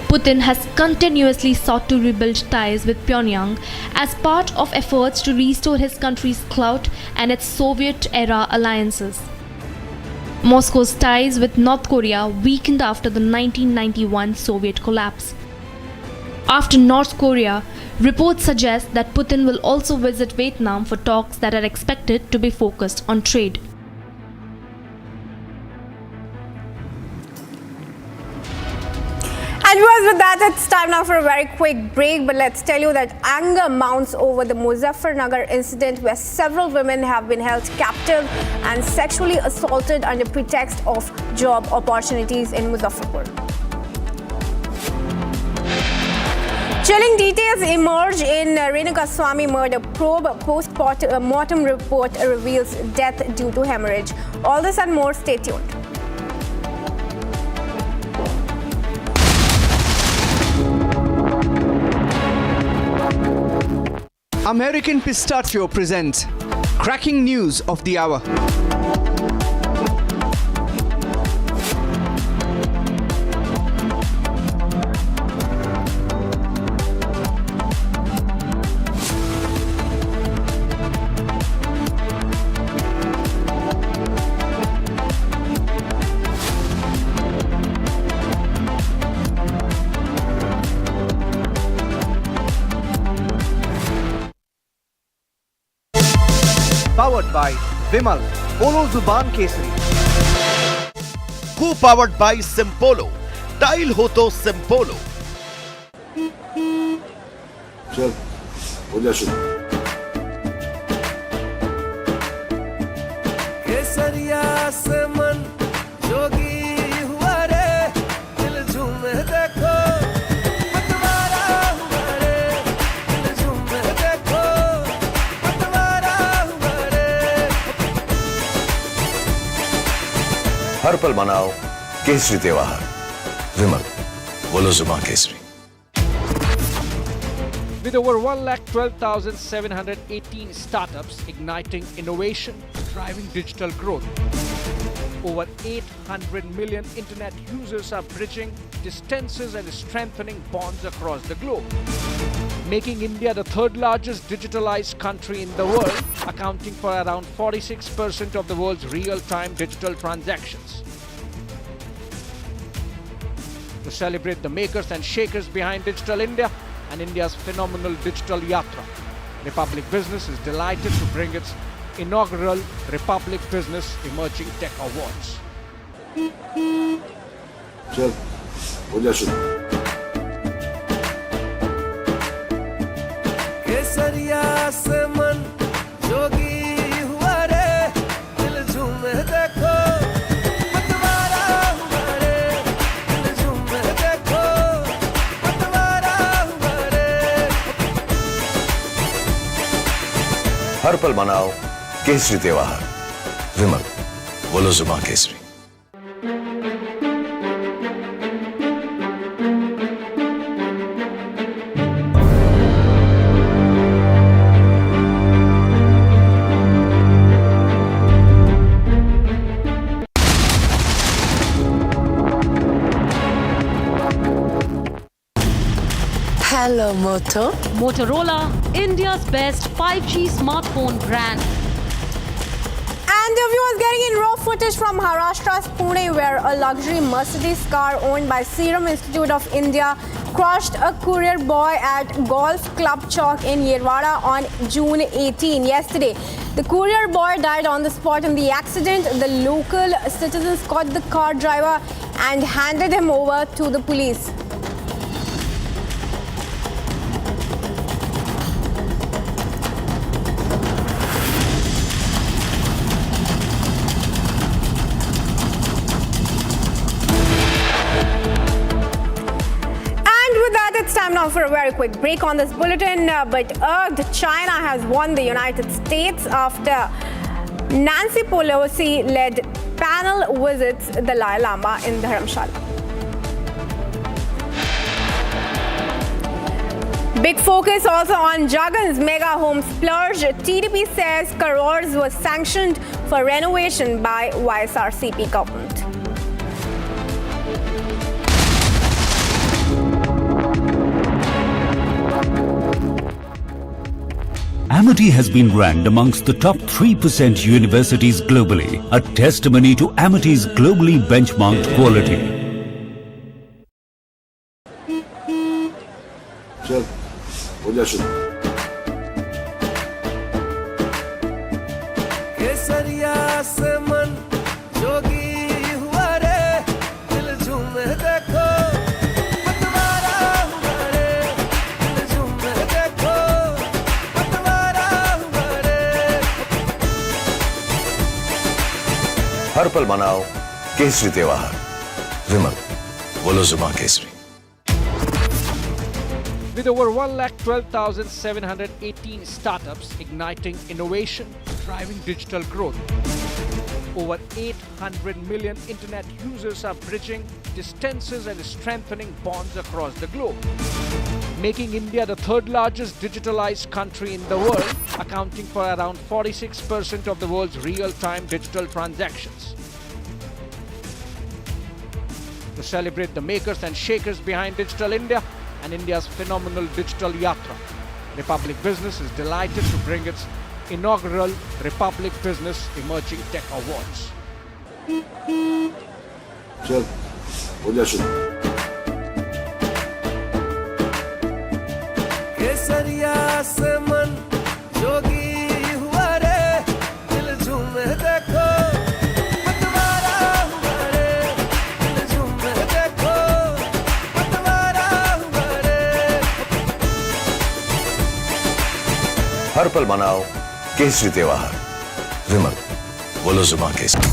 Putin has continuously sought to rebuild ties with Pyongyang as part of efforts to restore his country's clout and its Soviet-era alliances. Moscow's ties with North Korea weakened after the 1991 Soviet collapse. After North Korea, reports suggest that Putin will also visit Vietnam for talks that are expected to be focused on trade. And viewers, with that, it's time now for a very quick break. But let's tell you that anger mounts over the Muzaffarnagar incident, where several women have been held captive and sexually assaulted under pretext of job opportunities in Muzaffarpur. Chilling details emerge in Renuka Swamy murder probe. Post-mortem report reveals death due to hemorrhage. All this and more, stay tuned. American Pistachio presents cracking news of the hour. Powered by Vimal, Polo Zuban Kesari. Co-powered by Simpolo, Tile ho to Simpolo. चल हो जा शुरू केसरिया से मन जोगी हुआ रे दिल झूमे देखो पतवारा हुआ रे दिल झूमे देखो पतवारा हुआ रे हर पल मनाओ केसरी त्योहार विमल बोलो जुमा Kesari. With over 1,12,718 startups igniting innovation, driving digital growth. Over 800 million internet users are bridging distances and strengthening bonds across the globe, making India the third largest digitalized country in the world, accounting for around 46% of the world's real-time digital transactions. To celebrate the makers and shakers behind Digital India and India's phenomenal digital yatra, Republic Business is delighted to bring its inaugural Republic Business Emerging Tech Awards. चल हो जा शुरू। केसरिया से मन जोगी हुआ रे, दिल झूमे देखो पतवारा हुआ रे, दिल झूमे देखो पतवारा हुआ रे। हर पल मनाओ केसरी त्योहार विमल बोलो जुमा Kesari. Hello, Moto. Motorola, India's best 5G smartphone brand. And viewers, getting in raw footage from Maharashtra's Pune, where a luxury Mercedes car owned by Serum Institute of India crushed a courier boy at Golf Club Chowk in Yerwada on June 18, yesterday. The courier boy died on the spot in the accident. The local citizens caught the car driver and handed him over to the police. It's time now for a very quick break on this bulletin. But China has won the United States after Nancy Pelosi-led panel visits the Dalai Lama in Dharamshala. Big focus also on Jagan's mega home splurge. TDP says crores was sanctioned for renovation by YSRCP government. Amity has been ranked amongst the top 3% universities globally, a testimony to Amity's globally benchmarked quality. चल हो जा शुरू। केसरिया से मन जोगी हुआ रे, दिल झूमे देखो पतवारा हुआ रे, दिल झूमे देखो पतवारा हुआ रे। हर पल मनाओ केसरी त्योहार विमल बोलो जुमा Kesari. With over 1,12,718 startups igniting innovation, driving digital growth. Over 800 million internet users are bridging distances and strengthening bonds across the globe, making India the third largest digitalized country in the world, accounting for around 46% of the world's real-time digital transactions. To celebrate the makers and shakers behind Digital India and India's phenomenal digital yatra, Republic Business is delighted to bring its inaugural Republic Business Emerging Tech Awards. चल हो जा शुरू। केसरिया से मन जोगी हुआ रे, दिल झूमे देखो पतवारा हुआ रे, दिल झूमे देखो पतवारा हुआ रे। हर पल मनाओ केसरी त्योहार विमल बोलो जुमा Kesari.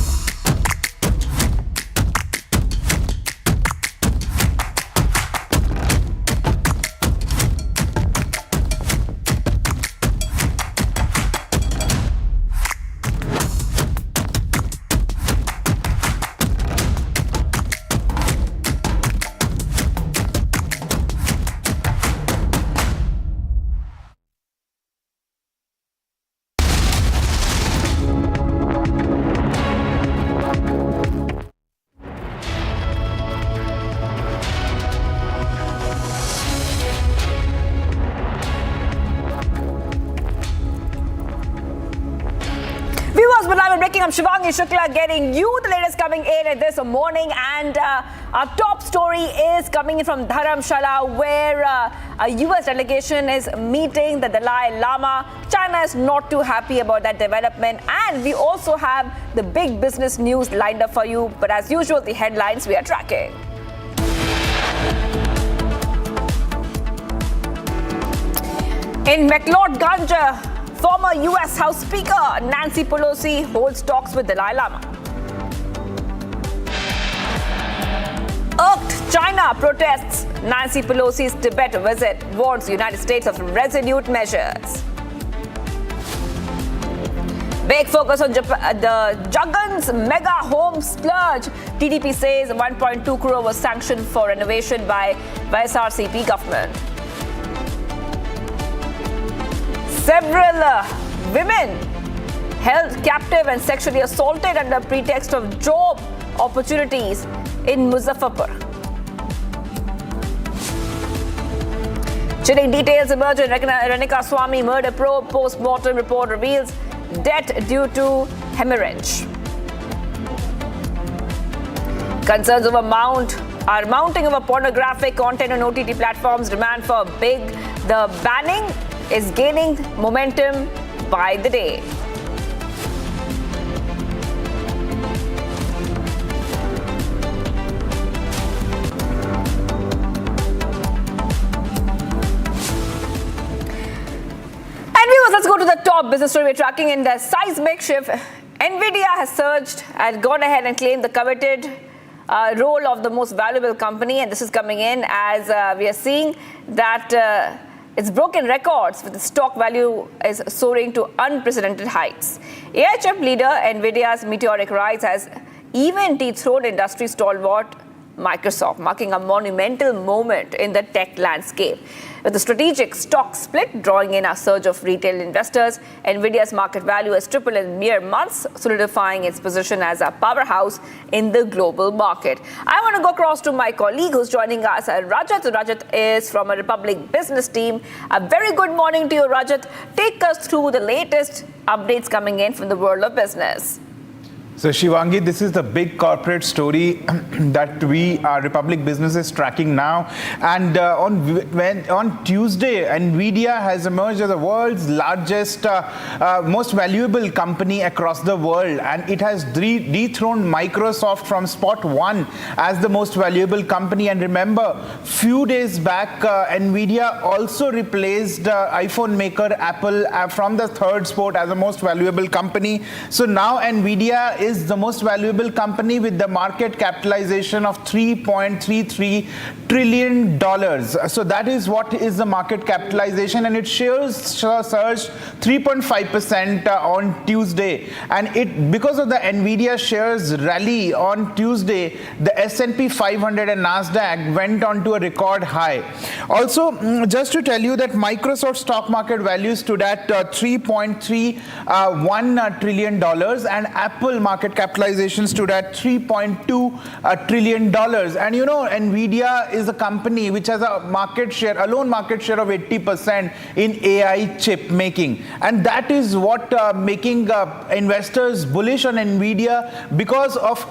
I'm Shivangi Shukla getting you the latest coming in this morning, and our top story is coming in from Dharamshala, where a US delegation is meeting the Dalai Lama. China is not too happy about that development, and we also have the big business news lined up for you, but as usual, the headlines we are tracking. In McLeod-Ganj, former US House Speaker Nancy Pelosi holds talks with Dalai Lama. Irked China protests Nancy Pelosi's Tibet visit, warns the United States of resolute measures. Big focus on the Jagan's mega home splurge. TDP says 1.2 crore was sanctioned for renovation by SRCP government. Several women held captive and sexually assaulted under pretext of job opportunities in Muzaffarpur. Chilling details emerge in Renika Swami murder probe. Post-mortem report reveals death due to hemorrhage. Concerns over mounting of a pornographic content on OTT platforms. Demand for the banning is gaining momentum by the day. And viewers, let's go to the top business story we're tracking. In the seismic shift, Nvidia has surged and gone ahead and claimed the coveted role of the most valuable company, and this is coming in as we are seeing that it's broken records, with the stock value is soaring to unprecedented heights. AI chip leader Nvidia's meteoric rise has even dethroned industry stalwart Microsoft, marking a monumental moment in the tech landscape. With the strategic stock split drawing in a surge of retail investors, Nvidia's market value has tripled in mere months, solidifying its position as a powerhouse in the global market. I want to go across to my colleague who's joining us, Rajat. Rajat is from a Republic business team. A very good morning to you, Rajat. Take us through the latest updates coming in from the world of business. So Shivangi, this is the big corporate story that Republic Business is tracking now. And on Tuesday, Nvidia has emerged as the world's largest, most valuable company across the world. And it has dethroned Microsoft from spot one as the most valuable company. And remember, few days back, Nvidia also replaced iPhone maker Apple from the third spot as the most valuable company. So now Nvidia is the most valuable company with the market capitalization of $3.33 trillion. So that is what is the market capitalization, and its shares surged 3.5% on Tuesday. And because of the Nvidia shares rally on Tuesday, the S&P 500 and Nasdaq went on to a record high. Also, just to tell you that Microsoft stock market value stood at $3.31 trillion, and Apple market capitalization stood at $3.2 trillion. And you know, Nvidia is a company which has a lone market share of 80% in AI chip making. And that is what making investors bullish on Nvidia, because of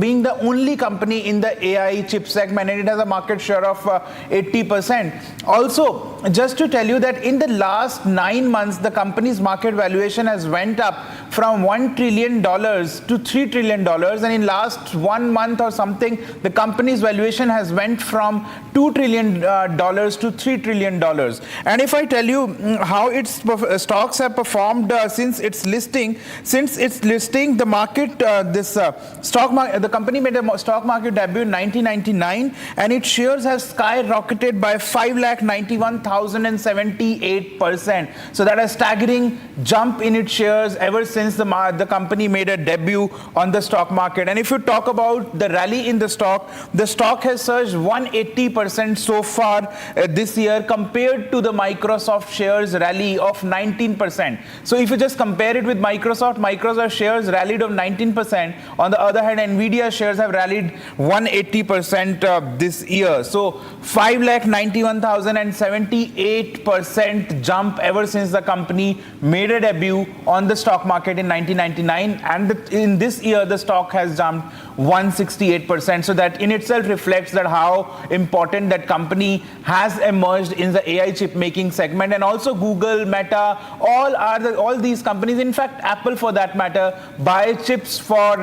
being the only company in the AI chip segment, and it has a market share of 80%. Also, just to tell you that in the last 9 months, the company's market valuation has went up from $1 trillion to $3 trillion, and in last 1 month or something, the company's valuation has went from $2 trillion to $3 trillion. And if I tell you how its stocks have performed since its listing, the market, the company made a stock market debut in 1999, and its shares have skyrocketed by 591,078%. So that is a staggering jump in its shares ever since the company made a debut on the stock market. And if you talk about the rally in the stock has surged 180% so far this year, compared to the Microsoft shares rally of 19%. So if you just compare it with Microsoft shares rallied of 19%. On the other hand, Nvidia shares have rallied 180% this year. So 591,078% jump ever since the company made a debut on the stock market market in 1999, and in this year the stock has jumped 168%. So that in itself reflects that how important that company has emerged in the AI chip making segment. And also Google, Meta, all these companies, in fact Apple for that matter, buy chips for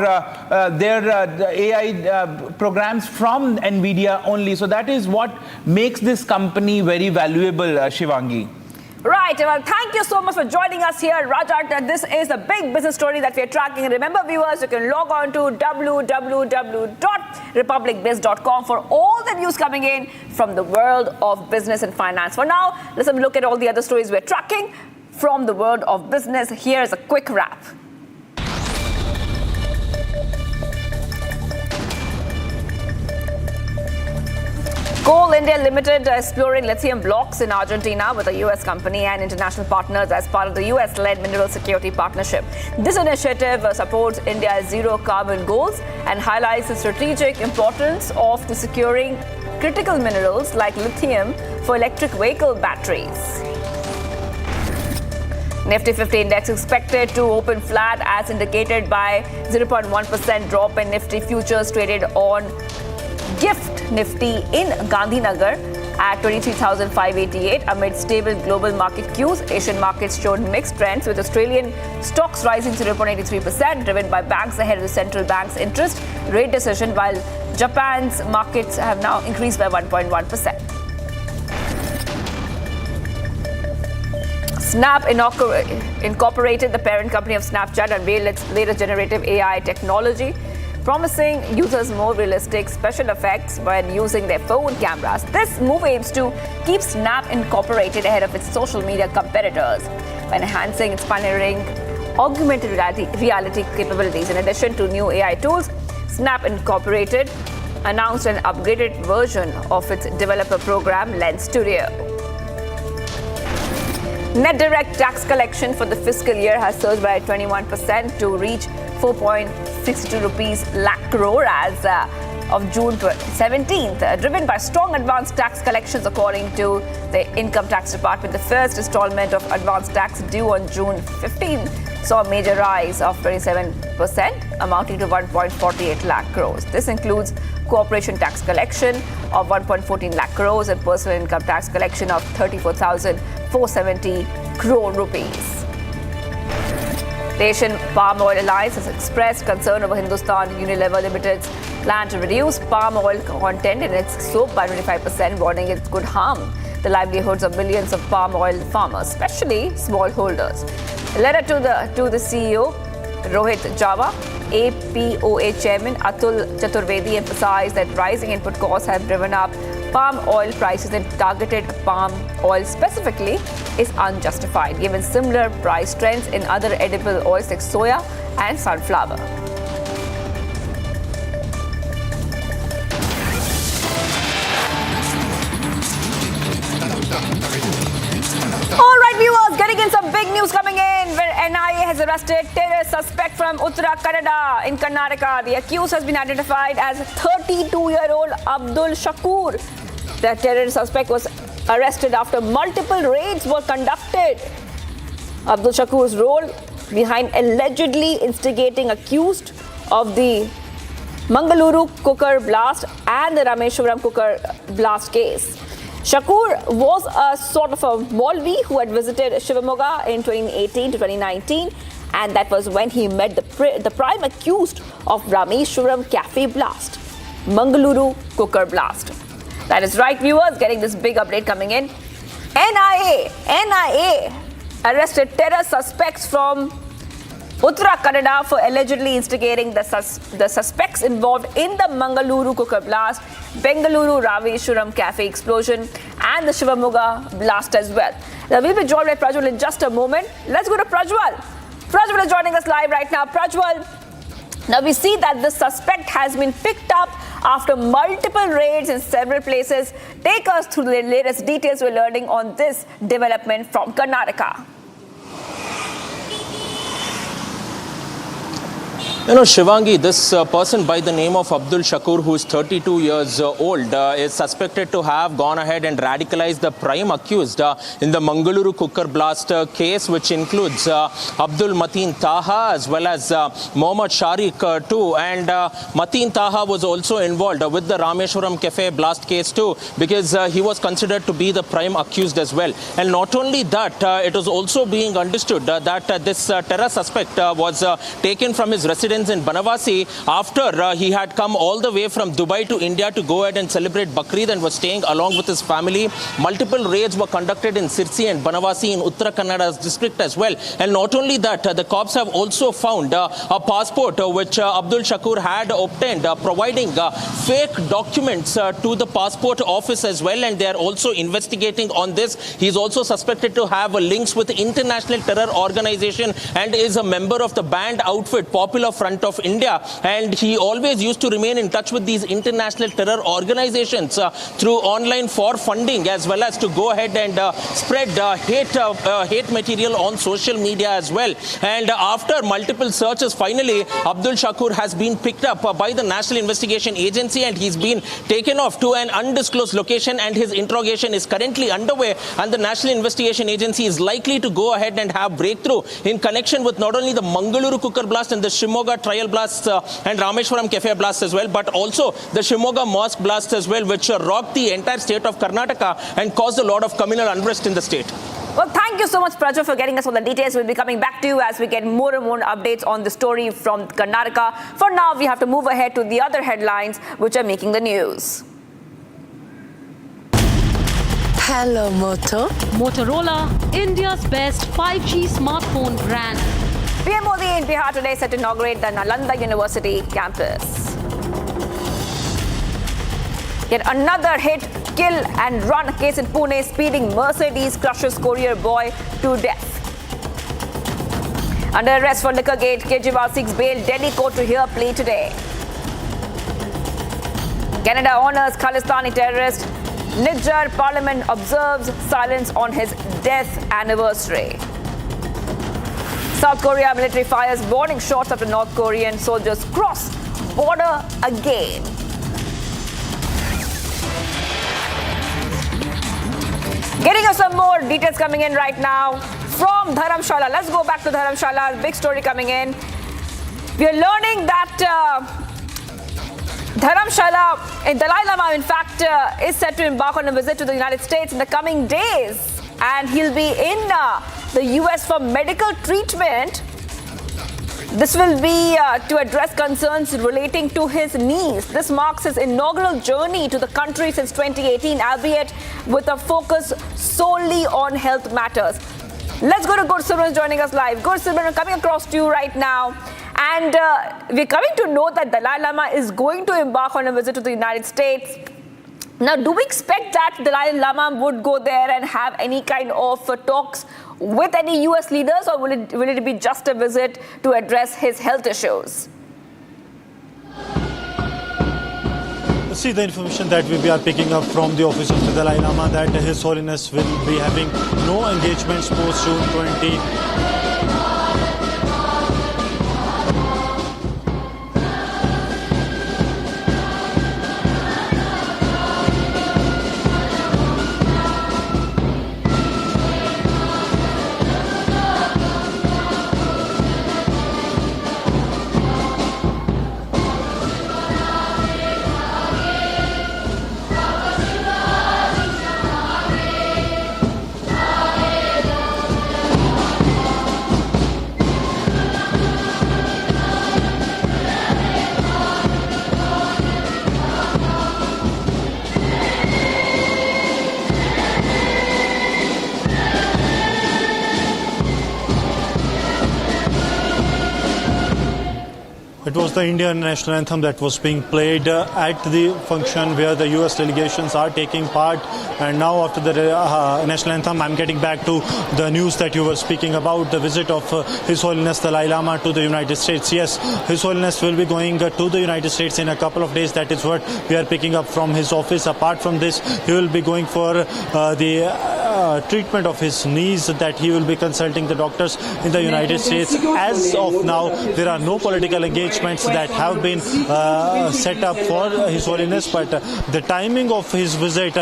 their AI programs from Nvidia only. So that is what makes this company very valuable, Shivangi. Right. Well, thank you so much for joining us here, Rajat. This is the big business story that we are tracking. Remember, viewers, you can log on to www.republicbiz.com for all the news coming in from the world of business and finance. For now, let's have a look at all the other stories we're tracking from the world of business. Here's a quick wrap. Coal India Limited exploring lithium blocks in Argentina with a U.S. company and international partners as part of the U.S.-led Mineral Security Partnership. This initiative supports India's zero carbon goals and highlights the strategic importance of the securing critical minerals like lithium for electric vehicle batteries. Nifty 50 index expected to open flat as indicated by 0.1% drop in Nifty futures traded on Gift Nifty in Gandhinagar at 23,588 amid stable global market cues. Asian markets showed mixed trends with Australian stocks rising 0.83% driven by banks ahead of the central bank's interest rate decision, while Japan's markets have now increased by 1.1%. Snap Incorporated, the parent company of Snapchat, unveiled its latest generative AI technology, promising users more realistic special effects when using their phone cameras. This move aims to keep Snap Incorporated ahead of its social media competitors by enhancing its pioneering augmented reality capabilities. In addition to new AI tools, Snap Incorporated announced an upgraded version of its developer program, Lens Studio. Net direct tax collection for the fiscal year has surged by 21% to reach 4.62 rupees lakh crore as of June 17th, driven by strong advanced tax collections according to the Income Tax Department. The first installment of advanced tax due on June 15 saw a major rise of 27%, amounting to 1.48 lakh crores. This includes corporation tax collection of 1.14 lakh crores and personal income tax collection of 34,470 crore rupees. The Asian Palm Oil Alliance has expressed concern over Hindustan Unilever Limited's plan to reduce palm oil content in its soap by 25%, warning it could harm the livelihoods of millions of palm oil farmers, especially smallholders. A letter to the CEO, Rohit Java, APOA Chairman Atul Chaturvedi emphasized that rising input costs have driven up palm oil prices, and targeted palm oil specifically is unjustified given similar price trends in other edible oils like soya and sunflower. All right, viewers, getting in some big news coming in where NIA has arrested terror suspect from Uttara Kannada in Karnataka. The accused has been identified as 32-year-old Abdul Shakur. The terror suspect was arrested after multiple raids were conducted. Abdul Shakur's role behind allegedly instigating accused of the Mangaluru cooker blast and the Rameshwaram cooker blast case. Shakur was a sort of a Maulvi who had visited Shivamoga in 2018 to 2019, and that was when he met the prime accused of Rameshwaram cafe blast, Mangaluru cooker blast. That is right, viewers, getting this big update coming in. NIA arrested terror suspects from Uttara Kannada for allegedly instigating the suspects involved in the Mangaluru cooker blast, Bengaluru Rameshwaram cafe explosion, and the Shivamoga blast as well. Now, we'll be joined by Prajwal in just a moment. Let's go to Prajwal. Prajwal is joining us live right now. Prajwal, now we see that the suspect has been picked up after multiple raids in several places. Take us through the latest details we're learning on this development from Karnataka. You know, Shivangi, this person by the name of Abdul Shakur, who is 32 years old, is suspected to have gone ahead and radicalized the prime accused in the Mangaluru cooker blast case, which includes Abdul Mateen Taha as well as Mohammad Sharik too. And Mateen Taha was also involved with the Rameshwaram Cafe blast case too, because he was considered to be the prime accused as well. And not only that, it was also being understood that this terror suspect was taken from his residence in Varanasi after he had come all the way from Dubai to India to go ahead and celebrate Bakrid and was staying along with his family. Multiple raids were conducted in Sirsi and Varanasi in Uttara Kannada district as well. And not only that, the cops have also found a passport which Abdul Shakur had obtained, providing fake documents to the passport office as well. And they are also investigating on this. He is also suspected to have links with international terror organization and is a member of the banned outfit Popular Front of India, and he always used to remain in touch with these international terror organizations through online for funding, as well as to go ahead and spread hate material on social media as well. And after multiple searches, finally Abdul Shakur has been picked up by the National Investigation Agency, and he's been taken off to an undisclosed location, and his interrogation is currently underway, and the National Investigation Agency is likely to go ahead and have breakthrough in connection with not only the Mangaluru cooker blast and the Shimoga trial blasts and Rameshwaram Cafe blast as well, but also the Shimoga mosque blast as well, which rocked the entire state of Karnataka and caused a lot of communal unrest in the state. Well, thank you so much, Prajo, for getting us all the details. We'll be coming back to you as we get more and more updates on the story from Karnataka. For now, we have to move ahead to the other headlines which are making the news. Hello, Moto. Motorola, India's best 5G smartphone brand. PM Modi in Bihar today set to inaugurate the Nalanda University campus. Yet another hit, kill and run case in Pune, speeding Mercedes crushes courier boy to death. Under arrest for liquorgate, Kejriwal seeks bail. Delhi court to hear plea today. Canada honors Khalistani terrorist. Niger Parliament observes silence on his death anniversary. South Korea military fires warning shots after North Korean soldiers cross border again. Getting us some more details coming in right now from Dharamshala. Let's go back to Dharamshala. Big story coming in. We are learning that Dharamshala, Dalai Lama, in fact, is set to embark on a visit to the United States in the coming days. And he'll be in the US for medical treatment. This will be to address concerns relating to his knees. This marks his inaugural journey to the country since 2018, albeit with a focus solely on health matters. Let's go to Gursimran joining us live. Gursimran, coming across to you right now. And we're coming to know that Dalai Lama is going to embark on a visit to the United States. Now, do we expect that Dalai Lama would go there and have any kind of talks with any US leaders, or will it be just a visit to address his health issues? See, the information that we are picking up from the office of the Dalai Lama, that His Holiness will be having no engagements post June 20. It was the Indian national anthem that was being played at the function where the US delegations are taking part. And now after the national anthem, I'm getting back to the news that you were speaking about, the visit of His Holiness Dalai Lama to the United States. Yes, His Holiness will be going to the United States in a couple of days. That is what we are picking up from his office. Apart from this, he will be going for the treatment of his knees that he will be consulting the doctors in the United States. As of now, there are no political engagements that have been set up for His Holiness, but the timing of his visit,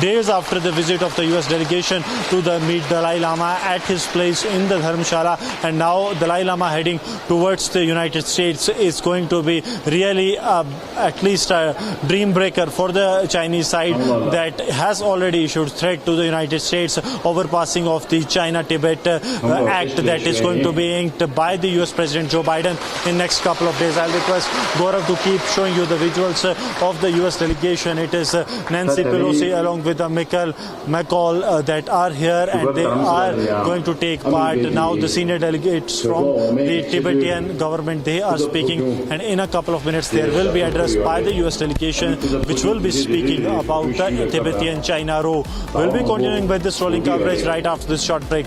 days after the visit of the US delegation to meet Dalai Lama at his place in the Dharamshala, and now Dalai Lama heading towards the United States, is going to be really at least a dream breaker for the Chinese side that has already issued threat to the United States over passing of the China-Tibet Act that is going to be inked by the US President Joe Biden in next couple of days. I'll request Gaurav to keep showing you the visuals of the US delegation. It is Nancy Pelosi along with McCall that are here, and they are going to take part. Now the senior delegates from the Tibetan government, they are speaking, and in a couple of minutes there will be address by the US delegation which will be speaking about the Tibetan-China row. We'll be continuing with this rolling coverage right after this short break.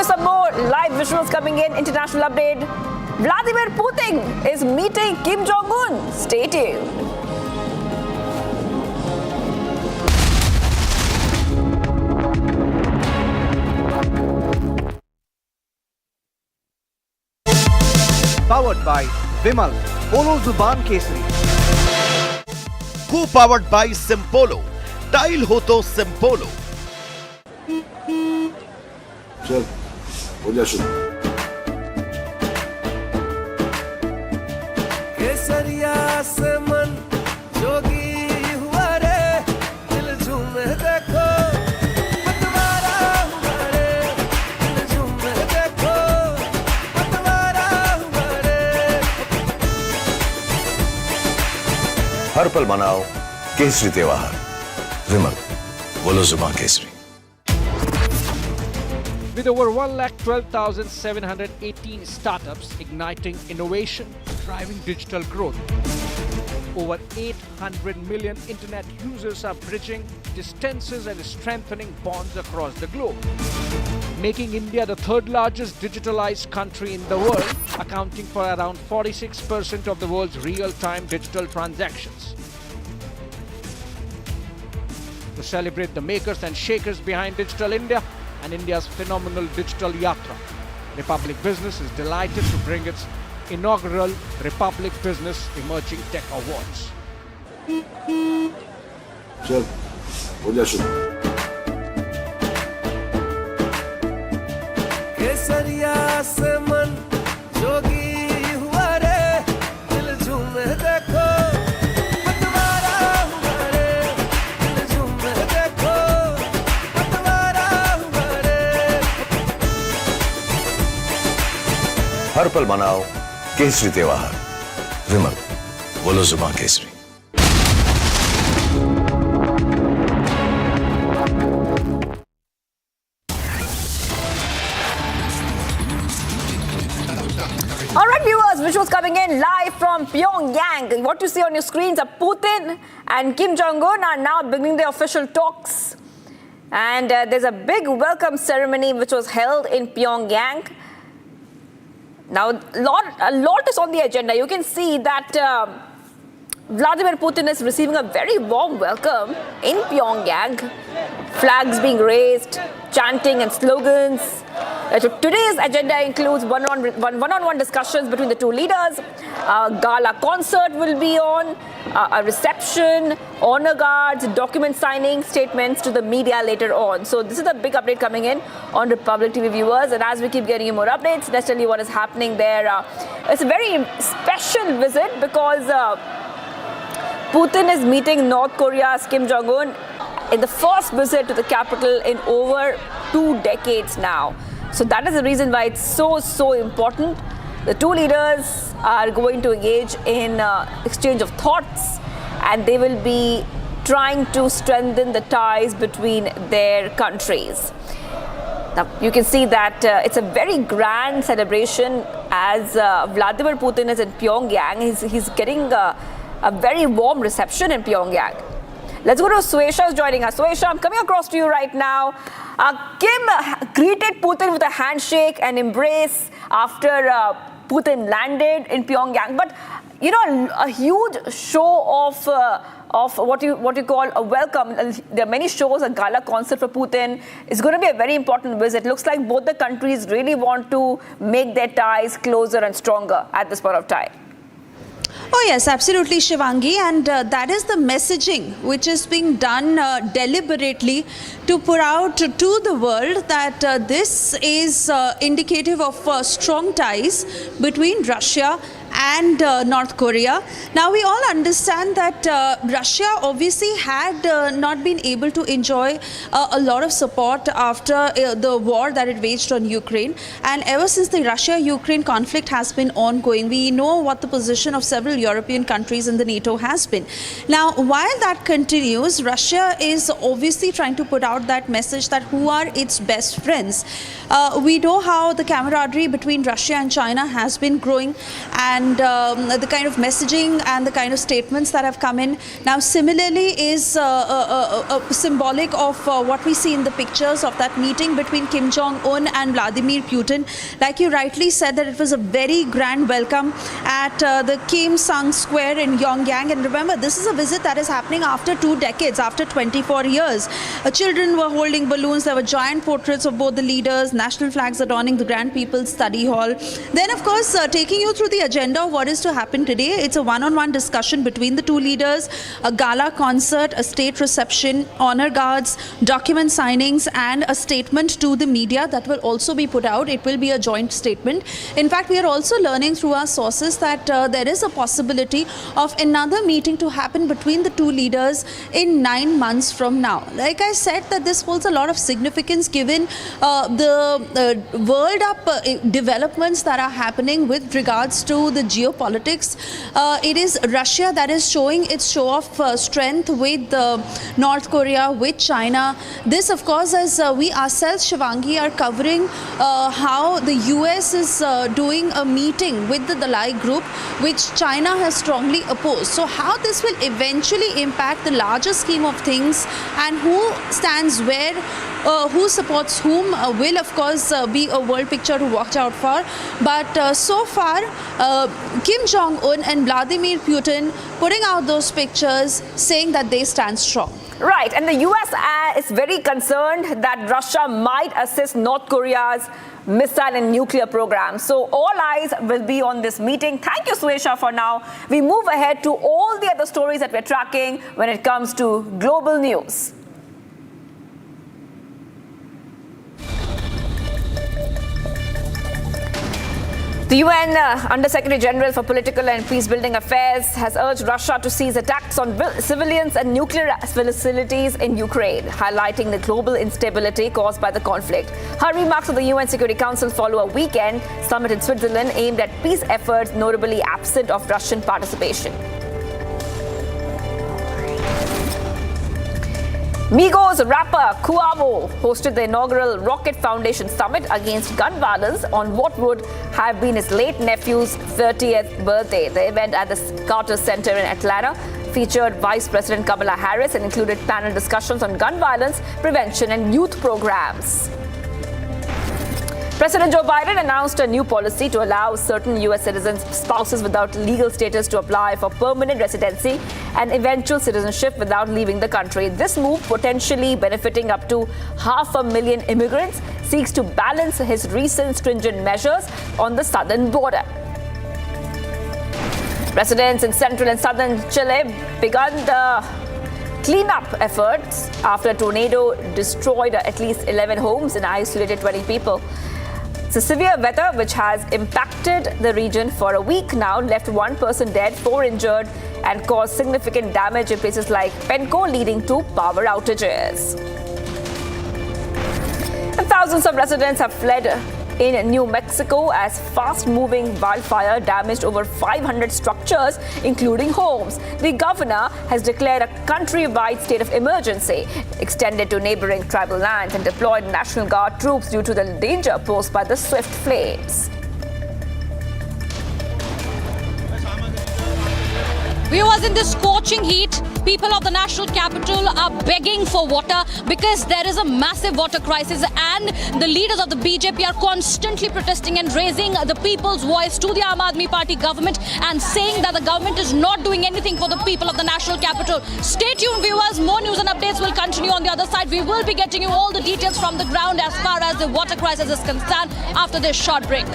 Some more live visuals coming in. International update. Vladimir Putin is meeting Kim Jong-un. Stay tuned. Powered by Vimal, Polo Zuban Kesari. Co-powered by Simpolo. Tile ho to Simpolo. चल हो जा शुरू केसरिया से मन जोगी हुआ रे दिल झूमे देखो पतवारा हुआ रे दिल झूमे देखो पतवारा हुआ रे हर पल मनाओ केसरी त्योहार विमल बोलो जुबान Kesari. With over 1,12,718 startups igniting innovation, driving digital growth. Over 800 million internet users are bridging distances and strengthening bonds across the globe, making India the third largest digitalized country in the world, accounting for around 46% of the world's real-time digital transactions. To celebrate the makers and shakers behind Digital India and India's phenomenal digital yatra, Republic Business is delighted to bring its inaugural Republic Business Emerging Tech Awards. चल हो जा शुरू केसरिया से मन जोगी हुआ रे दिल झूमे देखो पतवारा हुआ रे दिल झूमे देखो पतवारा हुआ रे हर पल मनाओ केसरी त्योहार विमल बोलो जुबान Kesari. All right, viewers, visuals coming in live from Pyongyang. What you see on your screens are Putin and Kim Jong-un are now beginning their official talks. And there's a big welcome ceremony which was held in Pyongyang. Now, a lot is on the agenda. You can see that Vladimir Putin is receiving a very warm welcome in Pyongyang. Flags being raised, chanting and slogans. Today's agenda includes one-on-one discussions between the two leaders. A gala concert will be on, a reception, honor guards, document signing, statements to the media later on. So this is a big update coming in on Republic TV viewers. And as we keep getting you more updates, let's tell you what is happening there. It's a very special visit because Putin is meeting North Korea's Kim Jong-un in the first visit to the capital in over 2 decades now. So that is the reason why it's so important. The two leaders are going to engage in exchange of thoughts, and they will be trying to strengthen the ties between their countries. Now, you can see that it's a very grand celebration as Vladimir Putin is in Pyongyang. He's getting a very warm reception in Pyongyang. Let's go to Swesha, who's joining us. Swesha, I'm coming across to you right now. Kim greeted Putin with a handshake and embrace after Putin landed in Pyongyang. But, you know, a huge show of what you call a welcome. There are many shows, a gala concert for Putin. It's going to be a very important visit. Looks like both the countries really want to make their ties closer and stronger at this point of time. Oh yes, absolutely, Shivangi, and that is the messaging which is being done deliberately to put out to the world that this is indicative of strong ties between Russia and North Korea. Now we all understand that Russia obviously had not been able to enjoy a lot of support after the war that it waged on Ukraine, and ever since the Russia-Ukraine conflict has been ongoing, we know what the position of several European countries in the NATO has been. Now while that continues, Russia is obviously trying to put out that message that who are its best friends. We know how the camaraderie between Russia and China has been growing, and the kind of messaging and the kind of statements that have come in now similarly is symbolic of what we see in the pictures of that meeting between Kim Jong-un and Vladimir Putin. Like you rightly said, that it was a very grand welcome at the Kim Sang Square in Pyongyang. And remember, this is a visit that is happening after 2 decades, after 24 years. Children were holding balloons. There were giant portraits of both the leaders, national flags adorning the Grand People's Study Hall. Then, of course, taking you through the agenda of what is to happen today, it's a one-on-one discussion between the two leaders, a gala concert, a state reception, honor guards, document signings, and a statement to the media that will also be put out. It will be a joint statement. In fact, we are also learning through our sources that there is a possibility of another meeting to happen between the two leaders in 9 months from now. Like I said, that this holds a lot of significance given the world up developments that are happening with regards to the geopolitics. It is Russia that is showing its show of strength with North Korea, with China. This, of course, as we ourselves, Shivangi, are covering how the US is doing a meeting with the Dalai group, which China has strongly opposed. So how this will eventually impact the larger scheme of things and who stands where, who supports whom, will of course be a world picture to watch out for. But so far, Kim Jong-un and Vladimir Putin putting out those pictures saying that they stand strong. Right, and the US is very concerned that Russia might assist North Korea's missile and nuclear program. So all eyes will be on this meeting. Thank you, Swesha, for now. We move ahead to all the other stories that we're tracking when it comes to global news. The UN Under-Secretary General for Political and Peace-Building Affairs has urged Russia to cease attacks on civilians and nuclear facilities in Ukraine, highlighting the global instability caused by the conflict. Her remarks of the UN Security Council follow a weekend summit in Switzerland aimed at peace efforts notably absent of Russian participation. Migos rapper Quavo hosted the inaugural Rocket Foundation Summit against gun violence on what would have been his late nephew's 30th birthday. The event at the Carter Center in Atlanta featured Vice President Kamala Harris and included panel discussions on gun violence prevention and youth programs. President Joe Biden announced a new policy to allow certain U.S. citizens' spouses without legal status to apply for permanent residency and eventual citizenship without leaving the country. This move, potentially benefiting up to 500,000 immigrants, seeks to balance his recent stringent measures on the southern border. Residents in central and southern Chile began the cleanup efforts after a tornado destroyed at least 11 homes and isolated 20 people. The severe weather, which has impacted the region for a week now, left 1 person dead, 4 injured, and caused significant damage in places like Penco, leading to power outages. And thousands of residents have fled in New Mexico as fast-moving wildfire damaged over 500 structures, including homes. The governor has declared a countrywide state of emergency, extended to neighboring tribal lands, and deployed National Guard troops due to the danger posed by the swift flames. Viewers, in this scorching heat, people of the national capital are begging for water because there is a massive water crisis, and the leaders of the BJP are constantly protesting and raising the people's voice to the Aam Aadmi Party government and saying that the government is not doing anything for the people of the national capital. Stay tuned, viewers. More news and updates will continue on the other side. We will be getting you all the details from the ground as far as the water crisis is concerned after this short break.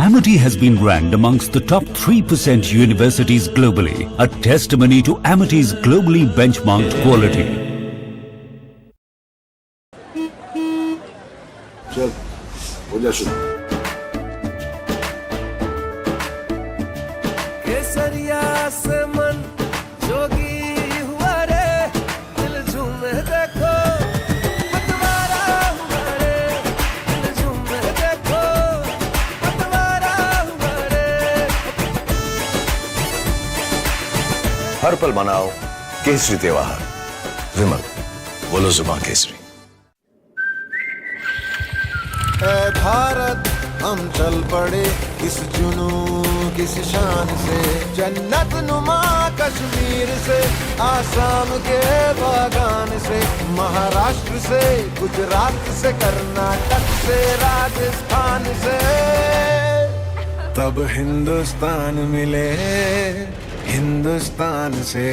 Amity has been ranked amongst the top 3% universities globally, a testimony to Amity's globally benchmarked quality. चल हो जा शुरू केसरिया से मन जोगी हुआ रे दिल झूमे देखो पतवारा हुआ रे दिल झूमे देखो पतवारा हुआ रे हर पल मनाओ केसरी त्योहार विमल बोलो जुबान केसरी। ऐ भारत हम चल पड़े किस जुनू किस शान से, जन्नत नुमा कश्मीर से आसाम के बागान से, महाराष्ट्र से गुजरात से कर्नाटक से राजस्थान से, तब हिंदुस्तान मिले हिंदुस्तान से।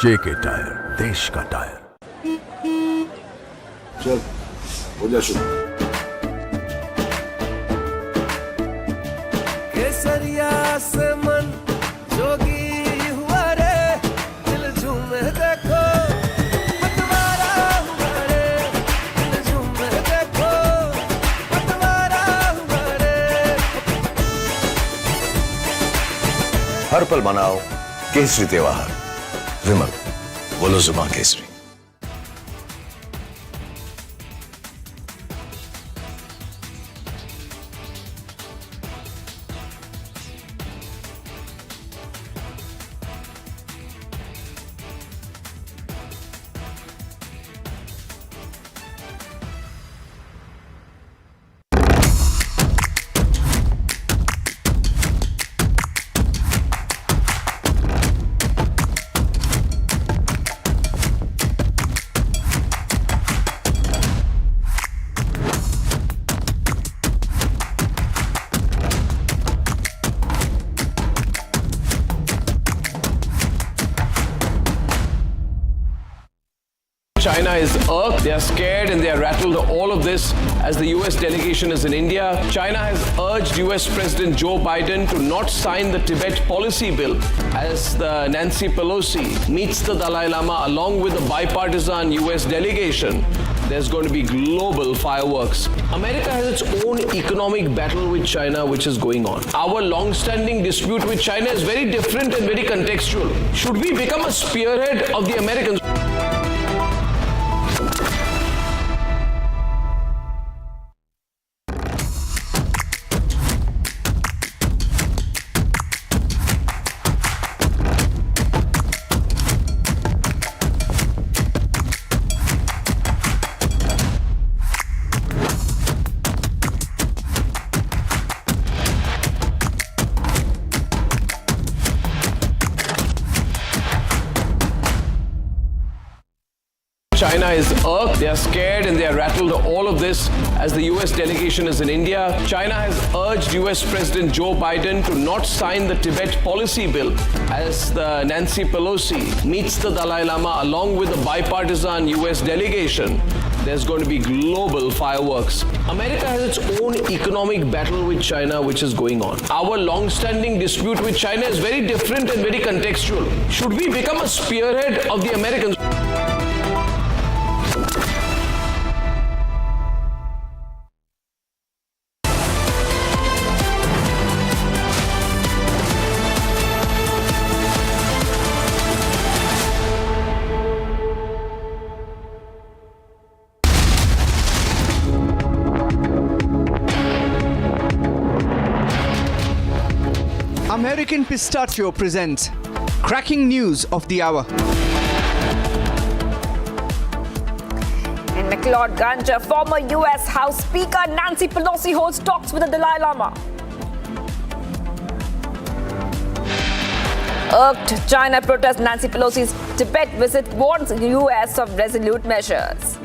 जेके टायर, देश का टायर। चल हो जा शुरू केसरिया से मन जोगी हुआ रे दिल झूमे देखो पतवारा हुआ रे दिल झूमे देखो पतवारा हुआ रे। हर पल मनाओ केसरी त्योहार विमल बोलो जुबान Kesari. China is irked, they are scared and they are rattled. All of this as the US delegation is in India. China has urged US President Joe Biden to not sign the Tibet policy bill as the Nancy Pelosi meets the Dalai Lama along with the bipartisan US delegation. There's going to be global fireworks. America has its own economic battle with China which is going on. Our long-standing dispute with China is very different and very contextual. Should we become a spearhead of the Americans? China is irked, they are scared and they are rattled. All of this as the US delegation is in India. China has urged US President Joe Biden to not sign the Tibet policy bill as the Nancy Pelosi meets the Dalai Lama along with the bipartisan US delegation. There's going to be global fireworks. America has its own economic battle with China which is going on. Our long-standing dispute with China is very different and very contextual. Should we become a spearhead of the Americans? American Pistachio presents cracking news of the hour. And McLeod-Ganj, former US House Speaker Nancy Pelosi holds talks with the Dalai Lama. Irked China protests Nancy Pelosi's Tibet visit, warns US of resolute measures.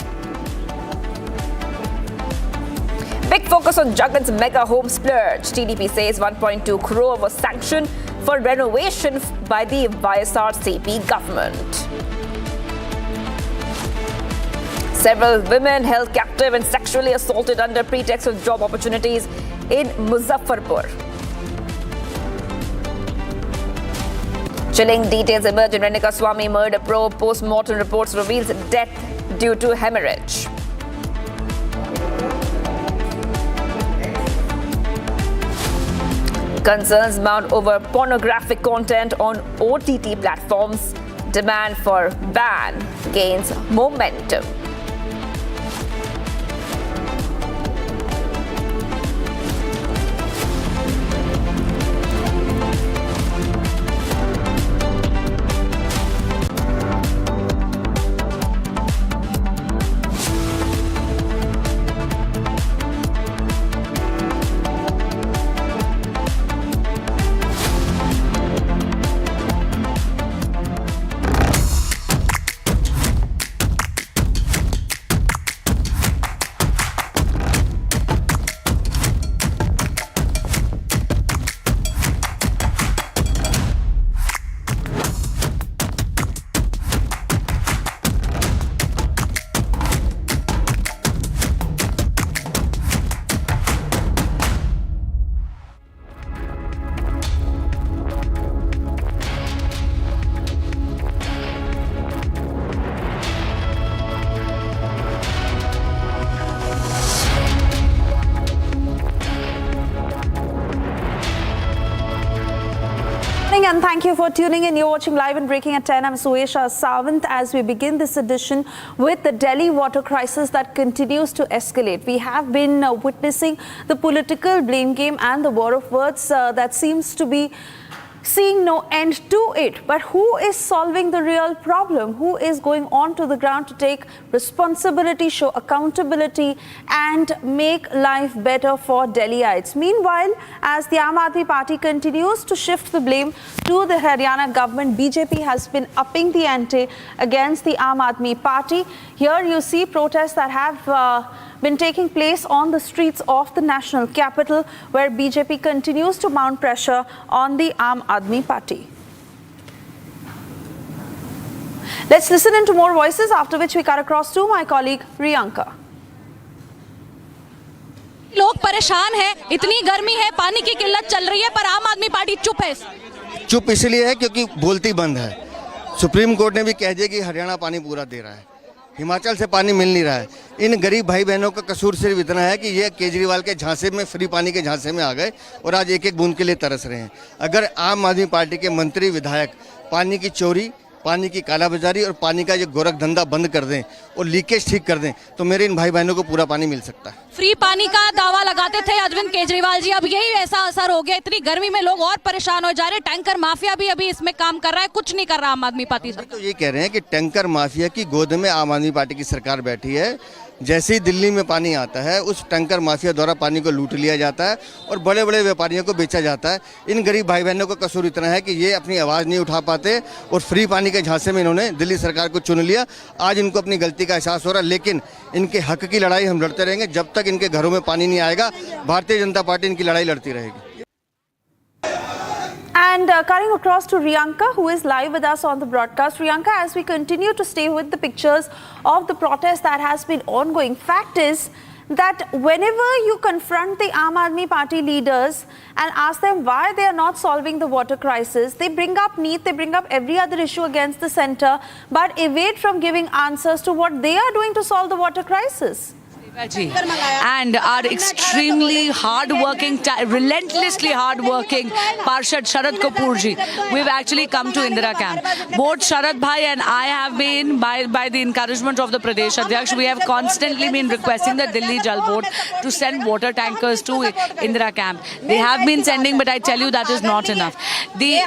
Big focus on Jagan's mega home splurge. TDP says 1.2 crore was sanctioned for renovation by the YSRCP government. Several women held captive and sexually assaulted under pretext of job opportunities in Muzaffarpur. Chilling details emerge in Renika Swami murder probe. Post-mortem reports reveals death due to hemorrhage. Concerns mount over pornographic content on OTT platforms. Demand for ban gains momentum. And thank you for tuning in. You're watching Live and Breaking at 10. I'm Suesha Sawant as we begin this edition with the Delhi water crisis that continues to escalate. We have been witnessing the political blame game and the war of words that seems to be seeing no end to it. But who is solving the real problem? Who is going on to the ground to take responsibility, show accountability and make life better for Delhiites? Meanwhile, as the Aam Aadmi Party continues to shift the blame to the Haryana government, BJP has been upping the ante against the Aam Aadmi Party. Here you see protests that have been taking place on the streets of the national capital, where BJP continues to mount pressure on the Aam Aadmi Party. Let's listen into more voices, after which we cut across to my colleague Riyanka. लोग परेशान हैं, इतनी गर्मी है, पानी की किल्लत चल रही है, पर आम आदमी पार्टी चुप है। चुप इसलिए है क्योंकि बोलती बंद है। सुप्रीम कोर्ट ने भी कह दिया कि हरियाणा पानी पूरा दे रहा है, हिमाचल से पानी मिल नहीं रहा है। इन गरीब भाई बहनों का कसूर सिर्फ इतना है कि ये केजरीवाल के झांसे में, फ्री पानी के झांसे में आ गए और आज एक एक बूंद के लिए तरस रहे हैं। अगर आम आदमी पार्टी के मंत्री विधायक पानी की चोरी, पानी की कालाबाजारी और पानी का ये गोरख धंधा बंद कर दें और लीकेज ठीक कर दें तो मेरे इन भाई बहनों को पूरा पानी मिल सकता है। फ्री पानी का दावा लगाते थे अरविंद केजरीवाल जी, अब यही ऐसा असर हो गया। इतनी गर्मी में लोग और परेशान हो जा रहे। टैंकर माफिया भी अभी इसमें काम कर रहा है, कुछ नहीं कर रहा आम आदमी पार्टी। तो ये कह रहे हैं कि टैंकर माफिया की गोद में आम आदमी पार्टी की सरकार बैठी है। जैसे ही दिल्ली में पानी आता है, उस टैंकर माफिया द्वारा पानी को लूट लिया जाता है और बड़े बड़े व्यापारियों को बेचा जाता है। इन गरीब भाई बहनों का कसूर इतना है कि ये अपनी आवाज़ नहीं उठा पाते और फ्री पानी के झांसे में इन्होंने दिल्ली सरकार को चुन लिया। आज इनको अपनी गलती का एहसास हो रहा है, लेकिन इनके हक की लड़ाई हम लड़ते रहेंगे। जब तक इनके घरों में पानी नहीं आएगा, भारतीय जनता पार्टी इनकी लड़ाई लड़ती रहेगी। And cutting across to Riyanka, who is live with us on the broadcast. Riyanka, as we continue to stay with the pictures of the protest that has been ongoing, fact is that whenever you confront the Aam Aadmi Party leaders and ask them why they are not solving the water crisis, they bring up NEET, they bring up every other issue against the centre, but evade from giving answers to what they are doing to solve the water crisis. and our extremely hard-working, relentlessly hard-working Parshad Sharad Kapoor ji. We've actually come to Indira camp. Both Sharad bhai and I have been, by the encouragement of the Pradesh Adhyaksh, we have constantly been requesting the Delhi Jal Board to send water tankers to Indira camp. They have been sending, but I tell you that is not enough. The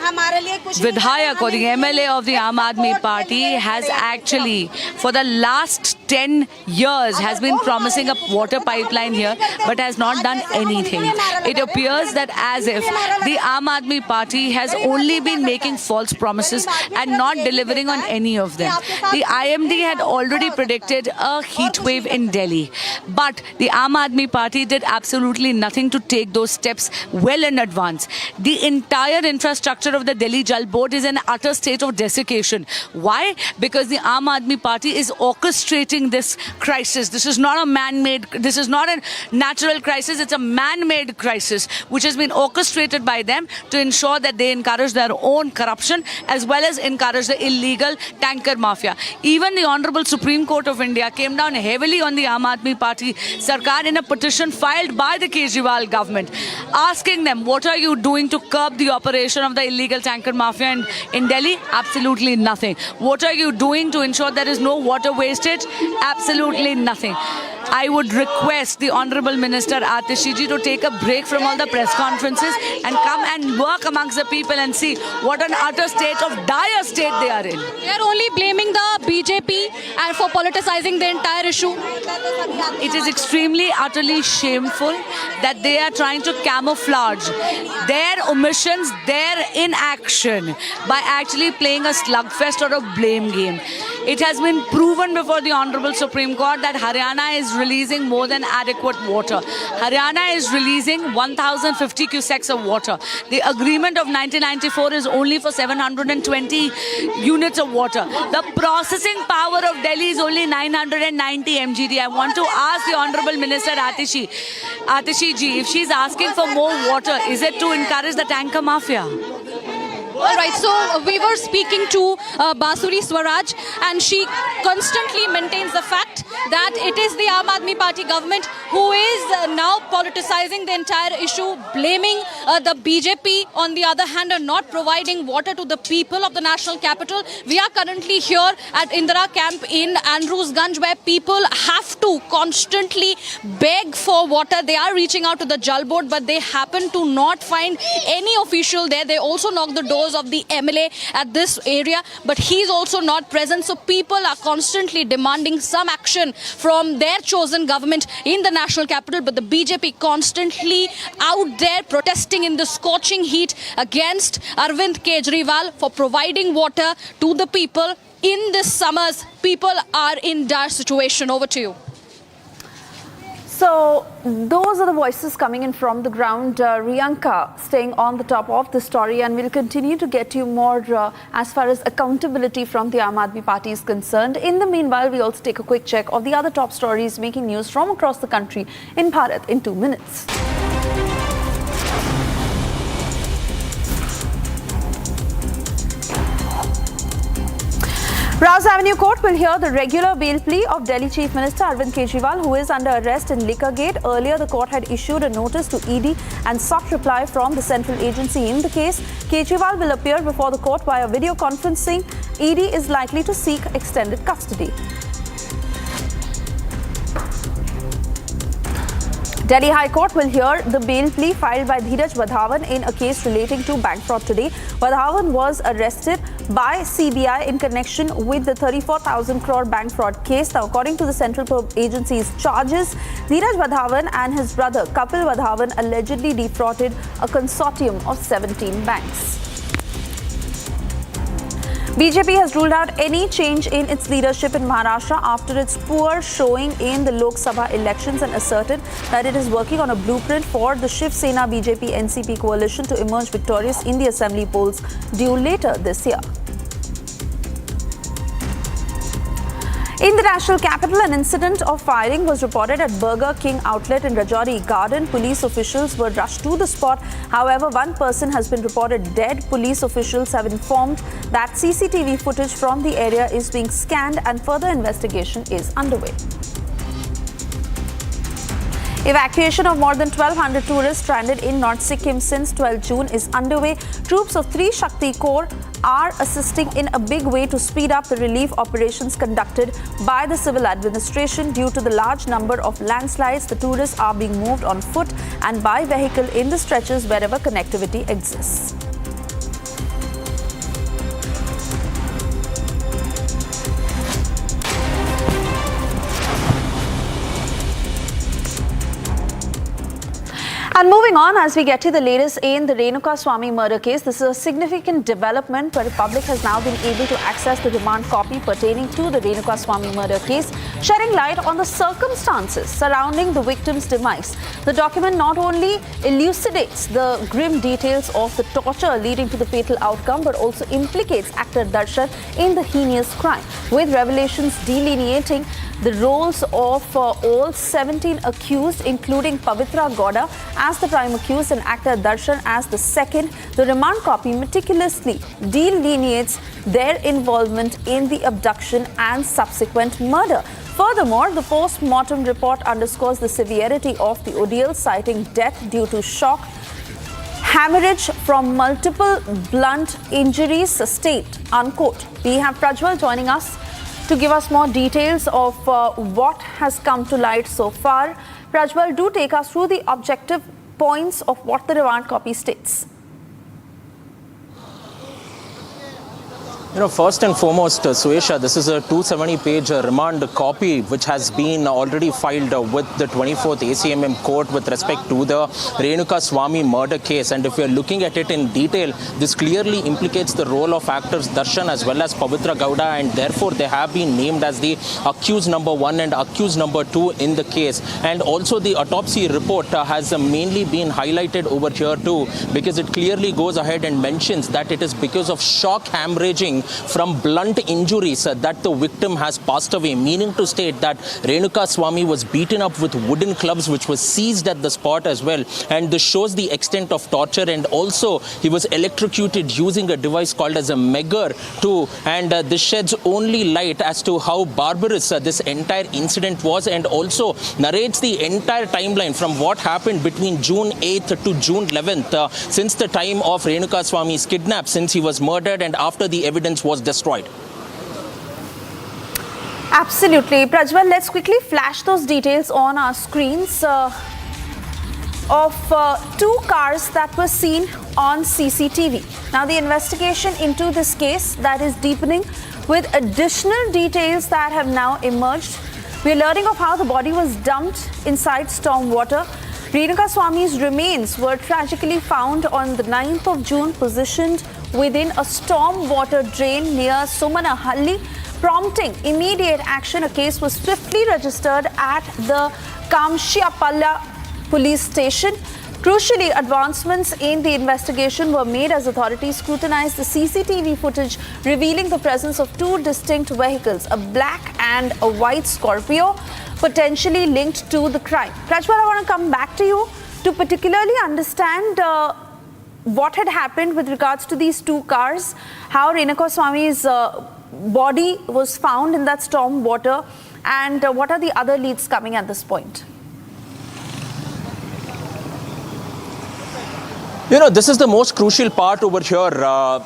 Vidhayak or the MLA of the Aam Aadmi Party has actually, for the last 10 years, has been promising a water pipeline here, but has not done anything. It appears that as if the Aam Aadmi Party has only been making false promises and not delivering on any of them. The IMD had already predicted a heat wave in Delhi, but the Aam Aadmi Party did absolutely nothing to take those steps well in advance. The entire infrastructure of the Delhi Jal Board is in utter state of desiccation. Why? Because the Aam Aadmi Party is orchestrating this crisis. This is not a this is not a natural crisis, it's a man-made crisis which has been orchestrated by them to ensure that they encourage their own corruption as well as encourage the illegal tanker mafia. Even the Honorable Supreme Court of India came down heavily on the Aam Aadmi Party Sarkar in a petition filed by the Kejriwal government, asking them, what are you doing to curb the operation of the illegal tanker mafia in Delhi? Absolutely nothing. What are you doing to ensure there is no water wastage? Absolutely nothing. I would request the Honorable Minister Atishi ji to take a break from all the press conferences and come and work amongst the people and see what an utter state of dire state they are in. They are only blaming the BJP and for politicizing the entire issue. It is extremely, utterly shameful that they are trying to camouflage their omissions, their inaction by actually playing a slugfest or a blame game. It has been proven before the Honorable Supreme Court that Haryana is releasing more than adequate water. Haryana is releasing 1,050 cusecs of water. The agreement of 1994 is only for 720 units of water. The processing power of Delhi is only 990 MGD. I want to ask the Honorable Minister Atishi ji, if she's asking for more water, is it to encourage the tanker mafia? All right, so we were speaking to Basuri Swaraj, and she constantly maintains the fact that it is the Aam Aadmi Party government who is now politicizing the entire issue, blaming the BJP, on the other hand, and not providing water to the people of the national capital. We are currently here at Indira camp in Andrewsganj, where people have to constantly beg for water. They are reaching out to the Jal Board, but they happen to not find any official there. They also knock the doors of the MLA at this area, but he's also not present. So people are constantly demanding some action from their chosen government in the national capital, but the BJP constantly out there protesting in the scorching heat against Arvind Kejriwal for providing water to the people in this summers. People are in dire situation. Over to you. So those are the voices coming in from the ground. Riyanka staying on the top of the story, and we'll continue to get you more as far as accountability from the Aam Aadmi Party is concerned. In the meanwhile, we also take a quick check of the other top stories making news from across the country in Bharat in 2 minutes. Rouse Avenue Court will hear the regular bail plea of Delhi Chief Minister Arvind Kejriwal, who is under arrest in liquorgate. Earlier, the court had issued a notice to ED and sought reply from the central agency in the case. Kejriwal will appear before the court via video conferencing. ED is likely to seek extended custody. Delhi High Court will hear the bail plea filed by Dheeraj Vadhavan in a case relating to bank fraud today. Vadhavan was arrested by CBI in connection with the 34,000 crore bank fraud case. Now, according to the central agency's charges, Dheeraj Vadhavan and his brother Kapil Vadhavan allegedly defrauded a consortium of 17 banks. BJP has ruled out any change in its leadership in Maharashtra after its poor showing in the Lok Sabha elections and asserted that it is working on a blueprint for the Shiv Sena BJP NCP coalition to emerge victorious in the assembly polls due later this year. In the national capital, an incident of firing was reported at Burger King outlet in Rajouri Garden. Police officials were rushed to the spot. However, one person has been reported dead. Police officials have informed that CCTV footage from the area is being scanned and further investigation is underway. Evacuation of more than 1,200 tourists stranded in North Sikkim since 12 June is underway. Troops of 3 Shakti Corps are assisting in a big way to speed up the relief operations conducted by the civil administration. Due to the large number of landslides, the tourists are being moved on foot and by vehicle in the stretches wherever connectivity exists. And moving on, as we get to the latest in the Renuka Swami murder case, this is a significant development where the public has now been able to access the remand copy pertaining to the Renuka Swami murder case, shedding light on the circumstances surrounding the victim's demise. The document not only elucidates the grim details of the torture leading to the fatal outcome, but also implicates actor Darshan in the heinous crime, with revelations delineating the roles of all 17 accused, including Pavitra Gowda as the prime accused and actor Darshan as the second. The remand copy meticulously delineates their involvement in the abduction and subsequent murder. Furthermore, the post-mortem report underscores the severity of the ordeal, citing death due to shock, hemorrhage from multiple blunt injuries sustained, unquote. We have Prajwal joining us to give us more details of what has come to light so far. Prajwal, do take us through the objective points of what the remand copy states. First and foremost, Suesha, this is a 270-page remand copy which has been already filed with the 24th ACMM court with respect to the Renuka Swami murder case. And if we are looking at it in detail, this clearly implicates the role of actors Darshan as well as Pavitra Gowda, and therefore they have been named as the accused number 1 and accused number 2 in the case. And also the autopsy report has mainly been highlighted over here too, because it clearly goes ahead and mentions that it is because of shock hemorrhaging from blunt injuries that the victim has passed away, meaning to state that Renuka Swami was beaten up with wooden clubs which was seized at the spot as well. And this shows the extent of torture, and also he was electrocuted using a device called as a megger too. And this sheds only light as to how barbarous this entire incident was, and also narrates the entire timeline from what happened between June 8th to June 11th, since the time of Renuka Swami's kidnap, since he was murdered and after the evidence was destroyed. Absolutely. Prajwal, let's quickly flash those details on our screens of 2 cars that were seen on CCTV. Now, the investigation into this case that is deepening with additional details that have now emerged. We are learning of how the body was dumped inside stormwater. Renuka Swami's remains were tragically found on the 9th of June, positioned within a storm water drain near Somanahalli, prompting immediate action. A case was swiftly registered at the Kamshiapalla police station. Crucially, advancements in the investigation were made as authorities scrutinized the CCTV footage, revealing the presence of 2 distinct vehicles, a black and a white Scorpio, potentially linked to the crime. Prajwal, I want to come back to you to particularly understand what had happened with regards to these 2 cars, how Renuka Swami's body was found in that storm water, and what are the other leads coming at this point? This is the most crucial part over here,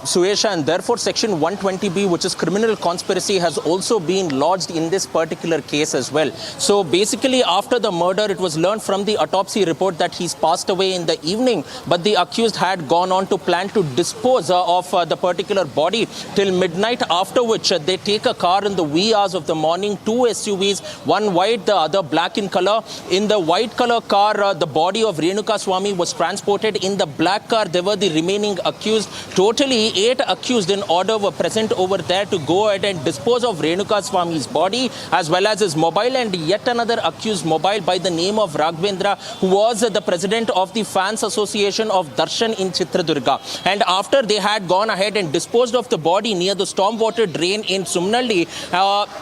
Suesha, and therefore Section 120B, which is criminal conspiracy, has also been lodged in this particular case as well. So basically, after the murder, it was learned from the autopsy report that he's passed away in the evening, but the accused had gone on to plan to dispose of the particular body till midnight, after which they take a car in the wee hours of the morning, 2 SUVs, one white, the other black in color. In the white color car, the body of Renuka Swami was transported. In the black car, there were the remaining accused. Totally 8 accused in order were present over there to go ahead and dispose of Renuka Swami's body as well as his mobile, and yet another accused mobile by the name of Raghavendra, who was the president of the Fans Association of Darshan in Chitradurga. And after they had gone ahead and disposed of the body near the stormwater drain in Sumnalli,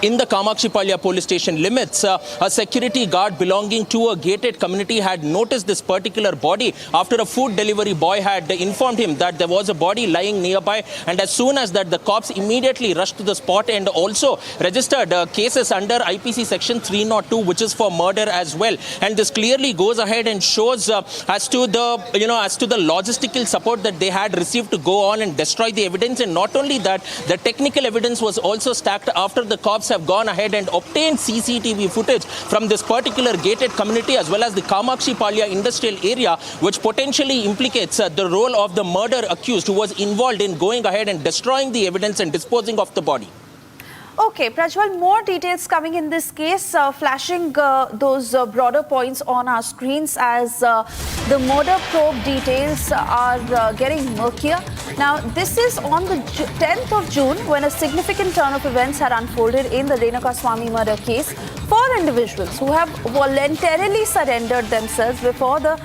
in the Kamakshipalya police station limits, a security guard belonging to a gated community had noticed this particular body after a food delivery security boy had informed him that there was a body lying nearby, and as soon as that, the cops immediately rushed to the spot and also registered cases under IPC section 302, which is for murder as well. And this clearly goes ahead and shows as to the logistical support that they had received to go on and destroy the evidence. And not only that, the technical evidence was also stacked after the cops have gone ahead and obtained CCTV footage from this particular gated community as well as the Kamakshi Palya industrial area, which potentially implicates the role of the murder accused who was involved in going ahead and destroying the evidence and disposing of the body. Okay, Prajwal, more details coming in this case, flashing those broader points on our screens as the murder probe details are getting murkier. Now, this is on the 10th of June when a significant turn of events had unfolded in the Renukaswamy murder case. 4 individuals who have voluntarily surrendered themselves before the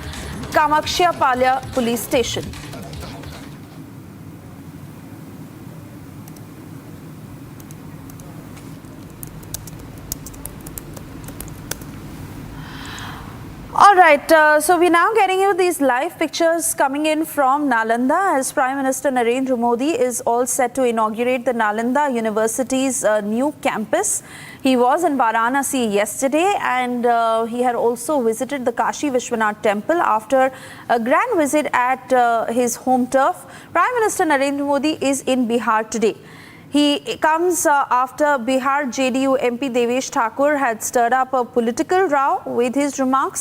Kamakshi Palya police station. All right, so we're now getting you these live pictures coming in from Nalanda as Prime Minister Narendra Modi is all set to inaugurate the Nalanda University's new campus. He was in Varanasi yesterday and he had also visited the Kashi Vishwanath temple after a grand visit at his home turf. Prime Minister Narendra Modi is in Bihar today. He comes after Bihar JDU MP Devesh Thakur had stirred up a political row with his remarks.